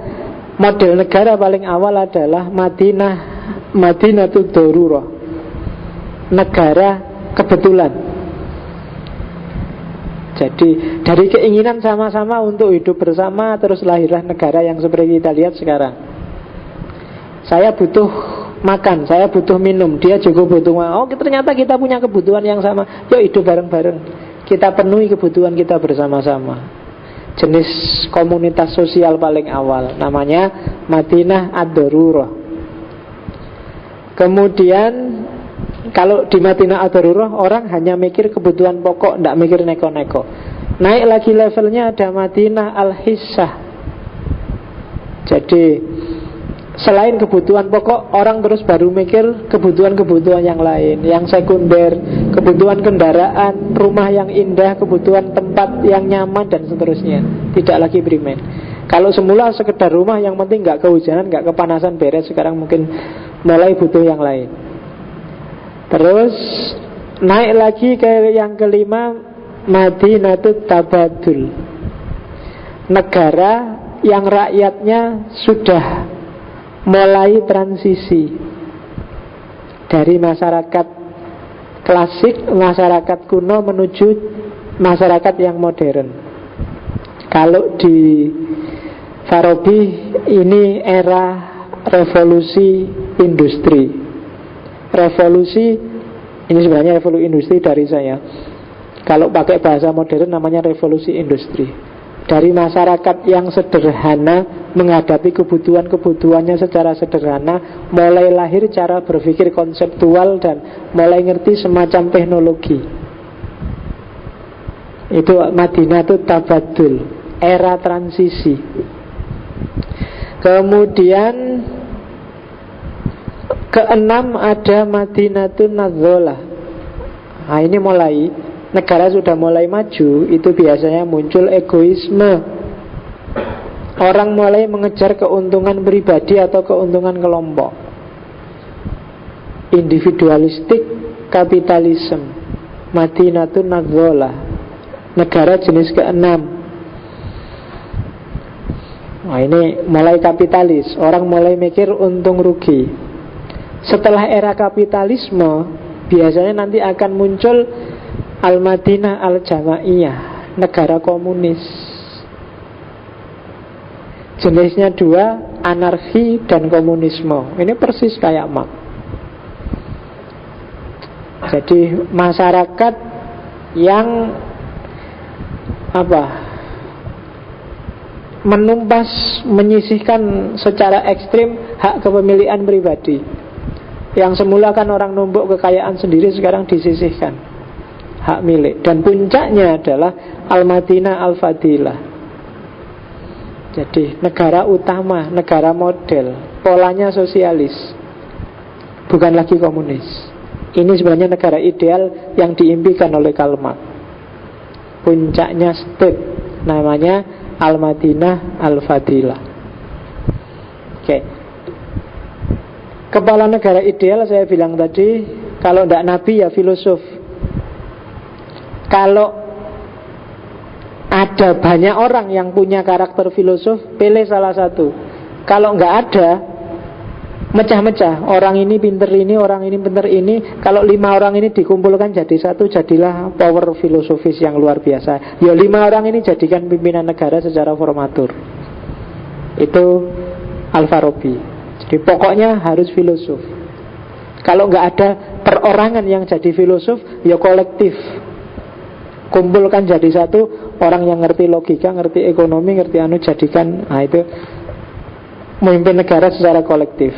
Speaker 1: model negara paling awal adalah Madinatul Darurah, negara kebetulan. Jadi dari keinginan sama-sama untuk hidup bersama, terus lahirlah negara yang seperti kita lihat sekarang. Saya butuh makan, saya butuh minum, dia juga butuh makan. Oh ternyata kita punya kebutuhan yang sama, yuk hidup bareng-bareng, kita penuhi kebutuhan kita bersama-sama. Jenis komunitas sosial paling awal, namanya Madinah Ad-Darurah. Kemudian kalau di Madinah Ad-Darurah orang hanya mikir kebutuhan pokok, tidak mikir neko-neko. Naik lagi levelnya ada Madinah Al-Hissah. Jadi selain kebutuhan pokok, orang terus baru mikir kebutuhan-kebutuhan yang lain, yang sekunder, kebutuhan kendaraan, rumah yang indah, kebutuhan tempat yang nyaman dan seterusnya. Tidak lagi primer. Kalau semula sekedar rumah yang penting nggak kehujanan, nggak kepanasan, beres. Sekarang mungkin mulai butuh yang lain. Terus naik lagi ke yang kelima, Madinatut Tabadul, negara yang rakyatnya sudah mulai transisi dari masyarakat klasik, masyarakat kuno menuju masyarakat yang modern. Kalau di Farabi ini era revolusi industri. Revolusi ini sebenarnya revolusi industri dari saya. Kalau pakai bahasa modern namanya revolusi industri. Dari masyarakat yang sederhana menghadapi kebutuhan-kebutuhannya secara sederhana, mulai lahir cara berpikir konseptual dan mulai ngerti semacam teknologi. Itu Madinatul Tabadul, era transisi. Kemudian keenam ada Madinatun Nadzolah. Nah ini mulai, negara sudah mulai maju, itu biasanya muncul egoisme. Orang mulai mengejar keuntungan pribadi atau keuntungan kelompok. Individualistik kapitalisme. Madinatun Nadzolah, negara jenis keenam. Nah ini mulai kapitalis, orang mulai mikir untung rugi. Setelah era kapitalisme, biasanya nanti akan muncul Al-Madinah Al-Jamaiyah, negara komunis. Jenisnya dua, anarki dan komunisme. Ini persis kayak Marx. Jadi masyarakat yang menumpas, menyisihkan secara ekstrim hak kepemilikan pribadi. Yang semula kan orang numpuk kekayaan sendiri, sekarang disisihkan hak milik. Dan puncaknya adalah Al-Madinah Al-Fadilah. Jadi negara utama, negara model, polanya sosialis, bukan lagi komunis. Ini sebenarnya negara ideal yang diimpikan oleh Karl Marx. Puncaknya state, namanya Al-Madinah Al-Fadilah. Oke. Kepala negara ideal saya bilang tadi, kalau tidak nabi ya filosof. Kalau ada banyak orang yang punya karakter filosof, pilih salah satu. Kalau nggak ada, mecah-mecah. Orang ini pinter ini, orang ini pinter ini. Kalau 5 orang ini dikumpulkan jadi satu, jadilah power filosofis yang luar biasa. Ya 5 orang ini jadikan pimpinan negara secara formatur. Itu Al-Farabi. Jadi pokoknya harus filosof. Kalau nggak ada perorangan yang jadi filosof, ya kolektif. Kumpulkan jadi satu, orang yang ngerti logika, ngerti ekonomi, ngerti jadikan. Nah itu memimpin negara secara kolektif.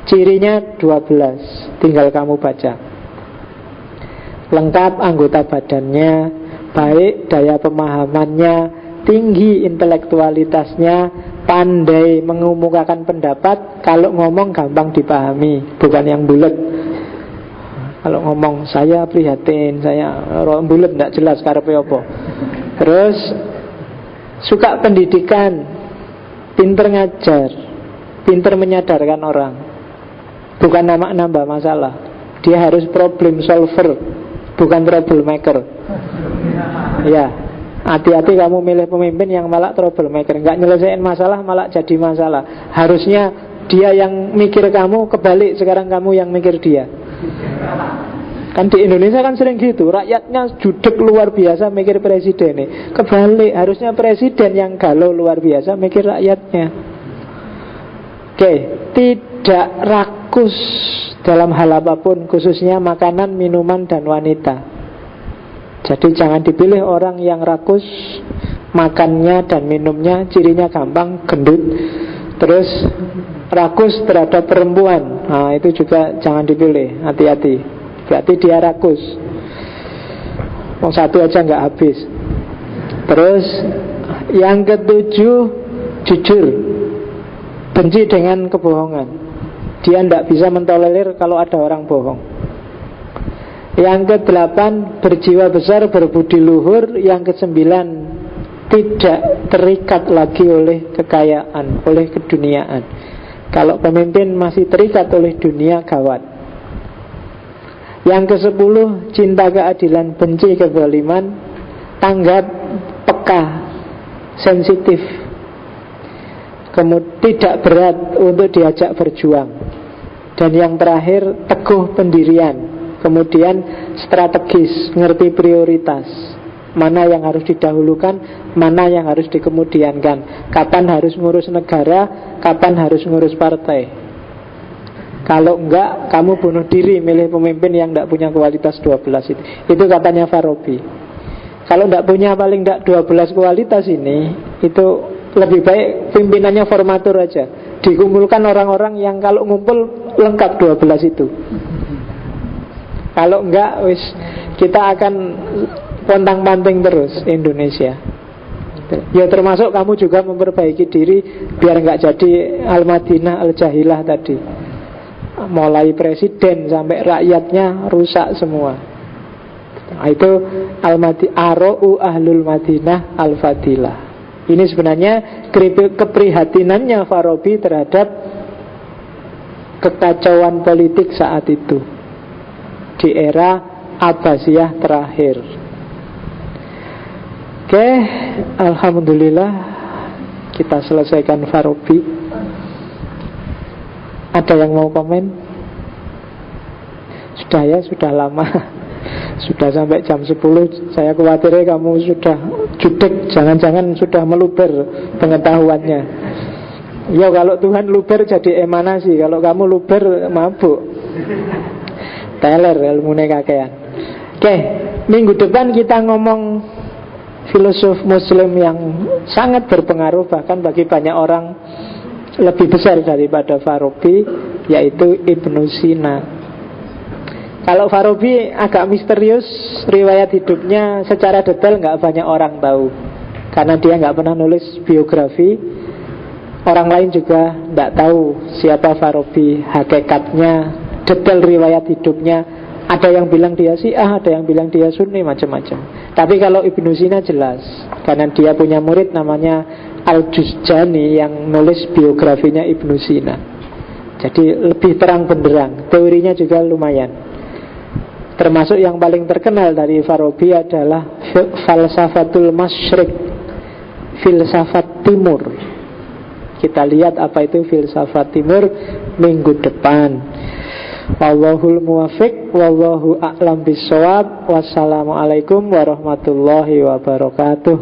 Speaker 1: Cirinya 12, tinggal kamu baca. Lengkap anggota badannya, baik daya pemahamannya, tinggi intelektualitasnya, pandai mengemukakan pendapat. Kalau ngomong gampang dipahami, bukan yang bulat. Kalau ngomong saya prihatin, saya bulat tidak jelas karepe apa. Terus suka pendidikan, pinter ngajar, pinter menyadarkan orang, bukan nambah masalah. Dia harus problem solver, bukan troublemaker. Ya, hati-hati kamu milih pemimpin yang malah troublemaker, nggak nyelesain masalah malah jadi masalah. Harusnya dia yang mikir kamu, kebalik sekarang kamu yang mikir dia. Kan di Indonesia kan sering gitu, rakyatnya judek luar biasa mikir presiden nih. Kebalik, harusnya presiden yang galau luar biasa mikir rakyatnya. Oke, tidak rakus dalam hal apapun, khususnya makanan, minuman, dan wanita. Jadi jangan dipilih orang yang rakus makannya dan minumnya, cirinya gampang, gendut. Terus rakus terhadap perempuan, nah itu juga jangan dipilih, hati-hati. Berarti dia rakus. Mau satu aja nggak habis. Terus yang ketujuh, jujur, benci dengan kebohongan. Dia tidak bisa mentolerir kalau ada orang bohong. Yang kedelapan, berjiwa besar, berbudi luhur. Yang kesembilan, tidak terikat lagi oleh kekayaan, oleh keduniaan. Kalau pemimpin masih terikat oleh dunia, gawat. Yang ke-10, cinta keadilan, benci kezaliman, tanggap, peka, sensitif, kemudian tidak berat untuk diajak berjuang. Dan yang terakhir, teguh pendirian, kemudian strategis, ngerti prioritas, mana yang harus didahulukan, mana yang harus dikemudiankan, kapan harus ngurus negara, kapan harus ngurus partai. Kalau enggak, kamu bunuh diri milih pemimpin yang enggak punya kualitas 12 itu. Itu katanya Farabi. Kalau enggak punya paling enggak 12 kualitas ini, itu lebih baik pimpinannya formatur aja. Dikumpulkan orang-orang yang kalau ngumpul lengkap 12 itu. Kalau enggak, kita akan pontang-panting terus Indonesia. Ya termasuk kamu juga memperbaiki diri biar enggak jadi Al-Madinah Al-Jahilah tadi. Mulai presiden sampai rakyatnya rusak semua. Nah, itu Aro'u Ahlul Madinah Al-Fadilah. Ini sebenarnya keprihatinannya Farabi terhadap kekacauan politik saat itu di era Abbasiyah terakhir. Oke, alhamdulillah kita selesaikan Farabi. Ada yang mau komen? sudah lama. Sudah sampai jam 10. Saya khawatirnya kamu sudah judek, jangan-jangan sudah meluber pengetahuannya. Ya kalau Tuhan luber jadi emanasi, kalau kamu luber mabuk. Teler ilmune kakean. Oke, minggu depan kita ngomong filosof muslim yang sangat berpengaruh, bahkan bagi banyak orang lebih besar daripada Farabi, yaitu Ibnu Sina. Kalau Farabi agak misterius, riwayat hidupnya secara detail nggak banyak orang tahu, karena dia nggak pernah nulis biografi. Orang lain juga nggak tahu siapa Farabi, hakikatnya, detail riwayat hidupnya. Ada yang bilang dia Syiah, ada yang bilang dia Sunni, macam-macam. Tapi kalau Ibnu Sina jelas, karena dia punya murid namanya Al-Juzjani yang nulis biografinya Ibnu Sina. Jadi lebih terang benderang, teorinya juga lumayan. Termasuk yang paling terkenal dari Farabi adalah Falsafatul Masyriq, filsafat timur. Kita lihat apa itu filsafat timur minggu depan. Wallahul muwafiq, wallahu a'lam bissawab. Wassalamualaikum warahmatullahi wabarakatuh.